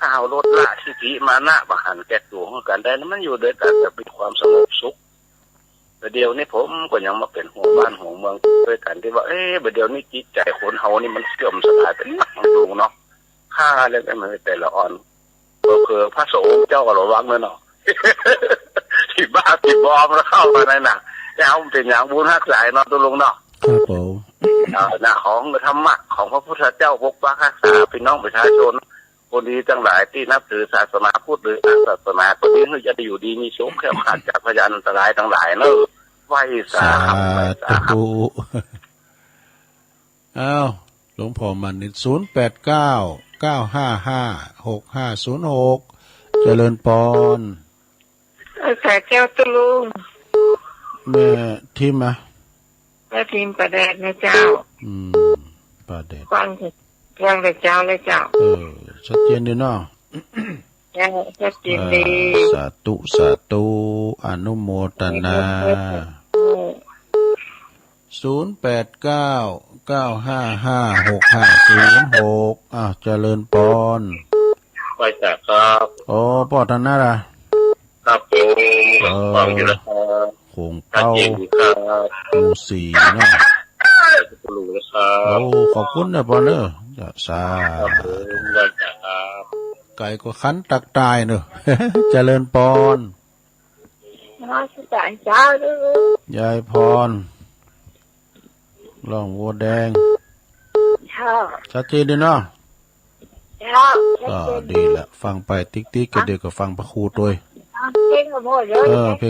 เอาลดละทิฏฐิมานะบหันแก่ตัวของกันได้นั้นมันอยู่ด้วยกันจะเป็นความสงบสุขแต่เดี๋ยวนี้ผมก็ยังมาเป็นหัวบ้านหัวเมืองด้วยกันที่ว่าเดี๋ยวนี้จิตใจคนเฮานี่มันเสื่อมสลายเป็นหนักดูเนาะค่าอะไรกันมาแต่ละอ่อนเผื่อพระสงฆ์เจ้าก็ระวังเลยเนาะที่บ้าที่บอมแล้วเข้ามาในน่ะจะเอาเป็นอย่างบุญฮักสายเนาะตัวลงเนาะครับผมหน้าของธรรมะของพระพุทธเจ้าปกปักรักษาพี่น้องประชาชนคนดีทั้งหลายที่นับถือศาสนาพุทธหรือศาสนาคนนี้จะได้อยู่ดีมีสุขแค่ผ่านจากพยานอันตรายทั้งหลายเนอะไหวสาธุอ้าวหลวงพ่อมันนี่0899555656เจริญปอนแต่เจ้าตุลุงแม่ทิมอะแม่ทิมประแดดนะเจ้าประแดดฟังเลยเจ้าเลยเจ้าชัดเจนดีเนาะชัดเจนดีสาธุอนุโมทนา0899555656เจริญปอนไปแต่ครับปอทันนะล่ะครับฟังอยู่แล้วคงเป้าหมู่4เนาะขอบคุณนะปอนเนอะสาธุไก่ก็ขันตักตายเนอะเจริญปอนยายพรล่องวัวแดงชัดเจนดีเนาะดีแหละฟังไปติ๊กก็เดี๋ยวก็ฟังพระครูตัวเพล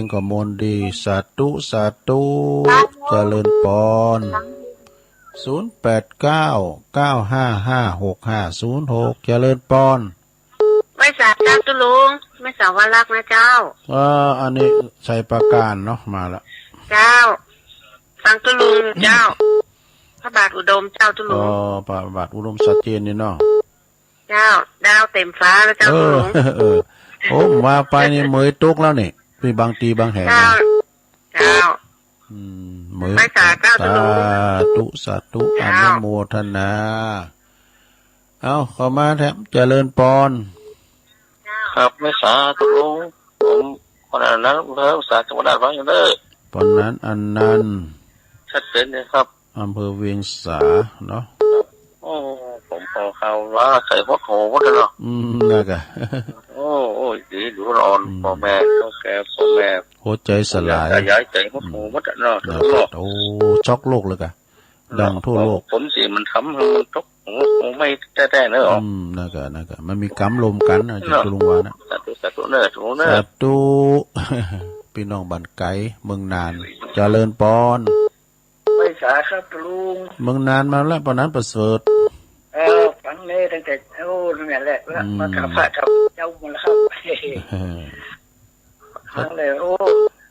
งก็มนดีสาธุเจริญปอน0899555656เจริญปอนไม่สาเจ้าตุลุงไม่สาวรักนะเจ้าอันนี้ใช้ประการเนาะมาแล้วเจ้าฟังตุลุงเจ้าพระบาทอุดมเจ้าตุลุงพระบาทอุดมชัดเจนนี่เนาะเจ้าดาวเต็มฟ้าแล้วเจ้าตุลุงมาไปนี่เหมยตุกแล้วนี่มีบางตีบางแห่งเจ้าไม่สาเจ้าตุลุงสาธุอนุโมทนาเอาเข้ามาแถมเจริญปอนครับไม่สาตุลุงผมคนนั้นเพิ่มสาจังหวัดร้อยอย่างเด้อปอนนั้นอันนั้นชัดเจนเลยครับอำเภอเวียงสาเนาะผมพอเขาว่าใส่พวกโหก็ได้เนาะน่ากะโอ้ดีดูร้อนพ่อแม่ก็แก่พ่อแม่หัวใจสลายย้ายใจพวกโหมัดเนาะช็อกโลกเลยกะดังทั่วโลกผลสิมันทำให้มันช็อกไม่แท้ๆเนอะน่ากะมันมีกำลมกันจะตุลุงวานะสาธุเนอะสาธุพี่น้องบ้านไกลเมืองนานเจริญปอนไม่สาครับลุงเมืองนานมาแล้วปอนนั้นประเสริฐฟังเลยตั้งแต่นั่นแหละมาขับพระขับเจ้ามันแล้วฟังเลย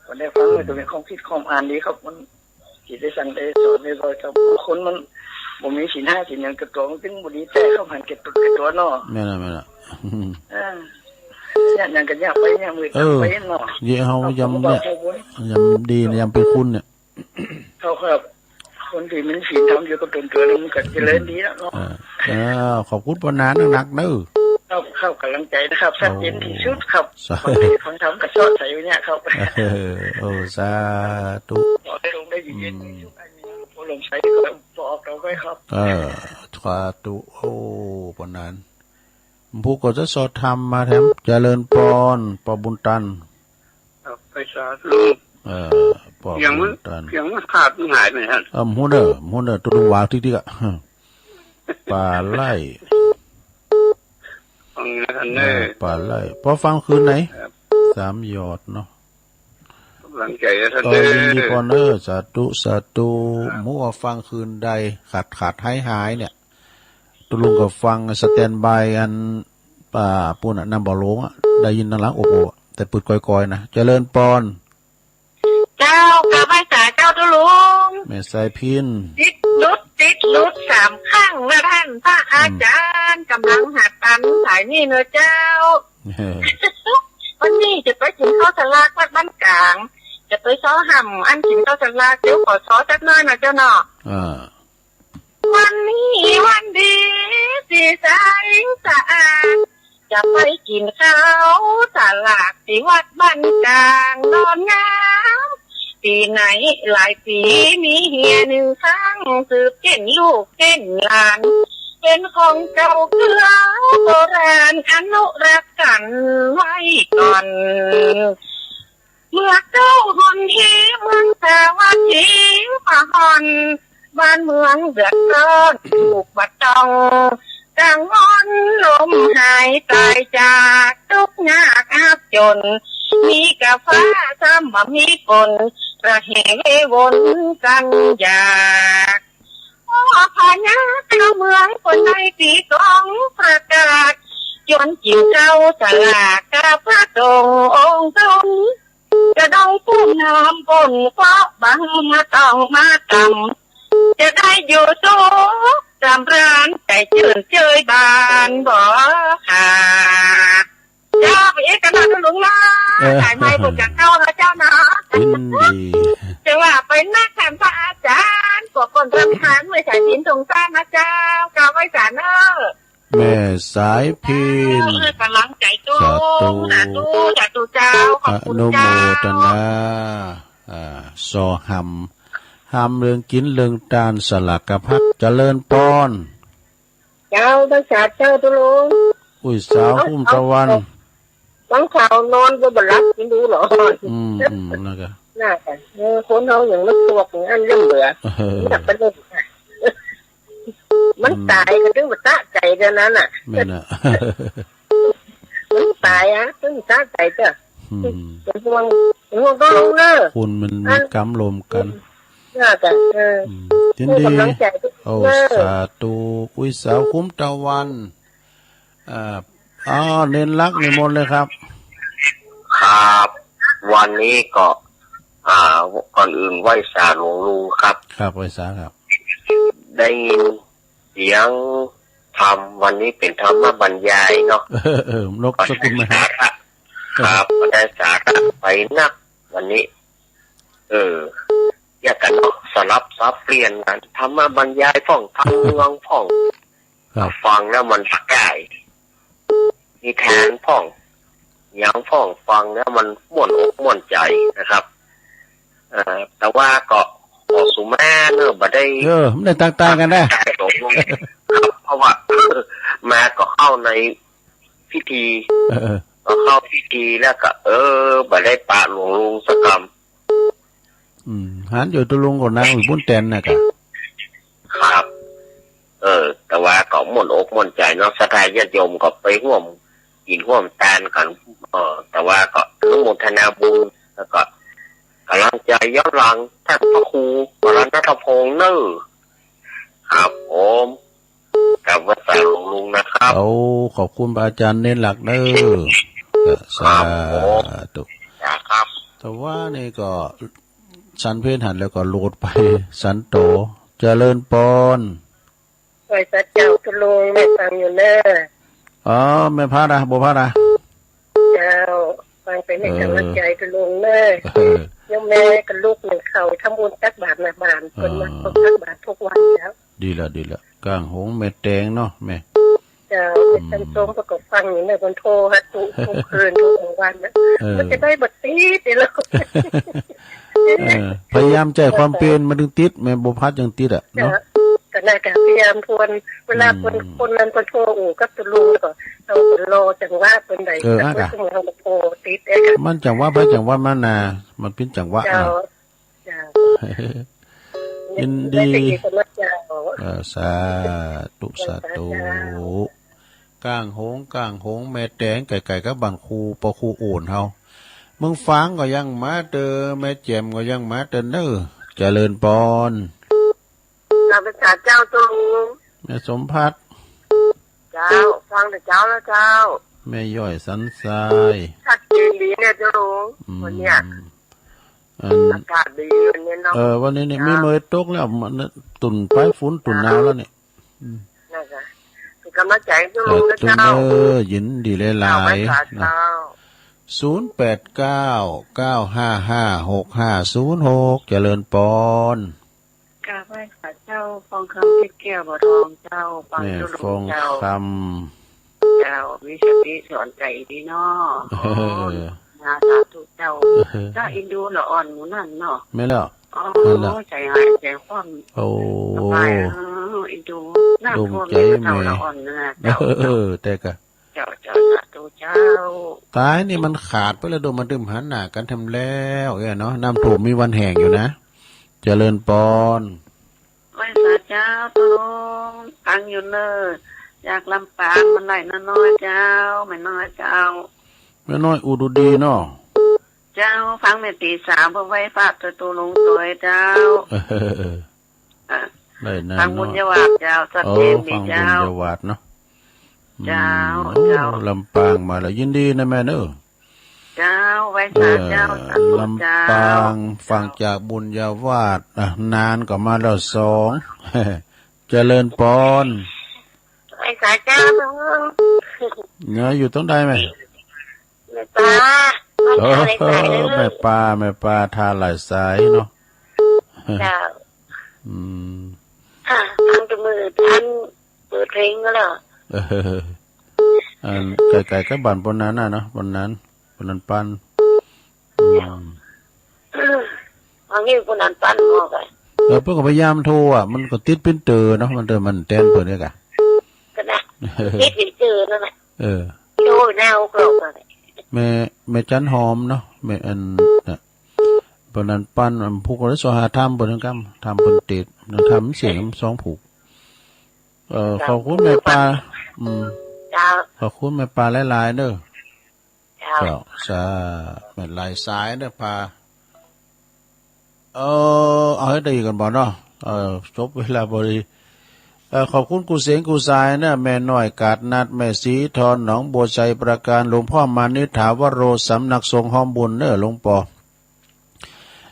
คนได้ฟังเลยตัวเป็นความคิดความอ่านดีครับมันจิตได้สั่งได้สอนได้บ่อยครับคนมันบ่มีศีล5ศีลอย่างกระตัวมันถึงบ่ดีแต่เข้าหันเก็บตัวเนาะแม่น่ะอย่างกันยากไปยากมือไปเนาะเยเฮายำเนี่ยยำดียำเป็นคุณเนี่ยเขาครับคนที่มันศีลทำอยู่กับตัวแล้วมันก็เจริญดีแล้วเนาะขอบคุณปนานหนักเด้อเข้ากำลังใจนะครับชัดเจนที่สุดครับฟังทำกับชอบใส่เนี่ยครับสาธุขอให้ลงได้ยินพอลงใช้ก็บอกเราไว้ครับสาธุปนานผู้ก็จะสอดธรรมมาแถมเจริญปอนปบุญตันไปสาธุยังมันขาดหายไปฮะฮู้เด้อตุลุงวาวติ๊กๆอ่ะ ป่าไล่ ฟังนะท่านเนอ ป่าไล่พอฟังคืนไหน3 หยอดเนาะ กำลังใจนะท่าน ต่อ เนอ ยินดีพอเนอสาธุสาธุมั่วฟังคืนใดขาดหายเนี่ยตุลุงก็ฟังสแตนบายอันป่าปูนนำบ่อหลงได้ยินทางหลังโอ้โหแต่ปืดก้อยๆนะเจริญปอน เจ้ากะไม่สาเจ้าตุลุง แม่สายพิน ติดลุด3ข้างนะท่านพระอาจารย์กำลังหัดตันสายนี่เนอะเจ้า วันนี้จะไปกินข้าวสลากวัดบ้านกลางจะไปซ้อห่ำอันกินข้าวสลากเดี๋ยวขอซ้อจักหน่อยนะเจ้าเนาะวันนี้วันดีสีใสสะอาดจะไปกินข้าวสลากที่วัดบ้านกลางนอนงามปีไหนหลายปีมีเฮีย1 ครั้งสืบเก่นลูกเก่นหลานเป็นของเก่าเกลือโบราณอนุรักษ์กันไว้ก่อนเมื่อเจ้าหนทีเมืองแต่ว่าทีพะหอนบ้านเมืองเดือดร้อนถูกบัดตองกังวลลมหายตายจากทุกข์ยากอับจนมีกาฟ้าซ้ำบ่มีฝนระเหววนกันอยากพาญาเจ้าเมืองคนในตีกองประกาศจนจิ๋วเจ้าสลากกาพระตรงองค์ทรงจะต้องพุ่มน้ำปนเพราะบางมาต้องมาต่ำจะได้อยู่สูงจำร้านแต่เจือนเจยบานบ่ขาดเจ้าไปเอกกันนะลุงนะสายไม้บนจากเจ้านะเจ้านะ ยินดี จะว่าไปนักแข่งพระอาจารย์กว่าคนรำคาญเมื่อสายสินสงสารนะเจ้ากาวไว้สารเนอแม่สายพินกำลังใจตู้สาธุเจ้าขอบคุณเจ้าอนุโมทนาซอหำเรื่องกินเรื่องตาลสลักกะพักเจริญปอนเจ้าตั้งสาเจ้าตุลุงอุ้ยสาวหุ้มตะวันตั้งข่าวนอนก็บรับกินดูหรอนั่นก็น่ากันคนเราอย่างนึกตัวอย่างอันเรื่องเบื่ออยากไปดูมันตายก็ต้องมาตะใจเท่านั้นน่ะมันตายต้องตะใจจ้ะเป็นห่วงก็ลงเนอะคุณมันมีกำลมกันน่ากันยินดีโอ้สาธุอุ้ยสาวคุ้มตะวันเน้นรักในมนเลยครับครับวันนี้ก็ก่อนอื่นไหว้สาหลวงลุงครับครับไหว้สาครับได้ยินเสียงธรรมวันนี้เป็นธรรมบรรยายเนาะนกสกุลมหาครับได้สาระไปนักวันนี้แยกกันเนาะสลับซับเปลี่ยนกันธรรมบรรยายฟ่องทำเมืองฟ่องฟังแล้วมันสกายนิทานฟ่องยังฟ่องฟังแล้วมันม่วนอกม่วนใจนะครับแต่ว่าก็สุมาเนอะบ่ได้ไม่ได้ต่างๆกันนะเพราะว่ามาก็เข้าในพิธีก็เข้าพิธีแล้วก็บ่ได้ปะหลวงลุงสักคำหันอยู่ตุลุงกับนางอยู่บุญแตนน่ะครับแต่ว่าก็ม่วนอกม่วนใจเนาะศรัทธาญาติโยมก็ไปร่วมกินร่วมทานกันแต่ว่าก็อนุโมทนาบุญแล้วก็กำลังใจย้อนหลังท่านพระครูวรณัฐพงษ์เนอครับผมกับวัดสาหลวงลุงนะครับขอบคุณอาจารย์เน้นหลักเนอสาธุครับแต่ว่านี่ก็สันเพศหันแล้วก็โหลดไปสันโตเจริญปอนไว้สัจเจ้าตุลุงไม่ฟังอยู่เนอไม่พลาดนะบ่พลาดนะเจ้าฟังไปให้กำลังใจตุลุงเนอยมแม่กับลูกหนึ่งเขาทำบุญตักบาตรบานคนมาตักบาตรทุกวันแล้วดีละกลางหงแม่แตงเนาะแม่เจ้าเป็นชมประกอบฟังอยู่ในบนโทรฮัตทุกคืนทุกวันนะมันจะได้บทตีเดี๋ยวพยายามใจความเป็นมาดึงติดแม่บ่พัดยังติดเนาะก็น่าจะพยายามทวนเวลาคนนั้นคนโทรกับตุลุงก็เรารอจังหวะเป็นใดก็ต้องเราโทรติดมันจังหวะไปจังหวะมันน่ะมันเป็นจังหวะยินดี สาธุสาธุก้างหงแม่แตงไก่กับบันครูปอครูโอนเฮามึงฟังก็ยังมาเตอแม่แจ่มก็ยังมาเตอเน้อเจริญปอนข้าพเจ้าเจ้าตุลุงแม่สมพัฒน์เจ้าฟังแต่เจ้าแล้วเจ้าแม่ย่อยสันทรายชัดเจนดีเนี่ยเจ้าลุงวันเนี้ยอากาศดีวันนี้เนาะวันนี้เนี่ยมีเมยตกแล้วมันตุ่นไปฝนตุ่นหนาวแล้วเนี่ยนั่นค่ะเป็นกำลังใจเจ้าลุงนะเจ้ายินดีหลายๆนะ0899555656เจริญปอนกราบไหว้ข้าเจ้าฟองคำเพชรแก้วบ่ทองเจ้าปังจุลุงเจ้าคำเจ้าวิสติสอนใจดีเนาะนาสาธุเจ้าถ้าอินดูละอ่อนหมูนั่นเนาะไม่แล้วอ๋อใจหายใจคว่ำโอ้อินดูน้ำท่วมเท่าละอ่อนนะเจ้าแต่กะเจ้าสาธุเจ้าตายนี่มันขาดไปแล้วโดนมาดื่มหันหน้ากันทำแล้วเนาะน้ำท่วมมีวันแห้งอยู่นะเจริญปอนไม่สาเจ้าตุลงฟังอยู่เนออยากลำปางมันไหลน้อยเจ้าไม่น้อยเจ้าไม่น้อยอุดดีเนาะเจ้าฟังเมตีสามเพื่อไว้ฝากตัวลงตัวเจ้าได้นะฟังบุญยวาดเจ้าสัตย์เจนดีเจ้าฟังบุญยวาดเนาะเจ้าลำปางมาแล้วยินดีนะแม่เนอะเจ้าไว้สาเจ้าลำปางฟังจากบุญยวาดนานก็มาแล้ว2เจริญปอนไว้สาเจ้าเนื้ออยู่ต้องได้ไหมแม่ป้าแม่ป้าทาหลายสายเนาะเจ้าทำจมือท่านเปิดเพลงก็แล้วไก่ก็บันบนนั้นเนาะบนนั้นปั้นอันนี้คนนั้นปั้นออกไปเพื่อพยายามโทรมันก็ติดเป็นเตอเนาะมันมันแตนเปิดเนี่ยกะก็นะติดเป็นเตอนั่นแหละโทรแนวกรอบอะไรแม่จันหอมเนาะแม่อันบนนั้นปั้นผูกอะไรสหาทำบนนั้นกัทำบนติดทำเสียง2ผูกขอบคุณแม่ปลาขอบคุณแม่ปลาหลายๆเด้อเจ้าซาแม่หลายสายเด้อปลาเอาให้ดีกันบ่เนาะจบเวลาบริขอบคุณกูเสียงกูสายนะแม่น้อยกาดนัดแม่สีทอนหนองบัวใจประการหลวงพ่อมานิถาวโรสำนักทรงห้อมบุญเด้อหลวงปอ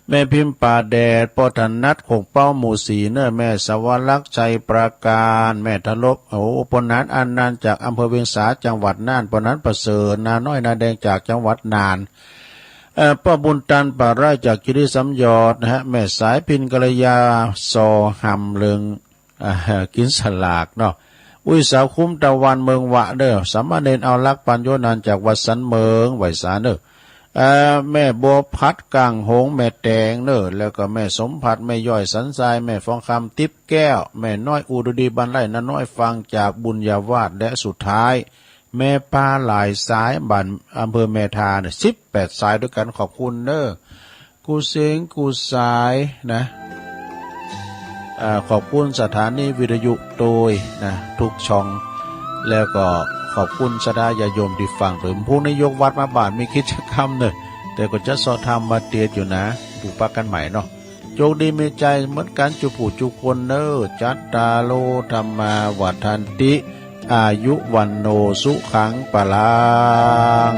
แม่พิมพ์ป่าแดดปอธนัดคงเป้าหมู่4เน้อแม่สวรักษ์ใจประการแม่ทลบปนัดอันนันจากอำเภอเวียงสาจังหวัดน่านปนัดประเสริฐนาน้อยนาแดงจากจังหวัดน่านป้าบุญตันป่าไร่จากกิริสัมยอดนะฮะแม่สายพินกัลยาซอหำเลืองกินสลากเนาะอุ้ยสาวคุ้มตะวันเมืองวะเด้อสามเณรเอาลักปัญโยนันจากวัดสันเมืองไหวสาเด้อแม่บัวพัดกลางหงแม่แตงเนอแล้วก็แม่สมผัดแม่ย่อยสันทรายแม่ฟองคำติ๊บแก้วแม่น้อยอุดดีบันไลน้าน้อยฟังจากบุญญาวาสและสุดท้ายแม่ป้าหลายสายบันอำเภอแม่ทาเนี่ย18สายด้วยกันขอบคุณเนอกูเสียงกูสายนะขอบคุณสถานีวิทยุโดยนะทุกช่องแล้วก็ขอบคุณสดายาโยมที่ฟังถึงผู้นายกวัดมาบาทมีกิจกรรมเนอะแต่ก็จะสอทำมาเตียอยู่นะดูปากันใหม่เนาะโชคดีมีใจเหมือนกันจุผู้จุคนเนอจัตตาโลธรรมาวัฏันติอายุวันโนสุขังปะลัง